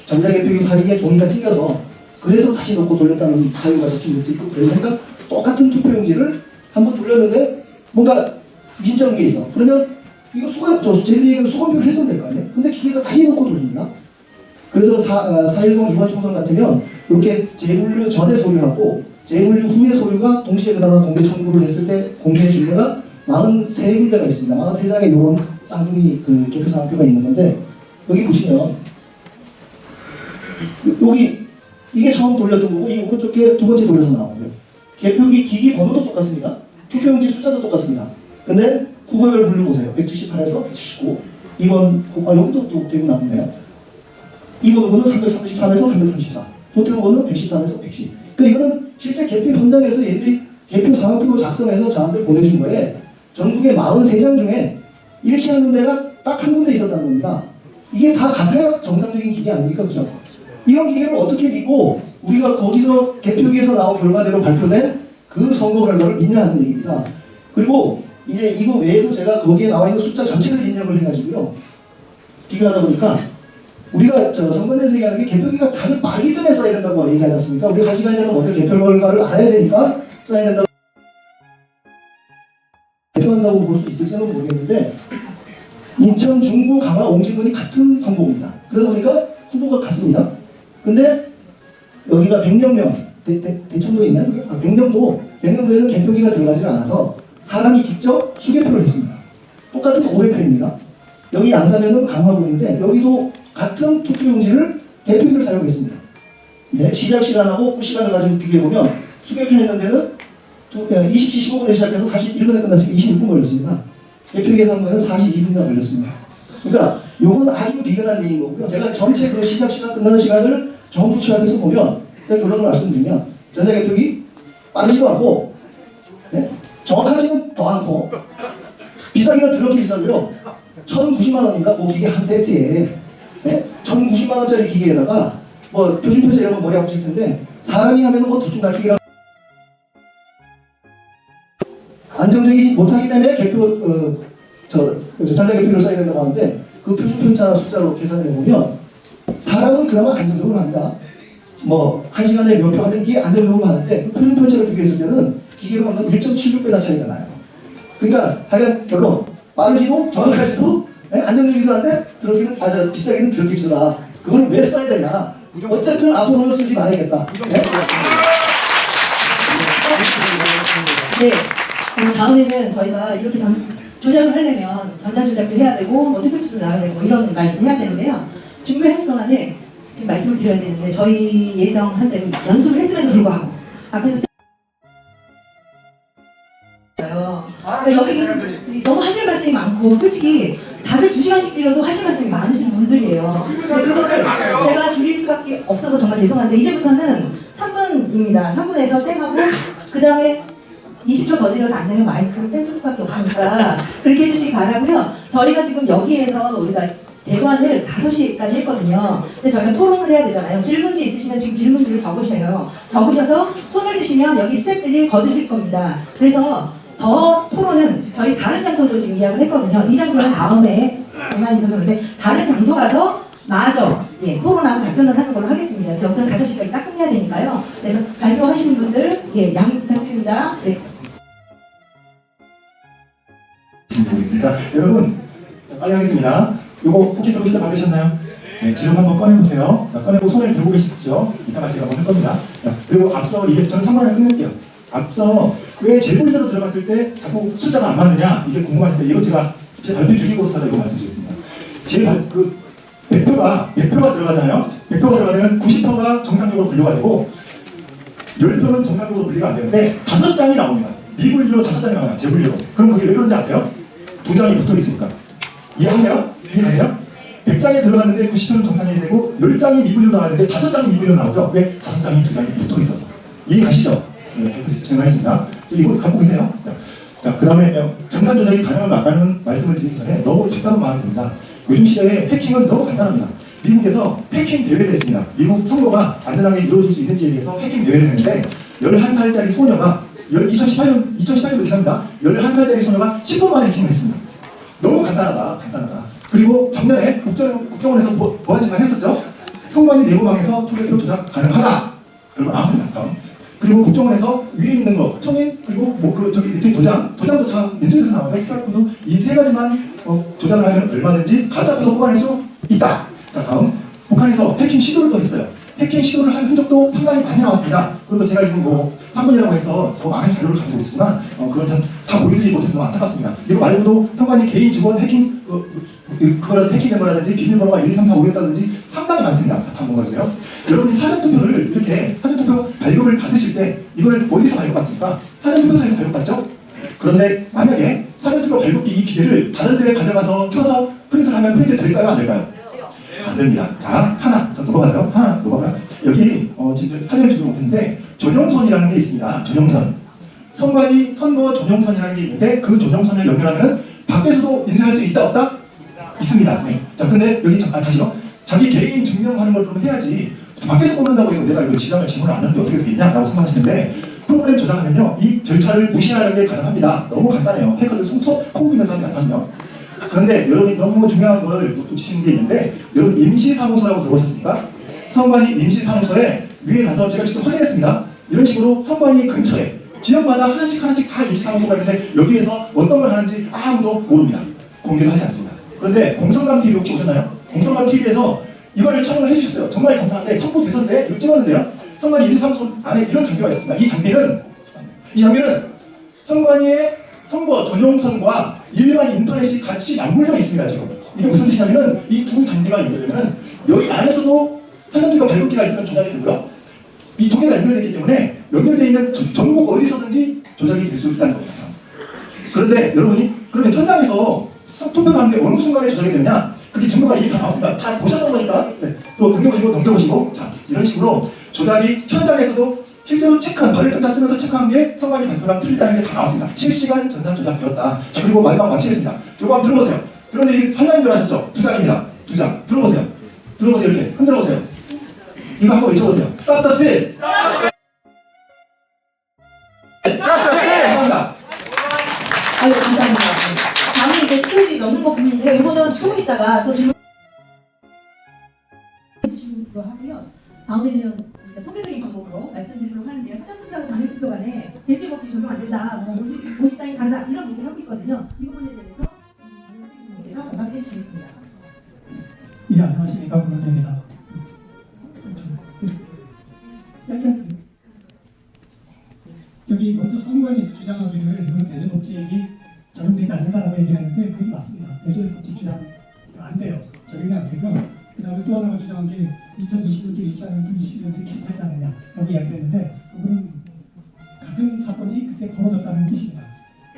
Speaker 11: 전자개표기 사이에 종이가 찢겨서 그래서 다시 놓고 돌렸다는 사유가 적힌 것도 있고 그러니까 똑같은 투표용지를 한번 돌렸는데 뭔가 민정한 게 있어. 그러면 이거 쟤들이 수검표를 했으면 될 거 아니에요? 근데 기계가 다시 놓고 돌립니다. 그래서 4.10 이번 총선 같으면 이렇게 재분류 전에 소유하고 재분류 후에 소유가 동시에 그다가 공개 청구를 했을 때 공개해 줄 때가 43군데가 있습니다. 43장의 이런 쌍둥이 그 개표상표가 있는 건데 여기 보시면 여기 이게 처음 돌렸던 거고 이 오른쪽에 두 번째 돌려서 나오고요. 개표기 기기 번호도 똑같습니다. 투표용지 숫자도 똑같습니다. 근데 국어별 분류 보세요. 178에서 179. 2번 여기도 또 되고 나왔네요. 2번 후보는 333에서 334. 도태 후보는 113에서 110. 그러니까 이거는 실제 개표 현장에서 얘들이 개표 상황표 작성해서 저한테 보내준 거에 전국의 43장 중에 일치하는 데가 딱 한 군데 있었다는 겁니다. 이게 다 같아야 정상적인 기계 아닙니까? 그죠? 이런 기계를 어떻게 믿고 우리가 거기서 개표기에서 나온 결과대로 발표된 그 선거 결과를 믿냐는 얘기입니다. 그리고 이제 이거 외에도 제가 거기에 나와 있는 숫자 전체를 입력을 해가지고요. 비교하다 보니까 우리가 선거에서 얘기하는 게 개표기가 다들 말이 뜸에 써야 된다고 얘기하지 않습니까? 우리 1시간이 되면 어떻게 개표 결과를 알아야 되니까 써야 된다고 대표한다고 볼 수 있을지는 모르겠는데 인천, 중구, 강화, 옹진군이 같은 선거구입니다. 그러다 보니까 후보가 같습니다. 근데 여기가 백령면, 대천도에 있나요? 백령도에는 개표기가 들어가지 않아서 사람이 직접 수개표를 했습니다. 똑같은 500표입니다. 여기 양사면은 강화군인데 여기도 같은 투표용지를 개표기를 사용했습니다. 네, 시작 시간하고 끝 시간을 가지고 비교해보면 수개표 했는 데는 20시 15분에 시작해서 41분에 끝나서 26분 걸렸습니다. 개표기 한 거는 42분이나 걸렸습니다. 그러니까 요건 아주 비근한 얘기인 거고요. 제가 전체 그 시작 시간 끝나는 시간을 전부 취합해서 보면 제가 결론을 말씀드리면 전자개표기 빠르지도 않고 네? 정확하지는 더 않고 비싸기는 더럽게 비싸고요. 1,090만 원인가 그 기계 한 세트에 네? 1,090만 원짜리 기계에다가 뭐 표준표제 이런 거 머리 아프실 텐데 사람이 하면은 뭐 들쭉날쭉이라 안정적이 못하기 때문에 개표 전자개표를 써야 된다고 하는데 그 표준편차 숫자로 계산을 해보면 사람은 그나마 안정적으로 합니다. 뭐 1시간에 몇 표 하는 게 안정적으로 하는데 그 표준편차를 비교했을 때는 기계로 하면 1.76배나 차이가 나요. 그러니까 하여간 결론 빠르지도 정확하지도 안정적이기도 한데 더럽기는 비싸기는 더럽게 비싸다. 그걸 왜 써야 되냐. 어쨌든 앞으로는 쓰지 말아야겠다. 네?
Speaker 5: 네. 그럼 다음에는 저희가 이렇게 조작을 하려면 전산조작도 해야 되고 뭐 투표지도 나와야 되고 이런 말도 해야 되는데요. 준비하는 동안에 지금 말씀을 드려야 되는데 저희 예정한 대로 연습을 했음에도 불구하고 앞에서 그러니까 여기 계신 분들이 너무 하실 말씀이 많고 솔직히 다들 2시간씩 들어도 하실 말씀이 많으신 분들이에요. 근데 그거를 제가 줄일 수밖에 없어서 정말 죄송한데 이제부터는 3분입니다. 3분에서 땡하고 그 다음에 20초 더 들여서 안 되면 마이크를 뺏을 수밖에 없으니까 그렇게 해주시기 바라고요. 저희가 지금 여기에서 우리가 대관을 5시까지 했거든요. 근데 저희가 토론을 해야 되잖아요. 질문지 있으시면 지금 질문지를 적으셔요. 적으셔서 손을 주시면 여기 스태프들이 거두실 겁니다. 그래서 더 토론은 저희 다른 장소로 지금 예약을 했거든요. 이 장소는 다음에 가만히 있어서 그런데 다른 장소 가서 마저 토론하고 답변을 하는 걸로 하겠습니다. 그래서 여기서는 5시까지 딱 끝내야 되니까요. 그래서 발표하시는 분들 양해 부탁드립니다. 네.
Speaker 6: 자, 여러분 빨리 하겠습니다. 이거 혹시 들어오실 때 받으셨나요? 네, 지금 한번 꺼내보세요. 자, 꺼내고 손을 들고 계십시오. 이따가 제가 한번 할 겁니다. 자, 그리고 앞서 이게 저는 3번을 끝낼게요. 앞서 왜 재본대로 들어갔을 때 자꾸 숫자가 안 맞느냐 이게 궁금하실 때 이거 제가 발표 주기고로서 이거 말씀드리겠습니다. 그 100표가 들어가잖아요. 100표가 들어가면 90표가 정상적으로 분류가 되고 10표는 정상적으로 분류가 안 되는데 5장이 나옵니다. 미분류로 5장이 나와요. 재분류로. 그럼 그게 왜 그런지 아세요? 2장이 붙어 있으니까. 이해하세요? 이해하세요? 100장에 들어갔는데 90표는 정상이 되고 10장이 미분류로 나왔는데 5장이 미분류로 나오죠? 왜? 5장이 2장이 붙어 있어서. 이해가시죠? 네, 증명했습니다. 이거 갖고 계세요? 자, 그 다음에 정산 조작이 가능한 아까는 말씀을 드리기 전에 너무 간단한 마음이 듭니다. 요즘 시대에 해킹은 너무 간단합니다. 미국에서 해킹 대회를 했습니다. 미국 선거가 안전하게 이루어질 수 있는지에 대해서 해킹 대회를 했는데 11살짜리 소녀가 2018년도 기사입니다. 11살짜리 소녀가 10분 만에 해킹을 했습니다. 너무 간단하다. 그리고 작년에 국정원에서 보안 진단을 했었죠. 선관위 내부망에서 투개표 조작 가능하다. 결과 나왔습니다. 다음. 그리고 국정원에서 위에 있는 거 청인 그리고 뭐 그 저기 밑에 도장도 다 인쇄해서 나와요. QR코드 이 세 가지만 조작을 하면 얼마든지 가짜 코드 뽑아낼 수 있다. 자 다음 북한에서 해킹 시도를 또 했어요. 해킹 시도를 한 흔적도 상당히 많이 나왔습니다. 그리고 제가 지금 뭐 3분이라고 해서 더 많은 자료를 가지고 있지만 그걸 다 보여드리지 못해서 너무 안타깝습니다. 이거 말고도 선관위 개인 직원 해킹 그거라도 해킹된 거라든지 비밀번호가 1, 2, 3, 4, 5였다든지 상당히 많습니다. 다 한번 보세요. 여러분이 사전투표를 이렇게 사전투표 발급을 받으실 때 이걸 어디서 발급받습니까? 사전투표소에서 발급받죠? 그런데 만약에 사전투표 발급기 이 기계를 다른 데에 가져가서 켜서 프린트를 하면 프린트 될까요? 안 될까요? 안 됩니다. 자, 하나 더 넘어가요. 하나 넘어가요. 여기 지금 사진을 주지 못했는데 전용선이라는 게 있습니다. 전용선. 선관위 선거 전용선이라는 게 있는데 그 전용선을 연결하면 밖에서도 인쇄할 수 있다 없다? 있습니다. 네. 자, 근데 여기 다시요. 자기 개인 증명하는 걸 그러면 해야지. 밖에서 뽑는다고 해서 내가 이거 질문을 안 하는데 어떻게 되겠냐라고 생각하시는데 프로그램 조작하면요 이 절차를 무시하는 게 가능합니다. 너무 간단해요. 해커들 속속 코우면서 하면 가능하거든요. 그런데 여러분이 너무 중요한 걸 놓치시는 게 있는데 여러분 임시사무소라고 들어보셨습니까? 선관위 임시사무소에 위에 가서 제가 직접 확인했습니다. 이런 식으로 선관위 근처에 지역마다 하나씩 다 임시사무소가 있는데 여기에서 어떤 걸 하는지 아무도 모릅니다. 공개도 하지 않습니다. 그런데 공성감TV 혹시 오셨나요? 공성감TV에서 이거를 촬영을 해주셨어요. 정말 감사한데 선거 대선때 이걸 찍었는데요. 선관위 임시사무소 안에 이런 장비가 있습니다. 이 장비는 선관위의 선거 전용선과 일반 인터넷이 같이 맞물려 있습니다. 지금 이게 무슨 뜻이냐면은 이 두 장비가 연결되면 여기 안에서도 사전투표 발급기가 있으면 조작이 되고요. 이 두 개가 연결되기 때문에 연결되어 있는 전국 어디서든지 조작이 될 수 있다는 겁니다. 그런데 여러분이 그러면 현장에서 투표를 하는데 어느 순간에 조작이 되느냐? 그게 증거가 이게 다 나왔습니다. 다 보셨던 거니까 네. 또 넘겨보시고 자 이런 식으로 조작이 현장에서도 실제로 체크한 발열 전자 쓰면서 체크한 게 선관위 발표랑 틀리다는 게 다 나왔습니다. 실시간 전산 조작되었다. 자 그리고 마지막 마치겠습니다. 이거 한번 들어보세요. 그런데 이게 한장인 줄 아셨죠? 두 장입니다. 두 장. 들어보세요. 이렇게 흔들어보세요. 이거 한번 외쳐보세요. Stop the seal! 감사합니다.
Speaker 5: 아유 감사합니다. 다음은 이제 투표지 넣는 거 보는데요. 이거는 조금 있다가 또 질문 해주시는 거 하고요. 다음에는 진짜 통계적인 방법으로 말씀드리도록 하는데요. 사전투표하고 당일투표 간에 대실법이 적용 안 된다, 50단위 간다 이런 얘기를 하고 있거든요. 이 부분에 대해서 대해서 연락해 주시겠습니다.
Speaker 11: 예, 안녕하십니까. 문화입니다. 여기 먼저 선관위에서 주장하기를 이건 대전법칙이 적용되지 않는다라고 얘기하는데 그게 맞습니다. 대전법칙 주장 안 돼요. 적용이 안 되고요. 그 다음에 또 하나가 주장한 게 2020년도, 24년도, 21년도 비슷하지 않느냐 라고 이야기했는데 그거는 같은 사건이 그때 벌어졌다는 뜻입니다.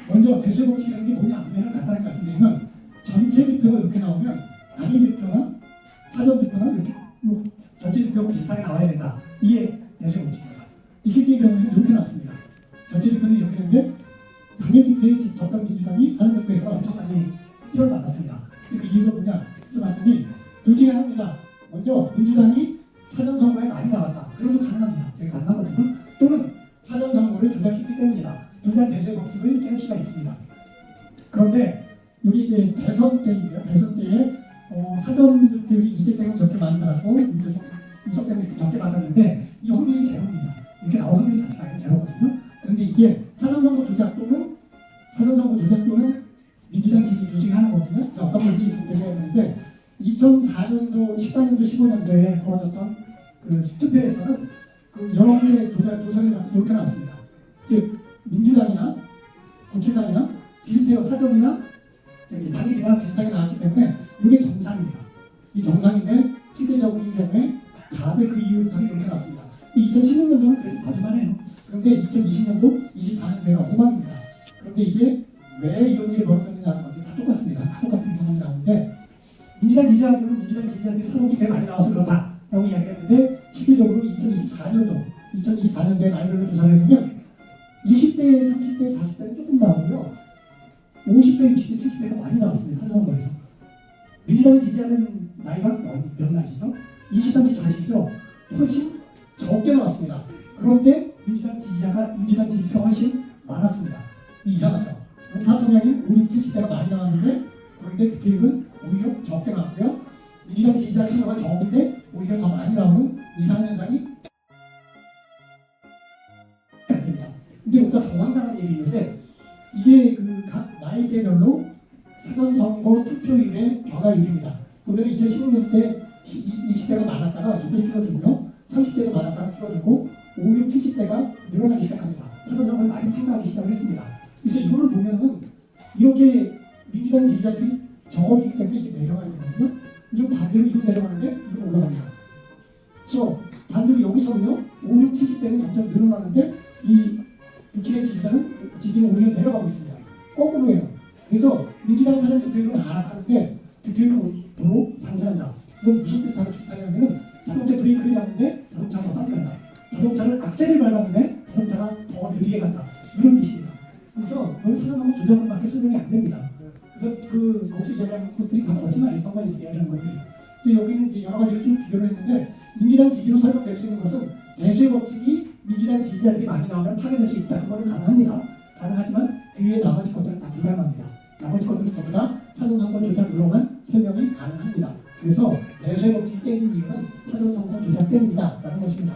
Speaker 11: 먼저 대전법칙이라는 게 뭐냐 하면 간단하게 말씀드리면 전체 득표가 이렇게 나오면 단일 득표나 사전 득표나 이렇게 뭐 전체 득표가 비슷하게 나와야 된다. 이게 대전법칙입니다. 이 실제 경우에는 이렇게 나왔습니다. 전체 득표는 이렇게 되는데 당일 득표의 적당 민주당이 사전 득표에서 엄청 많이 표를 받았습니다. 그 이유가 뭐냐? 그래서 봤더니 둘 중에 하나입니다. 먼저 민주당이 사전 선거에 많이 나왔다. 그래도 가능합니다. 되게 가능하거든요. 또는 사전 선거를 조작했기 때문이다. 둘 다 대선 법칙을 깰 수가 있습니다. 그런데 여기 이제 대선 때인데요. 대선 때에 사전 득표율이 이재명은 적게 많이 받았고 윤석열 때문에 적게 받았는데 이 확률이 제로입니다. 이렇게 나온 확률 자체가 제로거든요. 그런데 이게 사전선거 조작 또는 민주당 지지 두 중에 하나거든요. 그래서 어떤 문제 있을 때 했는데 2004년도, 14년도, 15년도에 벌어졌던 그 투표에서는 그 여러 개의 조작이 이렇게 나왔습니다. 즉 민주당이나 국힘당이나 비슷해요. 사전이나 당일이나 비슷하게 나왔기 때문에 이게 정상입니다. 이 정상인데 실제적인 경우에 다들 그 이유부터 이렇게 나왔습니다. 2016년도는 그래도 봐줄만해요. 그런데 2020년도, 24년도가 호감입니다. 그런데 이게 왜 이런 일이 벌어졌느냐는 건데 다 똑같습니다. 다 똑같은 상황이 나오는데 민주당 지지자들은 민주당 지지자들이 사전투표에 꽤 많이 나와서 그렇다라고 이야기했는데 실질적으로 2024년도에 나이를 조사를 해보면 20대, 30대, 40대는 조금 나오고요. 50대, 60대, 70대가 많이 나왔습니다. 사전선거에서. 민주당 지지자는 나이가 몇 나이시죠? 20, 30, 40이죠? 훨씬 적게 나왔습니다. 그런데 민주당 지지표가 훨씬 많았습니다. 이상하죠? 다 성향이 5, 6, 70대가 많이 나왔는데 그런데 득표율은 오히려 적게 나왔고요. 민주당 지지자 참여가 적은데 오히려 더 많이 나오는 이상한 현상이
Speaker 12: 이거보다 더 황당한 일이 있는데 이게 그 각 나이대별로 사전선거 투표율의 변화율입니다. 보면 2016년 때 20대가 많았다가 조금 줄어들고요. 30대가 많았다가 줄어들고 5, 6, 70대가 늘어나기 시작합니다. 사전선거를 많이 참가하기 시작을 했습니다. 그래서 이거를 보면은 이렇게 민주당 지지자들이 적어지기 때문에 이게 내려가야 되거든요. 이거 반대로 이거 내려가는데 이거 올라갑니다. 그래서 반대로 여기서는요 5, 6, 70대는 점점 늘어나는데 이 국힘의 지지는 오히려 내려가고 있습니다. 거꾸로예요. 그래서 민주당 사전 득표율은 하락하는데 득표율은 상승한다. 이건 무슨 뜻하고 비슷하냐면은 자동차 브레이크를 잡는데 자동차가 빨리 간다. 자동차는 악셀을 밟았는데 자동차가 더 느리게 간다. 이런 뜻입니다. 그래서 그건 사전하고 조정은 밖에 설명이 안 됩니다. 그래서 그 거기서 이야기하는 것들이 다 거짓말이에요. 선거에서 이야기하는 것들이. 근데 여기는 이제 여러 가지를 좀 비교를 했는데 민주당 지지로 설명될 수 있는 것은 대수의 법칙이 민주당 지지자들이 많이 나오면 파괴될 수 있다. 그거는 가능합니다. 가능하지만 그 외에 나머지 것들은 다 불가능합니다. 나머지 것들은 전부 다 사전선거 조작으로만 설명이 가능합니다. 그래서 대수의 법칙이 깨진 이유는 사전선거 조작 때문이다. 라는 것입니다.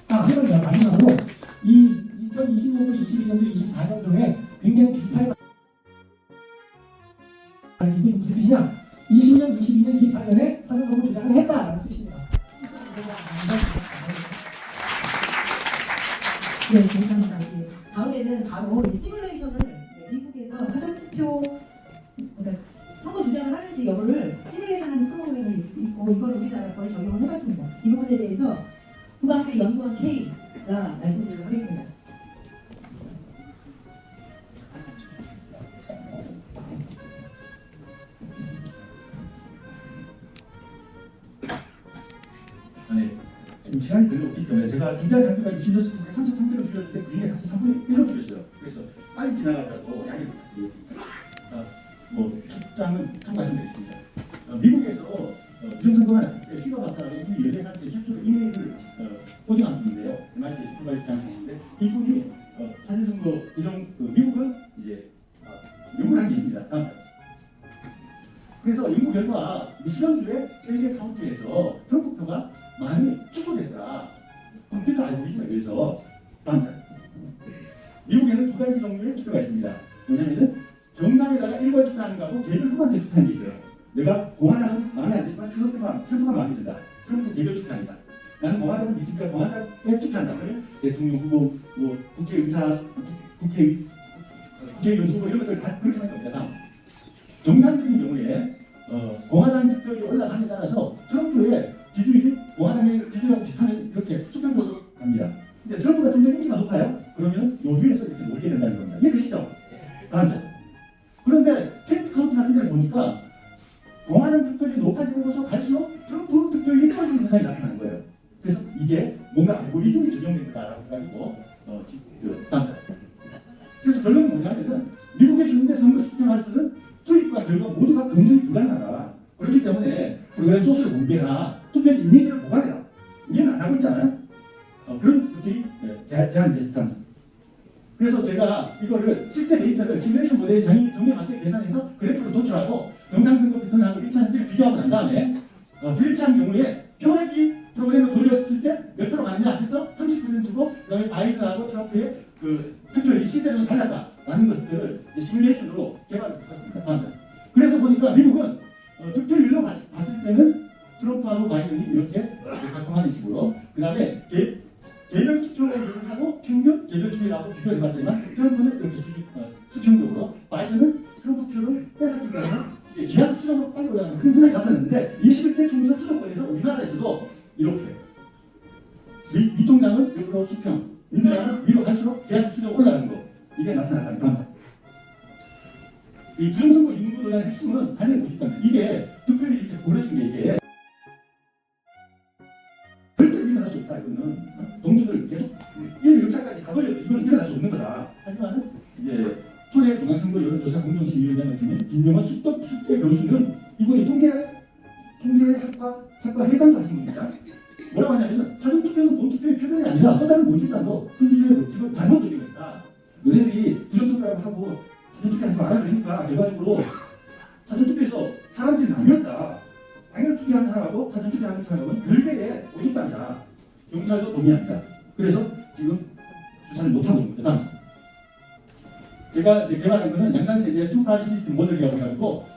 Speaker 12: 하지만 마지막으로 이 2020년도, 22년도, 24년도에 굉장히 비슷한 이게 무슨 뜻이냐? 20년, 22년, 24년에 사전선거 조작을 했다라는 뜻입니다.
Speaker 5: 네, 감사합니다. 예. 다음에는 바로 이 시뮬레이션을 미국에서 사전투표, 그러니까 선거 주장을 하는지 여부를 시뮬레이션하는 프로그램이 있고 이걸 우리나라 거에 적용을 해봤습니다. 이 부분에 대해서 후방대 연구원 K가 말씀드리도록 하겠습니다.
Speaker 6: 네. 지금 시간이 별로 없기 때문에 제가 준비한 장비가 20년 33개로 줄였는데 그 중에 다시 3분의 1로 줄였어요. 그래서 빨리 지나가자고 양해 숫장은 참고하시면 되겠습니다. 미국에서 부정선거가 났을 때 휴가 박사라고 이분이 연예사한테 최초로 이메일을 코딩한 분인데요. MIT 슈퍼바이저장인데 이분이 사전선거 미국은 이제 요구를 한 게 있습니다. 다음 그래서 연구 결과 미시건주의 LA 카운티에서 트럼프표가 많이 축소됐더라. 컴퓨터 알고리즘에 의해서 다음 장. 미국에는 두 가지 종류의 투표가 있습니다. 뭐냐면은 정당에다가 1번 투표하는 거하고 개별 후반대 투표하는 게 있어요. 내가 공화당은 마음에 안 들지만 트럼프가 마음에 든다. 트럼프 개별 투표한다. 나는 공화당을 믿으니까 공화당에 투표한다. 그러면 대통령 후보, 국회의사, 국회의원 후보 이런 것들 다 그렇게 하는 겁니다. 다음. 정상적인 경우에 공화당 투표율이 올라감에 따라서 트럼프의 지지율이 공화당의 지지율하고 비슷하면 이렇게 수평적으로 갑니다. 근데 트럼프가 좀 더 인기가 높아요? 그러면 요 위에서 이렇게 놀게 된다는 겁니다. 이해되시죠? 다음 장. 그런데 캔트 카운티 같은 데를 보니까 공화당 투표율이 높아지면서 갈수록 트럼프 투표율이 떨어지는 현상이 나타나는 거예요. 그래서 이게 뭔가 알고리즘이 적용된 거다라고 해가지고 다음 장. 그래서 결론은 뭐냐면은 미국의 현재 선거 시스템을 쓰는 투입과 결과 모두가 검증이 불가능하다. 그렇기 때문에 프로그램 소스를 공개해라. 투표의 이미지를 보관해라. 이해는 안 하고 있잖아요. 그런 것들이 제한됐습니다. 그래서 제가 이거를 실제 데이터를 시뮬레이션 모델의 정의에 맞게 계산해서 그래프로 도출하고 정상선거 패턴하고 일치하는지를 비교하고 난 다음에 불일치한 경우에 표하기 프로그램을 돌렸을 때 몇 프로 가느냐 해서 30%고 그다음에 바이든하고 트럼프의 그 투표율이 실제로는 달랐다라는 것들을 시뮬레이션으로 개발했습니다. 다음 장. 그래서 보니까 미국은 득표율로 봤을 때는 트럼프하고 바이든이 이렇게 각성하는 식으로 그 다음에 개별 투표를 하고 평균 개별 투표율하고 비교를 해봤더니만 트럼프는 이렇게 수평적으로 바이든은 트럼프 표를 뺏었기 때문에 기한 수적으로 빨리 올라가는 그런 현상이 나타났는데 21대 총선 수도권에서 우리나라에서도 이렇게 미통당은 옆으로 수평 민주당은 위로 갈수록 기한 수적으로 올라가는 거 이게 나타났다는 겁니다. 이 부정선거 인구 논란의 핵심은 단연 보십니다. 이게 투표율이 이렇게 오르신 게 이게 절대 일어날 수 없다. 이거는 동료들 계속 1일차까지 다 걸려도 이건 일어날 수 없는 거다. 하지만 이제 초대 중앙선거 여론조사 공정심의위원장 같은 김용환 숙대 교수는 이분이 통계학과 해상도 하신 겁니다. 뭐라고 하냐면 사전투표는 본투표의 표현이 아니라 또 다른 모집단도 현실의 법칙을 잘못 적용했다. 너네들이 부정선거라고 하고 사전투표하지 말아야 되니까 결과적으로 사전투표에서 사람들이 나뉘었다. 당일 투표하는 사람하고 사전투표하는 사람은 별개의 모집단이다. 경찰도 동의합니다. 그래서 지금 수사를 못하고 있는 겁니다. 다음.
Speaker 12: 제가 이제 개발한 거는 양당체제 투파리 시스템 모델이라고 해가지고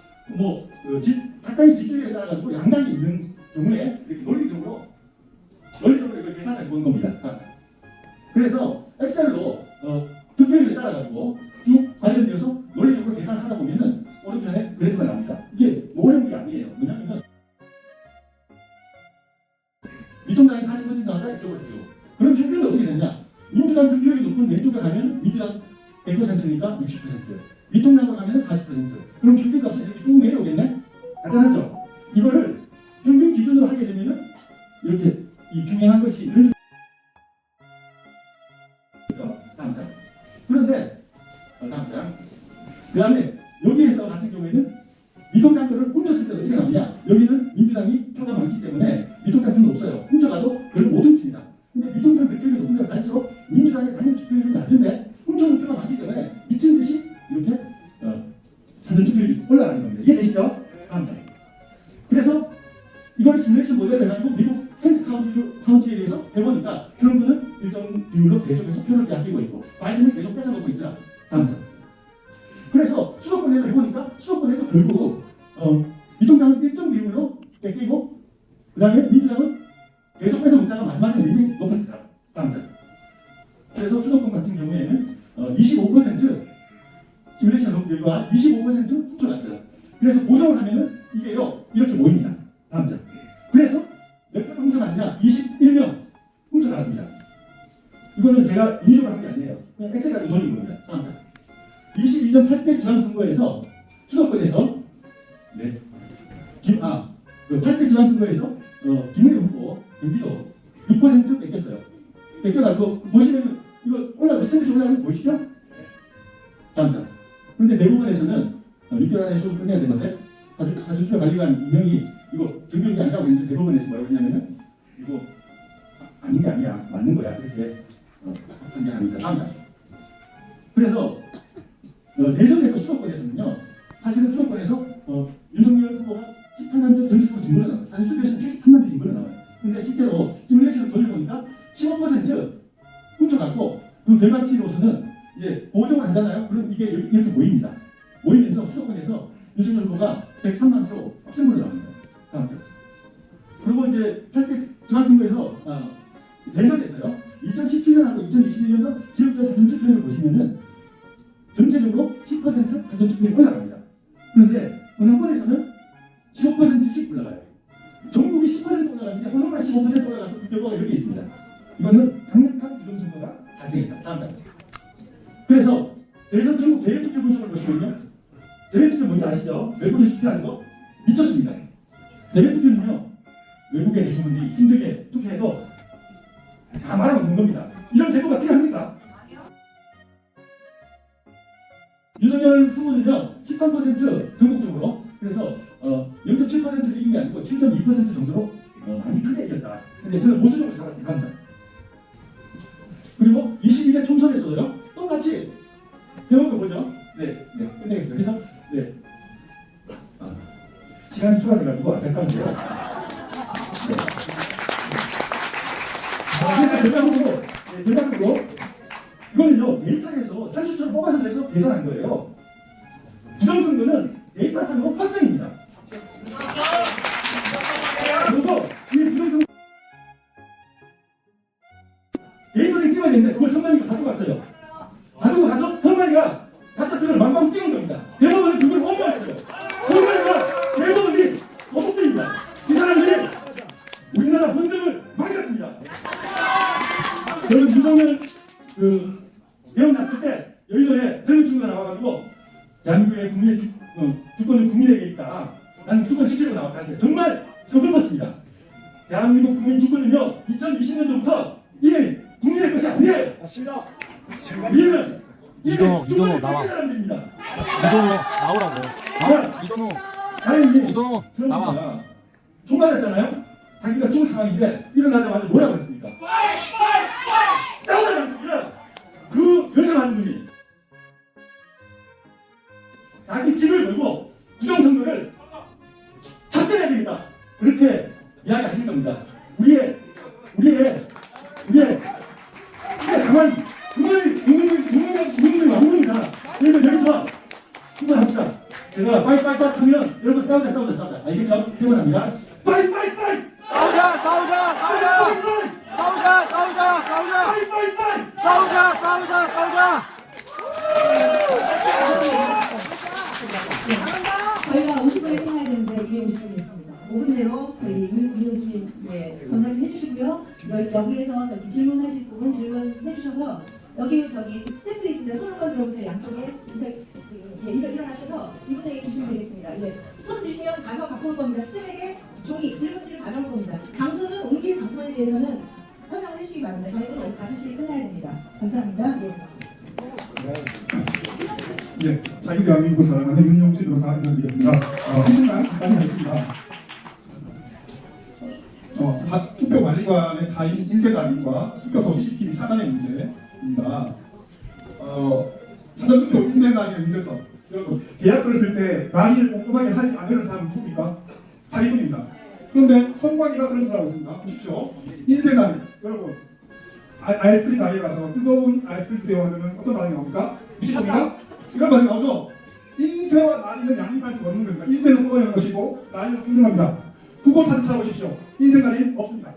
Speaker 12: 각각의 지표에 따라가지고 양당이 있는 경우에 이렇게 논리적으로 이걸 계산해 본 겁니다. 그래서 엑셀로 투표율에 따라가지고 쭉 관련되어서 논리적으로 계산하다 보면은 오른편에 그래프가 나옵니다. 이게 뭐 어려운 게 아니에요. 뭐냐면은 미통당이 40% 나왔다 이쪽으로 쭉. 그럼 평균은 어떻게 되냐? 민주당 득표율이 높은 왼쪽에 가면 민주당 100%니까 60%. 미통당으로 가면 40%. 그럼 평균 값은 이렇게 쭉 내려오겠네? 간단하죠? 이거를 평균 기준으로 하게 되면은 이렇게 이 평행한 것이 이런 다음 장. 그런데 다음 장. 그 다음에 여기에서 같은 경우에는 미통당 표를 훔쳤을 때 어떻게 나오냐? 여기는 민주당이 표가 많기 때문에 미통당 표는 없어요. 훔쳐가도 별로 못 훔칩니다. 근데 미통당 득표율이 높은 데 갈수록 민주당의 단일 투표율이 낮은데 훔쳐는 표가 많기 때문에 미친 듯이 이렇게 사전 투표율이 올라가는 겁니다. 이해되시죠? 다음 장. 그래서 이걸 시뮬레이션 모델을 해가지고 미국 켄트 카운티에 대해서 해보니까 트럼프는 일정 비율로 계속해서 표를 빼앗기고 있고 바이든은 계속 뺏어먹고 있더라. 다음 장. 그래서 수도권에서 해보니까 수도권에도 결국 미통당은 일정 비율로 뺏기고 그 다음에 민주당은 계속 뺏어먹다가 마지막에 굉장히 높아지더라. 다음 장. 그래서 수도권 같은 경우에는 25% 시뮬레이션 결과 25% 훔쳐갔어요. 그래서 보정을 하면은 이게요 이렇게 모입니다. 다음 장. 그래서 몇 명 훔쳐갔냐? 21명 훔쳐갔습니다. 이거는 제가 인식을 한 게 아니에요. 그냥 엑셀 가지고 돌린 겁니다. 다음 장. 22년 8대 지방선거에서 수도권에서 8대 지방선거에서 김은혜 후보 경기도 6% 뺏겼어요. 뺏겨가지고 보시면 이거 올라가 스탠드 올라가는 거 보이시죠? 다음 장. 그런데 대부분에서는 6개월 안에 수업 끝내야 되는데 사전투표 관리관 2명이 이거 경쟁이 아니라고 했는데 대부분에서 뭐라고 했냐면은 이거 아닌 게 아니야 맞는 거야 이렇게 판단합니다. 다음 장. 그래서 대선에서 수도권에서는요 사실은 수도권에서 윤석열 후보가 18만 표 전체적으로 진 걸로 나와요. 사실 투표에서는 73만 표 진 걸로 나와요. 근데 실제로 시뮬레이션을 돌려보니까 15% 훔쳐갖고 그 결과치로서는 이제 보정을 하잖아요. 그럼 이게 이렇게 보입니다. 모이면서 수도권에서 윤석열 후보가 103만 표 합승 걸로 나옵니다. 다음 표. 그리고 이제 8대 지방선거에서 대선에서요 2017년하고 2021년도 지역별 사전투표율을 보시면은 전체적으로 10% 사전투표율이 올라갑니다. 그런데 어느 번에서는 15%씩 올라가요. 전국이 10% 올라가는데 어느 번 15% 올라가서 그 결과가 이렇게 있습니다. 이거는 강력한 부정선거가 발생했다. 다음 장. 그래서 대선 전국 대외투표 분석을 보시면요. 대외투표 뭔지 아시죠? 외국에 투표하는 거 미쳤습니다. 대외투표는요. 외국에 계신 분들이 힘들게 투표해도 다 말아먹는 겁니다. 이런 제도가 필요합니까? 윤석열 후보는요 13% 전국적으로 그래서 0.7%를 이긴 게 아니고 7.2% 정도로 많이 크게 이겼다. 근데 저는 보수적으로 잡았습니다. 감사. 그리고 22대 총선에서도요 똑같이 해본 거 보죠. 네, 끝내겠습니다. 그래서 시간이 추가돼가지고 안타까운데요. 그래서 결과적으로 이거는요 데이터에서 산수처럼 뽑아서 내서 계산한 거예요. 부정선거는 데이터상으로 확정입니다. 그리고 이 부정선거 데이터를 찍어야 되는데 그걸 선관위가 가지고 갔어요. 가지고 가서 선관위가 가짜표를 망망 찍은 겁니다. 대법원은 그걸 엄호했어요. 선관위가 대법원이 거북입니다. 이 사람들이 우리나라 헌정을 망쳤습니다. 저는 윤석열 대형 났을 때 여의도에 젊은 친구가 나와가지고 대한민국의 국민의 주권은 국민에게 있다. 나는 주권 지키려고 나왔다는데 정말 서글펐습니다. 대한민국 국민 주권은요 2020년도부터 이게 국민의 것이 아니에요. 맞습니다. 우리는
Speaker 2: 이동호 나와.
Speaker 12: 사람들입니다.
Speaker 2: 이동호 나오라고. 이동호 나와.
Speaker 12: 총 맞았잖아요. 자기가 죽을 상황인데 일어나자마자 뭐라고 했습니까? 싸우자마자 그 여성한 분이 자기 집을 걸고 부정선거를 척결해야 되겠다. 그렇게 이야기하신 겁니다. 우리의 가만히 국민의 왕국입니다. 여러분 여기서 그만합시다. 제가 빠이빠이빠이 하면 여러분 싸우자. 알겠죠? 그만합니다. 빠이빠이빠이!
Speaker 5: 저희가 50분에 끝나야 되는데 이게 50분이 됐습니다. 5분 내로 저희 윤영진 권사님 해주시고요. 여기에서 저기 질문하실 부분 질문해 주셔서 여기 저기 스태프도 있습니다. 손 한번 들어보세요. 양쪽에 일어나셔서 이분에게 주시면 되겠습니다. 예. 손 드시면 가서 갖고 올 겁니다. 스태프에게 종이 질문지를 받아올 겁니다. 장소는 옮길 장소에 대해서는 설명을 해주시기 바랍니다. 저희는 5시에 끝나야 됩니다. 감사합니다. 예.
Speaker 6: 예, 자유 대한민국을 사랑하는 윤영진 변호사 인사드리겠습니다. 회신만 간단히 하겠습니다. 투표 관리관의 4인 인쇄 날인과 투표소 CCTV 차단의 문제입니다. 사전투표 인쇄 날의 문제점. 여러분, 계약서를 쓸 때 날인을 꼼꼼하게 하지 않는 사람은 누굽니까? 사기꾼입니다. 그런데 선관위가 그런 소리 하고 있습니다. 보십시오. 인쇄 날인. 여러분, 아이스크림 가게에 가서 뜨거운 아이스크림 드세요 하면 어떤 반응이 나옵니까? 미치십니까? 이런 반응이 나오죠? 인쇄와 날인은 양립할 수가 없는 겁니다. 인쇄는 뽑아내는 것이고 날인은 증명합니다. 두 번 다시 찾아보십시오. 인쇄 날인 없습니다.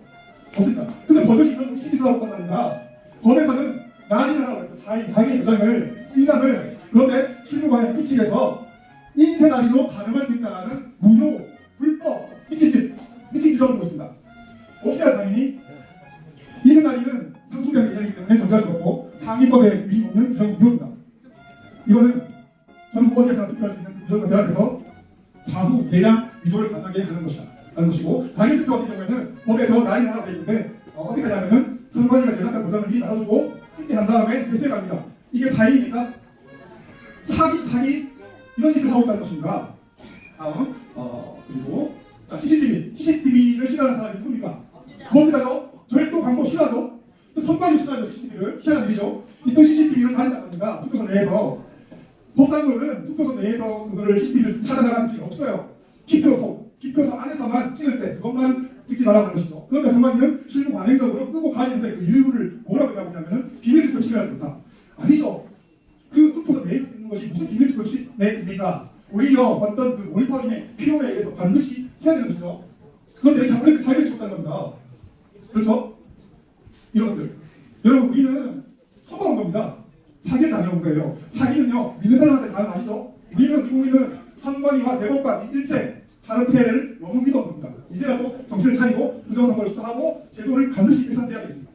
Speaker 6: 없습니다. 근데 버젓이 그런 미친 짓을 하고 있단 말입니다. 법에서는 날인을 하라고 했어요. 4인, 자기의 여정을, 인감을. 그런데 실무관의 규칙에서 인쇄 날인으로 가능할 수 있다는 무효, 불법, 미친 규정을 두고 있습니다. 없어야 당연히. 인쇄 날인은 상충되는 개념이기 때문에 정지할 수 없고 상위법에 위임 없는 규정은 무효입니다. 이거는 전국 어디에서나 투표할 수 있는 규정과 대합해서 사후 대량 위조를 가능하게 하는 라는 것이고, 당일 투표 같은 경우에는 법에서 라인을 하나 되어 있는데 어디까지 하면은 선관위가 제작한 보장을 미리 나눠주고 찍게 한 다음에 대수에 갑니다. 이게 사인입니까? 사기 이런 짓을 하고 있다는 것입니다. 다음 그리고 자 CCTV를 싫어하는 사람이 누굽니까? 뭡니까요? 절도 광고 싫어하죠? 선관위 싫어하죠. CCTV를 희한한 일이죠. 이또 CCTV를 가린다는 겁니다. 투표소 내에서 법상으로는 투표소 내에서 그거를 CCTV를 찾아나가는 적이 없어요. 기표소 안에서만 찍을 때 그것만 찍지 말라고 하는 것이죠. 그런데 선관위는 실무 관행적으로 끄고 가리는데 그 이유를 뭐라고 하냐면은 비밀 투표 침해할 수 있다. 아니죠. 그 투표소 내에서 찍는 것이 무슨 비밀 투표 침해입니까? 오히려 어떤 그 모니터링의 필요에 의해서 반드시 해야 되는 것이죠. 그런데 이렇게 사회를 쳤다는 겁니다. 그렇죠? 여러분들, 우리는 속아온 겁니다. 사기를 당해온 거예요. 사기는요, 믿는 사람한테 가는 아시죠? 우리는 선관위와 대법관 일체 다른 피해를 너무 믿어온 겁니다. 이제라도 정신을 차리고 부정선거를 수사하고 제도를 반드시 개선해야겠습니다.